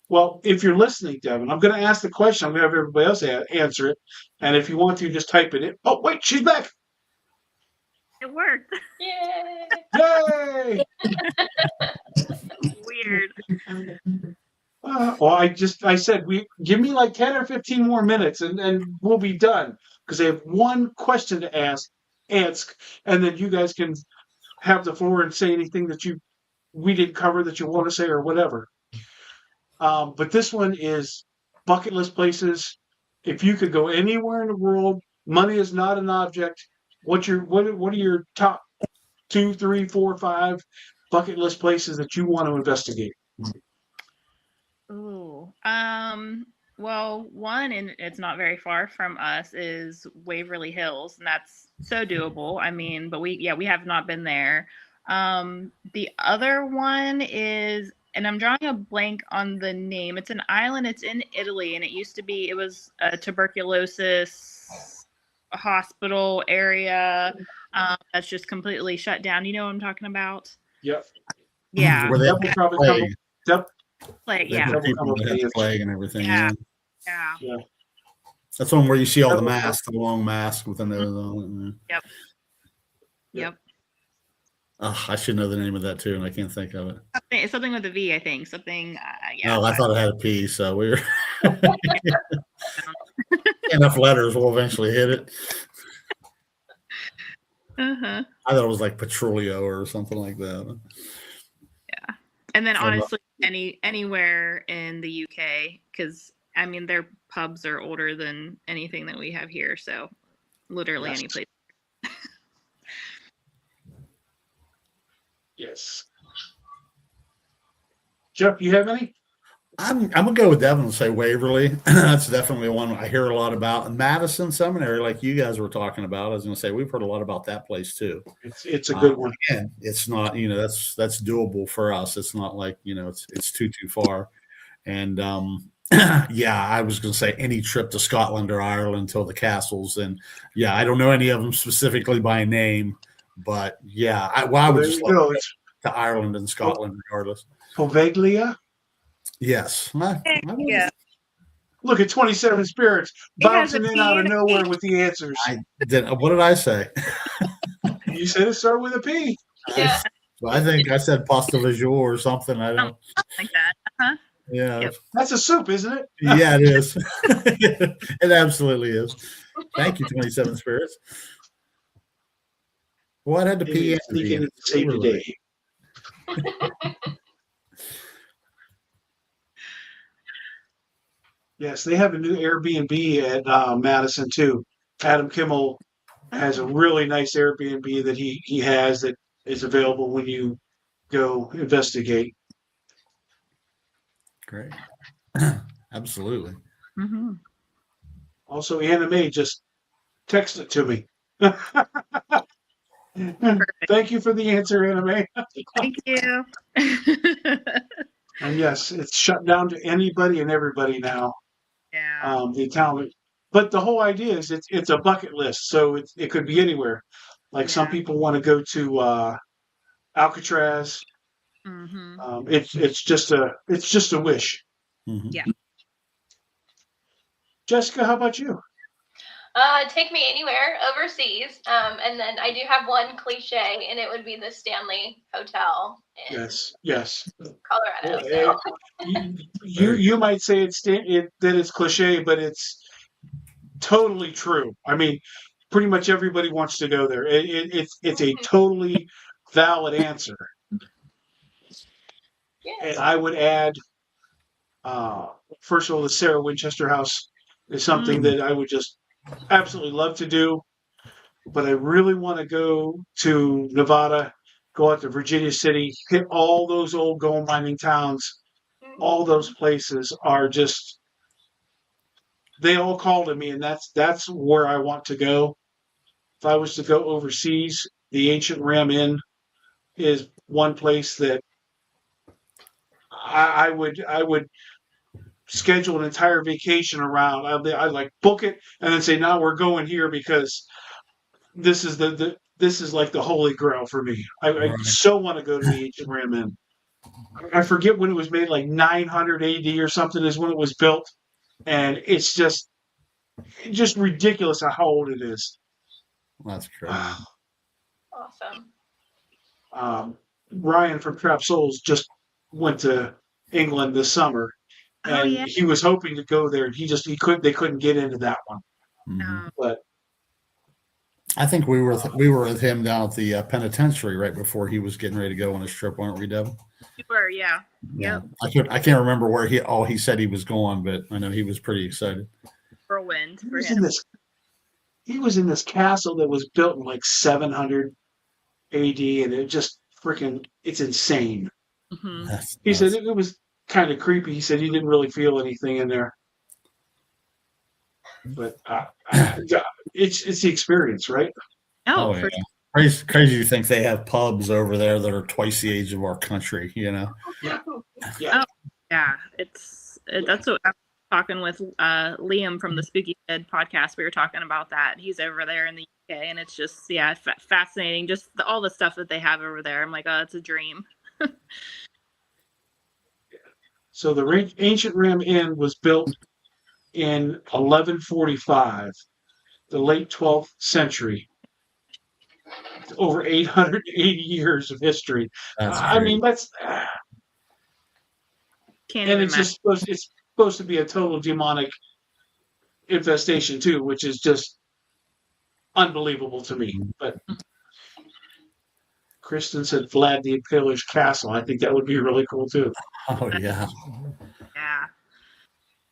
well, if you're listening, Devon, I'm going to ask the question. I'm going to have everybody else answer it, and if you want to, just type it in. Oh, wait, she's back. It worked. Yay! Weird. Well, I said, give me like 10 or 15 more minutes and we'll be done, because I have one question to ask, and then you guys can have the floor and say anything that we didn't cover that you want to say or whatever. But this one is bucket list places. If you could go anywhere in the world, money is not an object. What are your top 2, 3, 4, 5 bucket list places that you want to investigate? Ooh. Well, one, and it's not very far from us, is Waverly Hills, and that's so doable. I mean, but we have not been there. The other one is, and I'm drawing a blank on the name. It's an island. It's in Italy, and it was a tuberculosis hospital area that's just completely shut down. You know what I'm talking about? Yep. Yeah. Where they That will probably come. plague. Yep. Like, They yeah. put people that have Yeah. plague and everything. Yeah. Yeah. Yeah. That's one where you see all the That will- masks, the long mask with the nose on it. Yep. Oh, I should know the name of that too, and I can't think of it. It's something with a V, I think. Something, yeah. No, I thought it had a P, so we were enough letters will eventually hit it. Uh-huh. I thought it was like Petrolio or something like that. Yeah. And then So, honestly, anywhere in the UK, because I mean their pubs are older than anything that we have here, so literally Yes. any place. Yes. Jeff, you have any? I'm gonna go with Devon and say Waverly. That's definitely one I hear a lot about. And Madison Seminary, like you guys were talking about, I was gonna say we've heard a lot about that place too. It's a good one. Again, it's not, that's doable for us. It's not like, it's too far. And yeah, I was gonna say any trip to Scotland or Ireland till the castles. And yeah, I don't know any of them specifically by name, but yeah, I would There just you go. love It's to Ireland and Scotland regardless. Poveglia. Yes. Yeah. Look at 27 Spirits It has a bouncing in out of P. nowhere with the answers. What did I say? You said it started with a P. Yeah. I think I said pasta visual or something. I don't. Like that. Uh-huh. Yeah. Yep. That's a soup, isn't it? Yeah, it is. It absolutely is. Thank you, 27 Spirits. What had the P in Sneak the in end? to save the day. Yes, they have a new Airbnb at Madison too. Adam Kimmel has a really nice Airbnb that he has that is available when you go investigate. Great. Absolutely. Mm-hmm. Also, Anna Mae just texted it to me. Thank you for the answer, Anna Mae. Thank you. And yes, it's shut down to anybody and everybody now. Yeah. The town, but the whole idea is it's a bucket list, so it could be anywhere. Like some Yeah. people want to go to Alcatraz. Mm-hmm. It's just a wish. Mhm. Yeah. Jessica, how about you? Take me anywhere overseas. And then I do have one cliche, and it would be the Stanley Hotel in Yes. Colorado. Well, So. You might say that it's cliche, but it's totally true. I mean, pretty much everybody wants to go there. It's a totally valid answer. Yeah. And I would add, first of all, the Sarah Winchester House is something that I would just absolutely love to do. But I really want to go to Nevada, go out to Virginia City, hit all those old gold mining towns. All those places are just, they all call to me, and that's where I want to go. If I was to go overseas, the Ancient Ram Inn is one place that I would schedule an entire vacation around. I'd like book it and then say, now we're going here because this is this is like the holy grail for me. I Right. so want to go to the Ancient Ram Inn. I forget when it was made, like 900 AD or something is when it was built, and it's just ridiculous how old it is. That's great. Awesome. Ryan from Trap Souls just went to England this summer, and Oh, yeah. he was hoping to go there. They couldn't get into that one. Mhm. But I think we were with him down at the penitentiary right before he was getting ready to go on his trip, weren't we, Devon? You were, yeah. Yep. I can't remember where he said he was going, but I know he was pretty excited. Whirlwind he for was him. he was in this castle that was built in like 700 AD, and it just it's insane. Mm-hmm. He said it was kind of creepy. He said he didn't really feel anything in there. But yeah, it's the experience, right? Oh, Oh yeah. Crazy to think they have pubs over there that are twice the age of our country, you know. Yeah, yeah. Oh, yeah. That's what I was talking with Liam from the Spooky Dead podcast. We were talking about that. He's over there in the UK, and it's just fascinating. Just all the stuff that they have over there. I'm like, oh, it's a dream. So the ancient Ram Inn was built in 1145, the late 12th century. Over 880 years of history. That's I mean, crazy. that's Can't and even imagine. it's supposed to be a total demonic infestation too, which is just unbelievable to me. But Kristen said Vlad the Impaler's castle. I think that would be really cool too. Oh yeah. Yeah,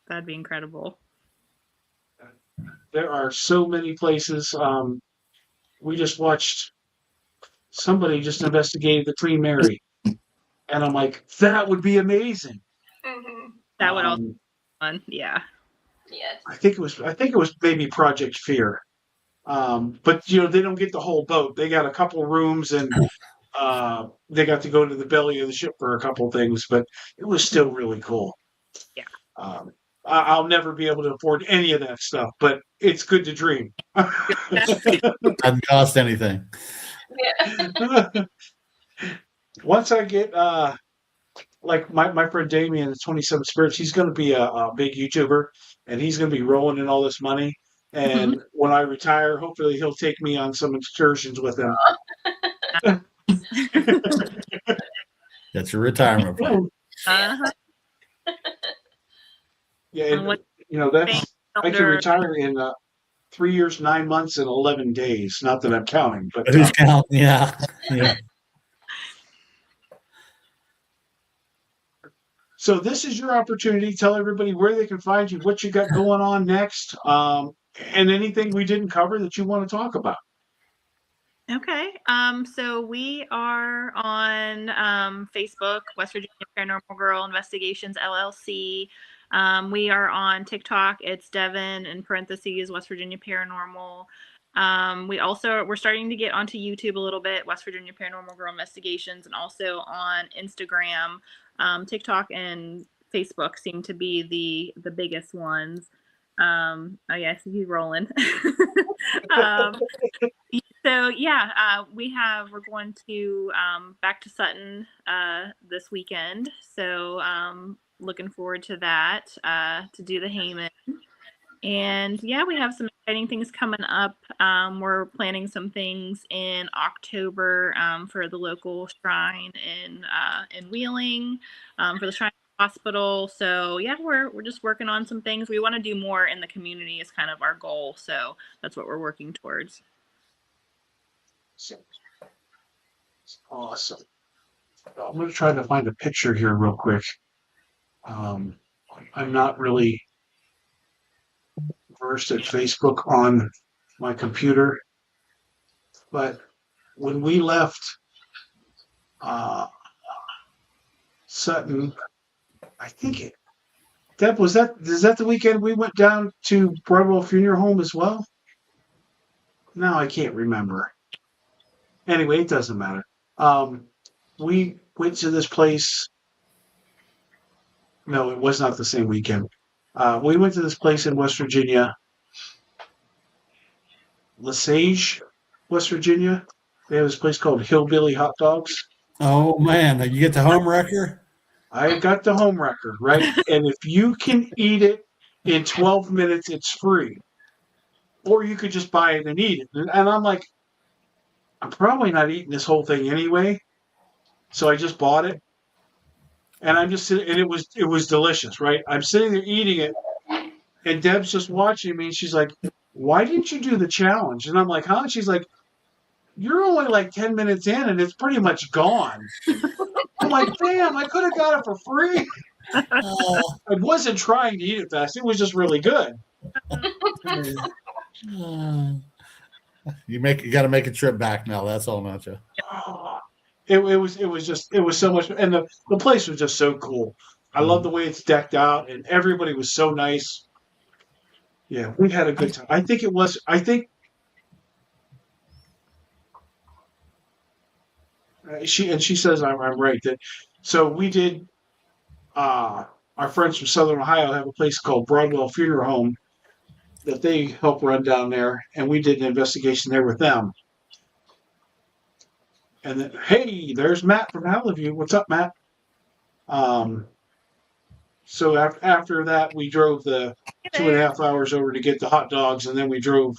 that'd be incredible. There are so many places. We just watched somebody just investigated the Queen Mary, and I'm like, that would be amazing. Mm-hmm. That would also be fun. Yeah. Yes. I think it was maybe Project Fear. But you know, they don't get the whole boat. They got a couple rooms and they got to go to the belly of the ship for a couple things, but it was still really cool. Yeah. I'll never be able to afford any of that stuff, but it's good to dream. Doesn't cost anything. Yeah. Once I get like my friend Damien, the 27 Spirits, he's going to be a big YouTuber, and he's going to be rolling in all this money. And when I retire, hopefully he'll take me on some excursions with him. That's your retirement plan. Uh-huh. Yeah, and, you know, that's I can retire in 3 years, 9 months, and 11 days. Not that I'm counting, but Who's counting? Yeah. Yeah. so this is your opportunity. Tell everybody where they can find you, what you got going on next, and anything we didn't cover that you want to talk about. Okay. So we are on Facebook, West Virginia Paranormal Girl Investigations LLC. We are on TikTok. It's Devon in parentheses West Virginia Paranormal. We're starting to get onto YouTube a little bit, West Virginia Paranormal Girl Investigations, and also on Instagram. TikTok and Facebook seem to be the biggest ones. Oh yes, he's rolling. So yeah, we're going to back to Sutton this weekend. So looking forward to that to do the Hayman. And yeah, we have some exciting things coming up. We're planning some things in October for the local shrine in Wheeling, for the Shrine Hospital. So yeah, we're just working on some things. We want to do more in the community is kind of our goal. So that's what we're working towards. Awesome. I'm going to try to find a picture here real quick. I'm not really versed at Facebook on my computer, but when we left Sutton, I think is that the weekend we went down to Broadwell Funeral Home as well? No, I can't remember. Anyway, it doesn't matter. We went to this place. No, it was not the same weekend. We went to this place in West Virginia, Lesage, West Virginia. They have this place called Hillbilly Hot Dogs. Oh man, you get the home wrecker? I got the home wrecker, right? And if you can eat it in 12 minutes, it's free. Or you could just buy it and eat it. And I'm like, I'm probably not eating this whole thing anyway. So I just bought it. And I'm just sitting, and it was delicious, right? I'm sitting there eating it, and Deb's just watching me, and she's like, why didn't you do the challenge? And I'm like, huh? And she's like, you're only like 10 minutes in, and it's pretty much gone. I'm like, damn, I could have got it for free. I wasn't trying to eat it fast. It was just really good. You got to make a trip back now. That's all, not you. It was so much, and the place was just so cool. I love the way it's decked out, and everybody was so nice. Yeah, we had a good time. I think it was. I think she says I'm right that. So we did. Our friends from Southern Ohio have a place called Broadwell Funeral Home that they help run down there, and we did an investigation there with them. And then, hey, there's Matt from Hallview. What's up, Matt? Um, so after that, we drove the Hey two and a there. half hours over to get the hot dogs, and then we drove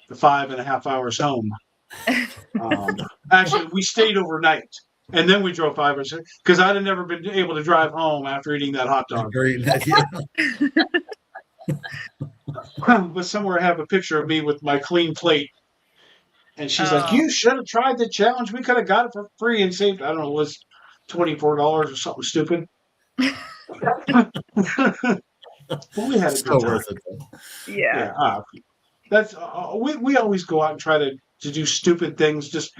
the 5.5 hours home. Actually, we stayed overnight, and then we drove 5 hours because I'd have never been able to drive home after eating that hot dog. Great. But somewhere I have a picture of me with my clean plate. And she's like, Oh. you should have tried the challenge. We could have got it for free and saved, I don't know, it was $24 or something stupid. But we had a Still good time. worth it. Though. Yeah. That's we always go out and try to do stupid things. Just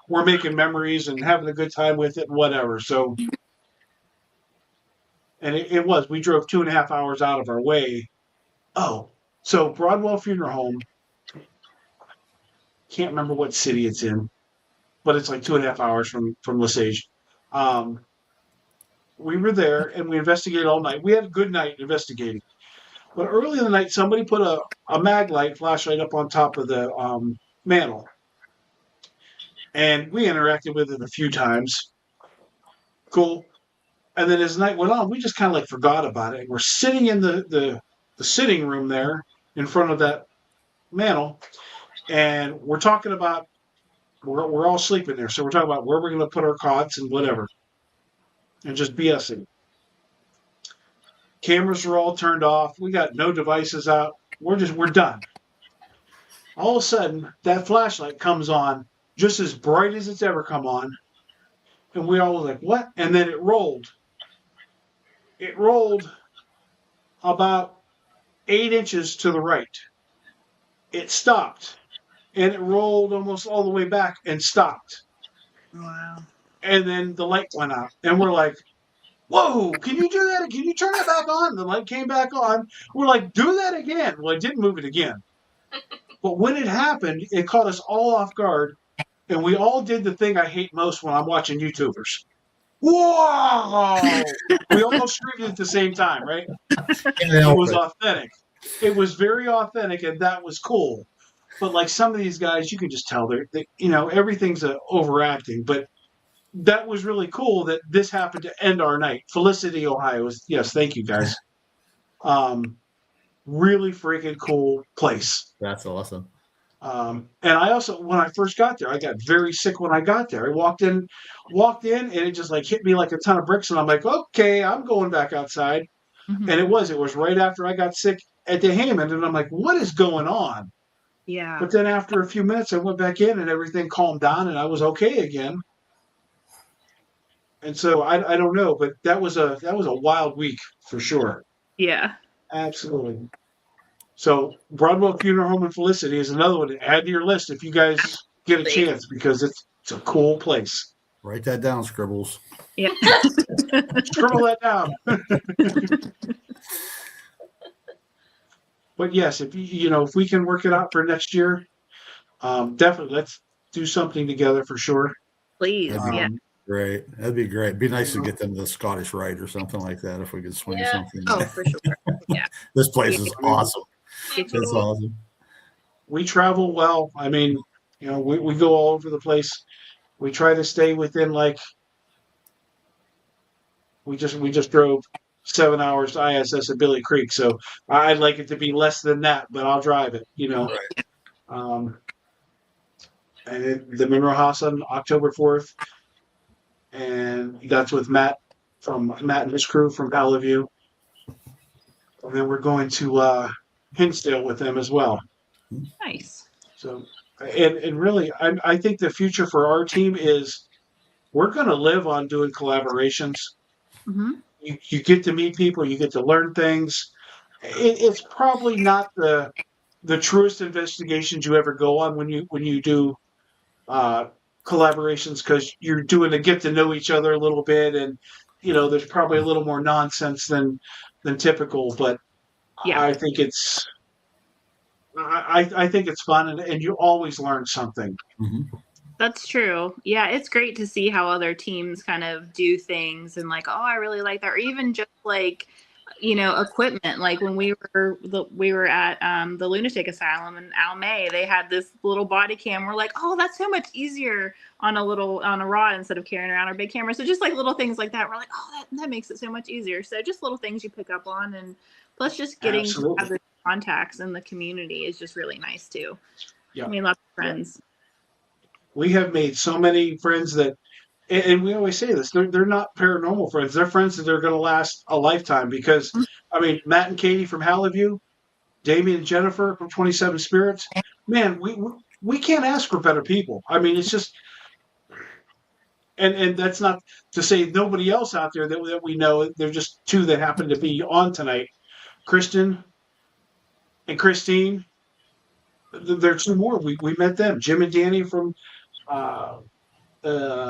we're making memories and having a good time with it and whatever. So, and it was we drove 2.5 hours out of our way. Oh, so Broadwell Funeral Home. Can't remember what city it's in, but it's like 2.5 hours from Lesage. We were there and we investigated all night. We had a good night investigating. But early in the night, somebody put a mag light flashlight up on top of the mantle. And we interacted with it a few times. Cool. And then as the night went on, we just kind of like forgot about it. And we're sitting in the sitting room there in front of that mantle. And we're talking about, we're all sleeping there. So we're talking about where we're going to put our cots and whatever. And just BSing. Cameras are all turned off. We got no devices out. We're done. All of a sudden, that flashlight comes on just as bright as it's ever come on. And we all were like, what? And then it rolled. It rolled about 8 inches to the right. It stopped. And it rolled almost all the way back and stopped. Wow. And then the light went out. And we're like, whoa, can you do that? Can you turn it back on? The light came back on. We're like, do that again. Well, I didn't move it again. But when it happened, it caught us all off guard. And we all did the thing I hate most when I'm watching YouTubers. Whoa! We all screamed at the same time, right? It was authentic. It was very authentic, and that was cool. But like some of these guys, you can just tell they everything's overacting. But that was really cool that this happened to end our night. Felicity, Ohio. Yes, thank you guys. Really freaking cool place. That's awesome. And I also, when I first got there, I got very sick when I got there. I walked in, and it just like hit me like a ton of bricks. And I'm like, okay, I'm going back outside. Mm-hmm. And it was right after I got sick at the Hammond. And I'm like, what is going on? Yeah. But then after a few minutes, I went back in and everything calmed down and I was okay again. And so I don't know, but that was a wild week for sure. Yeah. Absolutely. So Broadwell Funeral Home in Felicity is another one to add to your list if you guys get a chance, because it's a cool place. Write that down, Scribbles. Yeah. Scribble that down. But yes, if if we can work it out for next year, definitely let's do something together for sure. Please. Yeah. Great. That'd be great. It'd be nice to get them to the Scottish Rite or something like that if we could swing something. Oh, for sure. Yeah. This place is awesome. It's awesome. We travel well. I mean, we go all over the place. We try to stay within we just drove 7 hours to ISS at Billy Creek, so I'd like it to be less than that, but I'll drive it, Right. And the Monroe House on October 4th, and that's with Matt and his crew from Bellevue. And then we're going to Hinsdale with them as well. Nice. So, and really, I think the future for our team is we're going to live on doing collaborations. Mm-hmm. You get to meet people, you get to learn things. It's probably not the truest investigations you ever go on when you do collaborations, because you're doing to get to know each other a little bit, and there's probably a little more nonsense than typical. But yeah. I think it's I think it's fun, and you always learn something. Mm-hmm. That's true. Yeah, it's great to see how other teams kind of do things and like, oh, I really like that, or even just like, equipment. Like when we were at the lunatic asylum in Almay, they had this little body cam. We're like, oh, that's so much easier on a rod instead of carrying around our big camera. So just like little things like that, we're like, oh, that makes it so much easier. So just little things you pick up on, and plus just getting to Absolutely. have the contacts in the community is just really nice too. Yeah. I mean, lots of friends. We have made so many friends that, and we always say this, they're not paranormal friends. They're friends that are going to last a lifetime because, I mean, Matt and Katie from Hallview, Damien and Jennifer from 27 Spirits, man, we can't ask for better people. I mean, it's just, and that's not to say nobody else out there that we know. They're just two that happen to be on tonight. Kristen and Christine, there are two more. We met them, Jim and Danny from uh,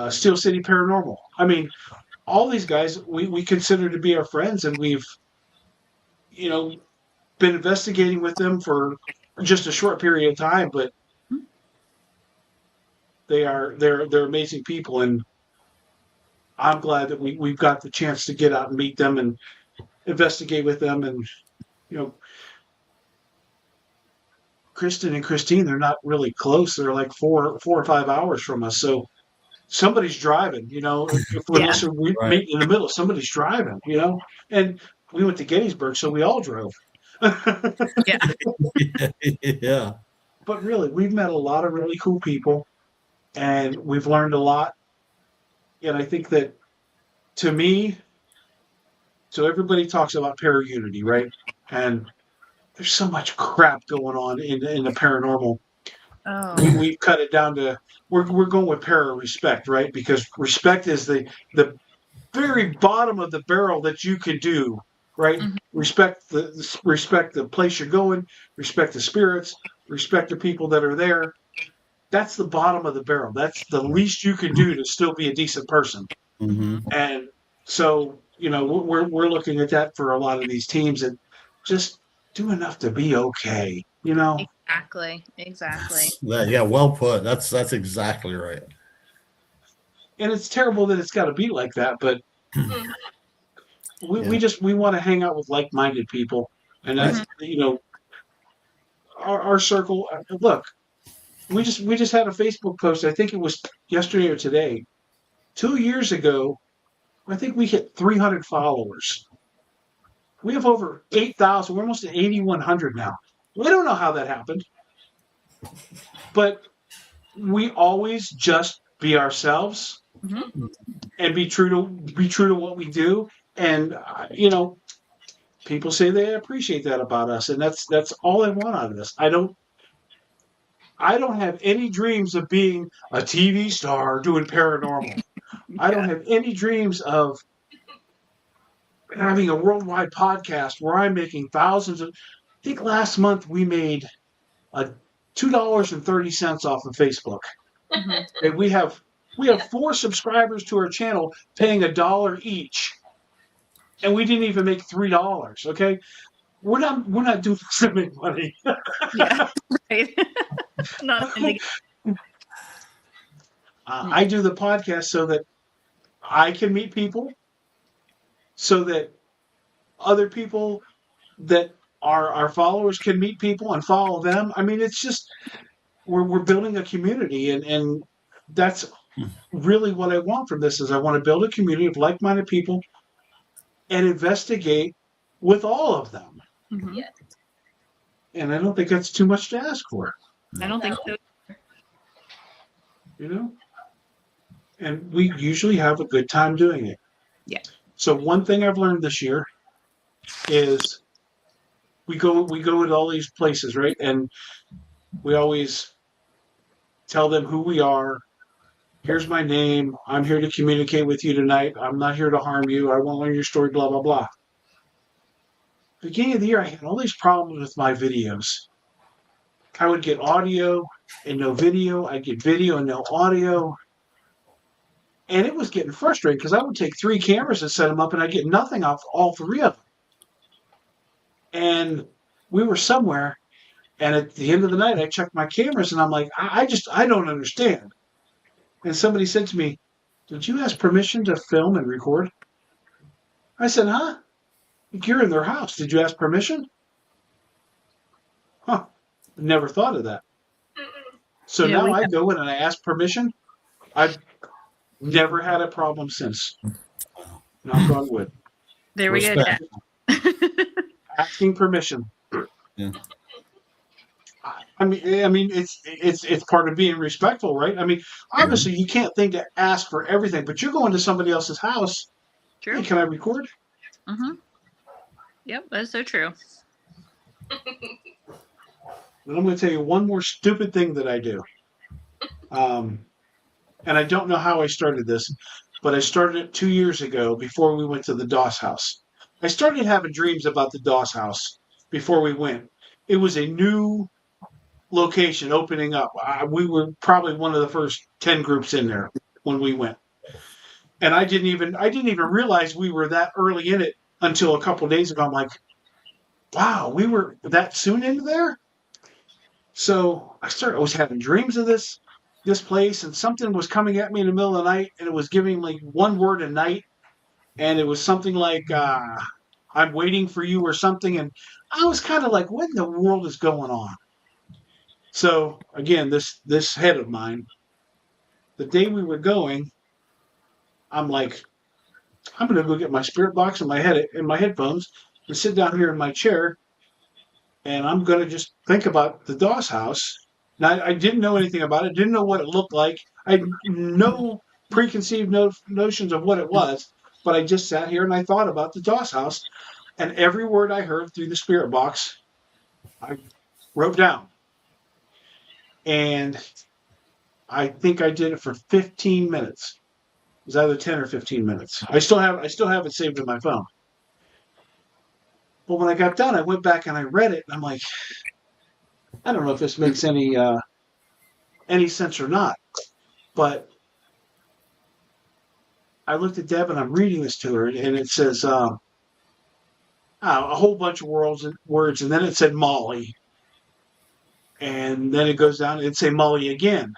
Steel City Paranormal. I mean, all these guys we consider to be our friends, and we've you know been investigating with them for just a short period of time, but they're amazing people, and I'm glad that we've got the chance to get out and meet them and investigate with them. And you know Kristen and Christine, they're not really close. They're like 4 or 5 hours from us, so somebody's driving, unless we Right. meet in the middle, somebody's driving, and we went to Gettysburg, so we all drove. Yeah. Yeah. But really, we've met a lot of really cool people, and we've learned a lot. And I think that, to me, so everybody talks about para-unity, right? And there's so much crap going on in the paranormal. Oh. We cut it down to we're going with para-respect, right? Because respect is the very bottom of the barrel that you could do, right? Mhm. Respect the place you're going, respect the spirits, respect the people that are there. That's the bottom of the barrel. That's the least you can do to still be a decent person. Mm-hmm. And so, we're looking at that for a lot of these teams, and just do enough to be okay, Exactly. Yeah, well put. That's exactly right. And it's terrible that it's got to be like that, but we Yeah. we want to hang out with like-minded people, and that's our circle. Look, we just had a Facebook post. I think it was yesterday or today. 2 years ago, I think we hit 300 followers. We have over 8,000. We're almost at 8,100 now. We don't know how that happened, but we always just be ourselves and be true to what we do. And people say they appreciate that about us, and that's all I want out of this. I don't have any dreams of being a TV star doing paranormal. I don't have any dreams of having a worldwide podcast where I'm making thousands of. I think last month we made $2.30 off of Facebook, and we have 4 subscribers to our channel paying $1 each, and we didn't even make $3. Okay, we're not doing this to make money. Yeah, right. Not I do the podcast so that I can meet people, so that other people that are our followers can meet people and follow them. I mean, it's just we're building a community, and that's really what I want from this. Is I want to build a community of like-minded people and investigate with all of them. Yeah. And I don't think that's too much to ask for. I don't think so. And we usually have a good time doing it. Yeah. So one thing I've learned this year is we go to all these places, right? And we always tell them who we are. Here's my name. I'm here to communicate with you tonight. I'm not here to harm you. I want to learn your story, blah, blah, blah. Beginning of the year, I had all these problems with my videos. I would get audio and no video. I'd get video and no audio. And it was getting frustrating because I would take 3 cameras and set them up, and I'd get nothing off all 3 of them. And we were somewhere, And at the end of the night, I checked my cameras and I'm like, I don't understand. And somebody said to me, did you ask permission to film and record? I said, huh? You're in their house. Did you ask permission? Huh. Never thought of that. So Yeah, now we I have. go in and I ask permission. I've never had a problem since. Knock on wood. There we go, Respect. Dad. Asking permission. Yeah. I mean, it's part of being respectful, right? I mean, obviously you can't think to ask for everything, but you're going to somebody else's house. True. Hey, can I record? Mm-hmm. Yep, that's so true. And I'm going to tell you one more stupid thing that I do. And I don't know how I started this, but I started it 2 years ago before we went to the Doss house. I started having dreams about the Doss house before we went. It was a new location opening up. We were probably one of the first 10 groups in there when we went. And I didn't even realize we were that early in it until a couple of days ago. I'm like, wow, we were that soon into there? So I was having dreams of this place, and something was coming at me in the middle of the night, and it was giving like one word a night, and it was something like I'm waiting for you or something, and I was kind of like, what in the world is going on? So again, this head of mine, the day we were going, I'm like, I'm gonna go get my spirit box and my headphones and sit down here in my chair, and I'm gonna just think about the Doss house. Now I didn't know anything about it, didn't know what it looked like. I had no preconceived notions of what it was, but I just sat here and I thought about the Doss house, and every word I heard through the spirit box, I wrote down. And I think I did it for 15 minutes. It was either 10 or 15 minutes. I still have it saved in my phone. But when I got done, I went back and I read it, and I'm like, I don't know if this makes any sense or not. But I looked at Deb and I'm reading this to her, and it says a whole bunch of words, and then it said Molly, and then it goes down and it say Molly again.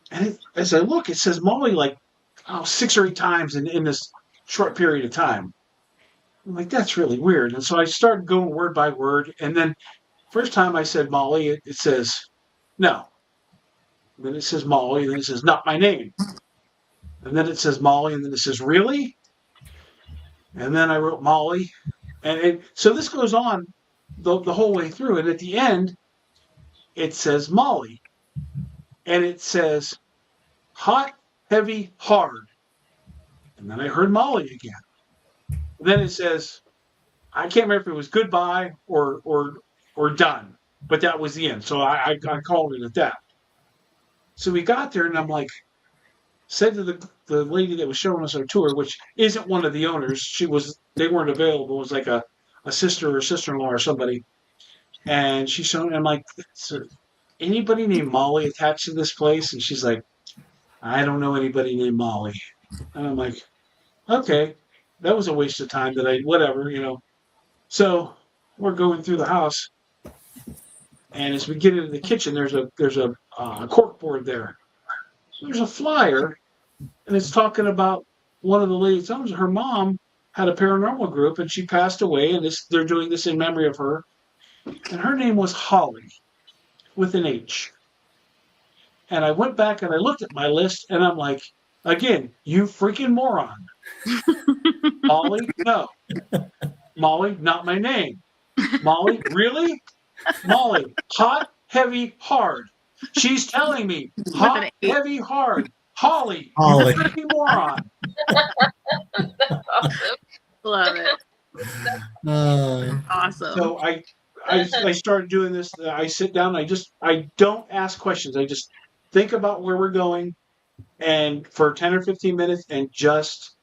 And as I look, it says Molly like 6 or 8 times in this short period of time. I'm like, that's really weird. And so I started going word by word, and then first time I said Molly, it says no. And then it says Molly, and then it says not my name. And then it says Molly, and then it says really. And then I wrote Molly, and so this goes on the whole way through. And at the end, it says Molly, and it says hot, heavy, hard. And then I heard Molly again. And then it says, I can't remember if it was goodbye or done, but that was the end. So I called it at that. So we got there, and I'm like, said to the lady that was showing us our tour, which isn't one of the owners. They weren't available. It was like a sister or sister-in-law or somebody. And she showed me, I'm like, anybody named Molly attached to this place? And she's like, I don't know anybody named Molly. And I'm like, okay, that was a waste of time whatever. So we're going through the house, and as we get into the kitchen, there's a cork board there. There's a flyer, and it's talking about one of the ladies. Her mom had a paranormal group, and she passed away, and they're doing this in memory of her. And her name was Holly, with an H. And I went back and I looked at my list, and I'm like, again, you freaking moron. Molly, no. Molly, not my name. Molly, really? Molly, hot, heavy, hard. She's telling me, hot, heavy, hard. Holly, you freaking moron. Awesome. Love it. Awesome. So I started doing this. I sit down. I don't ask questions. I just think about where we're going, and for 10 or 15 minutes, and just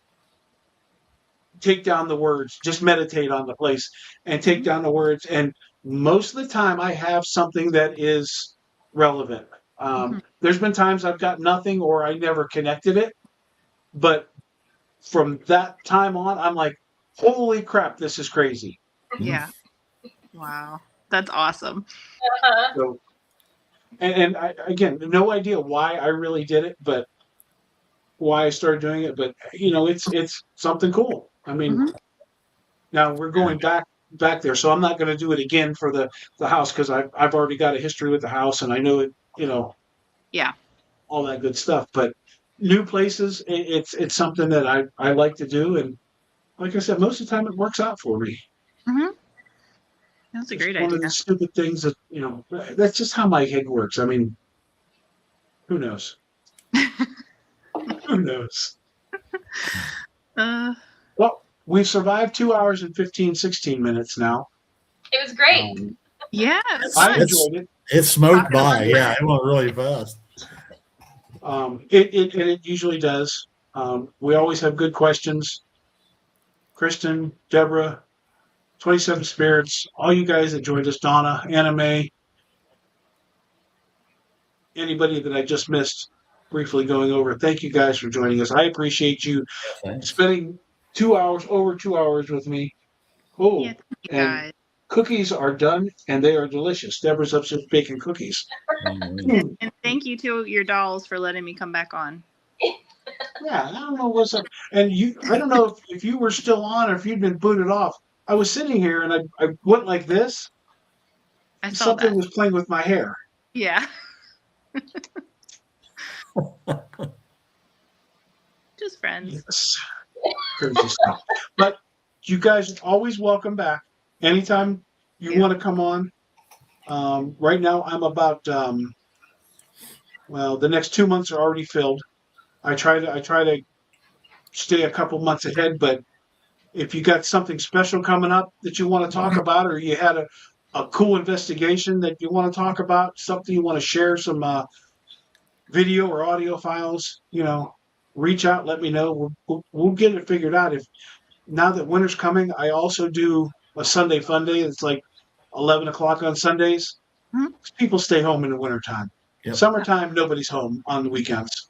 take down the words. Just meditate on the place and take down the words. And most of the time, I have something that is relevant. There's been times I've got nothing, or I never connected it, but from that time on, I'm like, holy crap, this is crazy. Yeah. Wow. That's awesome. Uh-huh. So, and I, again, no idea why I really did it, but why I started doing it. But it's something cool. I mean, Mhm. now we're going back there, so I'm not going to do it again for the house because I've already got a history with the house and I know it. Yeah. All that good stuff. But new places, it's something that I like to do, and like I said, most of the time it works out for me. Mm-hmm. That's a It's great one idea. of the stupid things that that's just how my head works. I mean, who knows? Who knows? Uh, Well, we've survived 2 hours and 16 minutes now. It was great. yeah, it was I fun. enjoyed it. It smoked Talking about by. Yeah, it went really fast. It usually does. We always have good questions. Kristen, Deborah, 27 Spirits, all you guys that joined us, Donna, Anime, anybody that I just missed briefly going over, thank you guys for joining us. I appreciate you Thanks. spending over 2 hours with me. Oh, Yeah, thank you and guys. cookies are done and they are delicious. Deborah's upstairs baking cookies. Mhm. And thank you to your dolls for letting me come back on. Yeah, I don't know what's up. And I don't know if you were still on or if you'd been booted off. I was sitting here and I went like this. I saw Something that. was playing with my hair. Yeah. Just friends. Yes. Crazy stuff. But you guys always welcome back. Anytime you want to come on. Right now I'm about the next 2 months are already filled. I try to stay a couple months ahead, but if you got something special coming up that you want to talk about, or you had a cool investigation that you want to talk about, something you want to share, some video or audio files, reach out, let me know. We'll get it figured out. If now that winter's coming, I also do a Sunday fun day. It's like 11 o'clock on Sundays. Mhm. People stay home in the wintertime. Yep. Summertime, nobody's home on the weekends.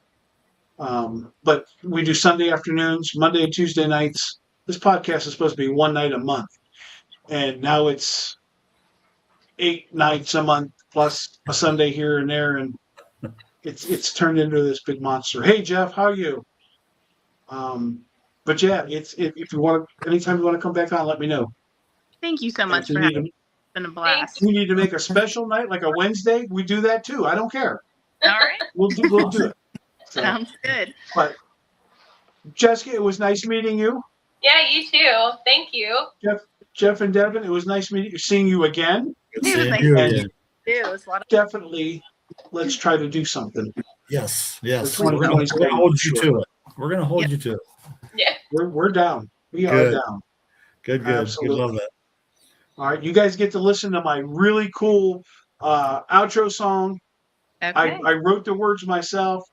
But we do Sunday afternoons, Monday and Tuesday nights. This podcast is supposed to be one night a month. And now it's 8 nights a month plus a Sunday here and there. And it's turned into this big monster. Hey, Jeff, how are you? But yeah, if you want to, anytime you want to come back on, let me know. Thank you so And much if you for need having to, me. It's been a blast. we need to make a special night, like a Wednesday. We do that too. I don't care. All right. We'll do it. So, Sounds good. but Jessica, it was nice meeting you. Yeah, you too. Thank you. Jeff and Devon, it was nice seeing you again. Good It was seeing nice you to again. It was a lot of Definitely, let's try to do something. Yes. For We're gonna 2027, hold you sure. to it. We're gonna hold Yep. you to it. Yeah. We're down. We are Good. down. Good. Absolutely. We love that. All right, you guys get to listen to my really cool outro song. okay. I wrote the words myself.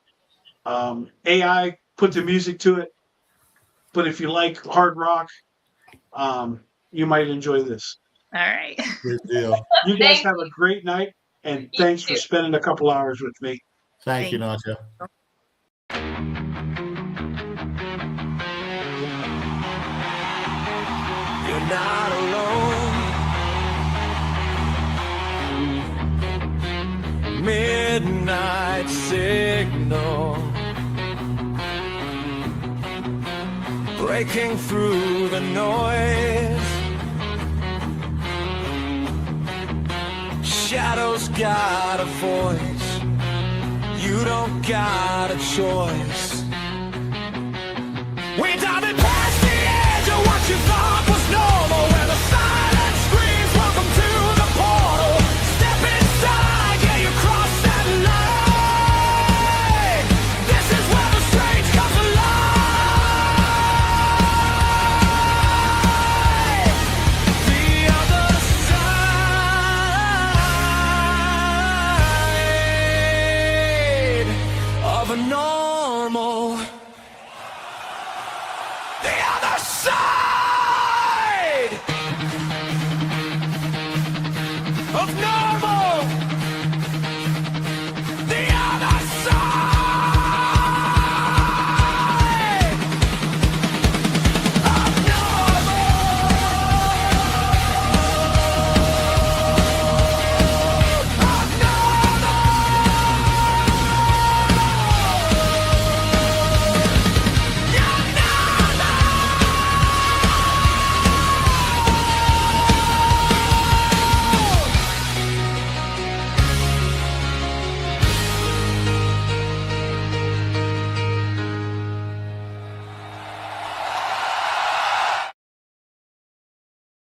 AI put the music to it. But if you like hard rock, you might enjoy this. All right. Good deal. You guys Thank have a great night, and You thanks for too. spending a couple hours with me. Thank you, Thank Nacho. You're not alone. Midnight signal breaking through the noise. Shadows got a voice. You don't got a choice. We're diving past the edge of what you thought was normal, where the silence screams, welcome to the portal. Step inside, yeah, you cross that line. This is where the strange comes alive. The other side of a normal. The other side of normal.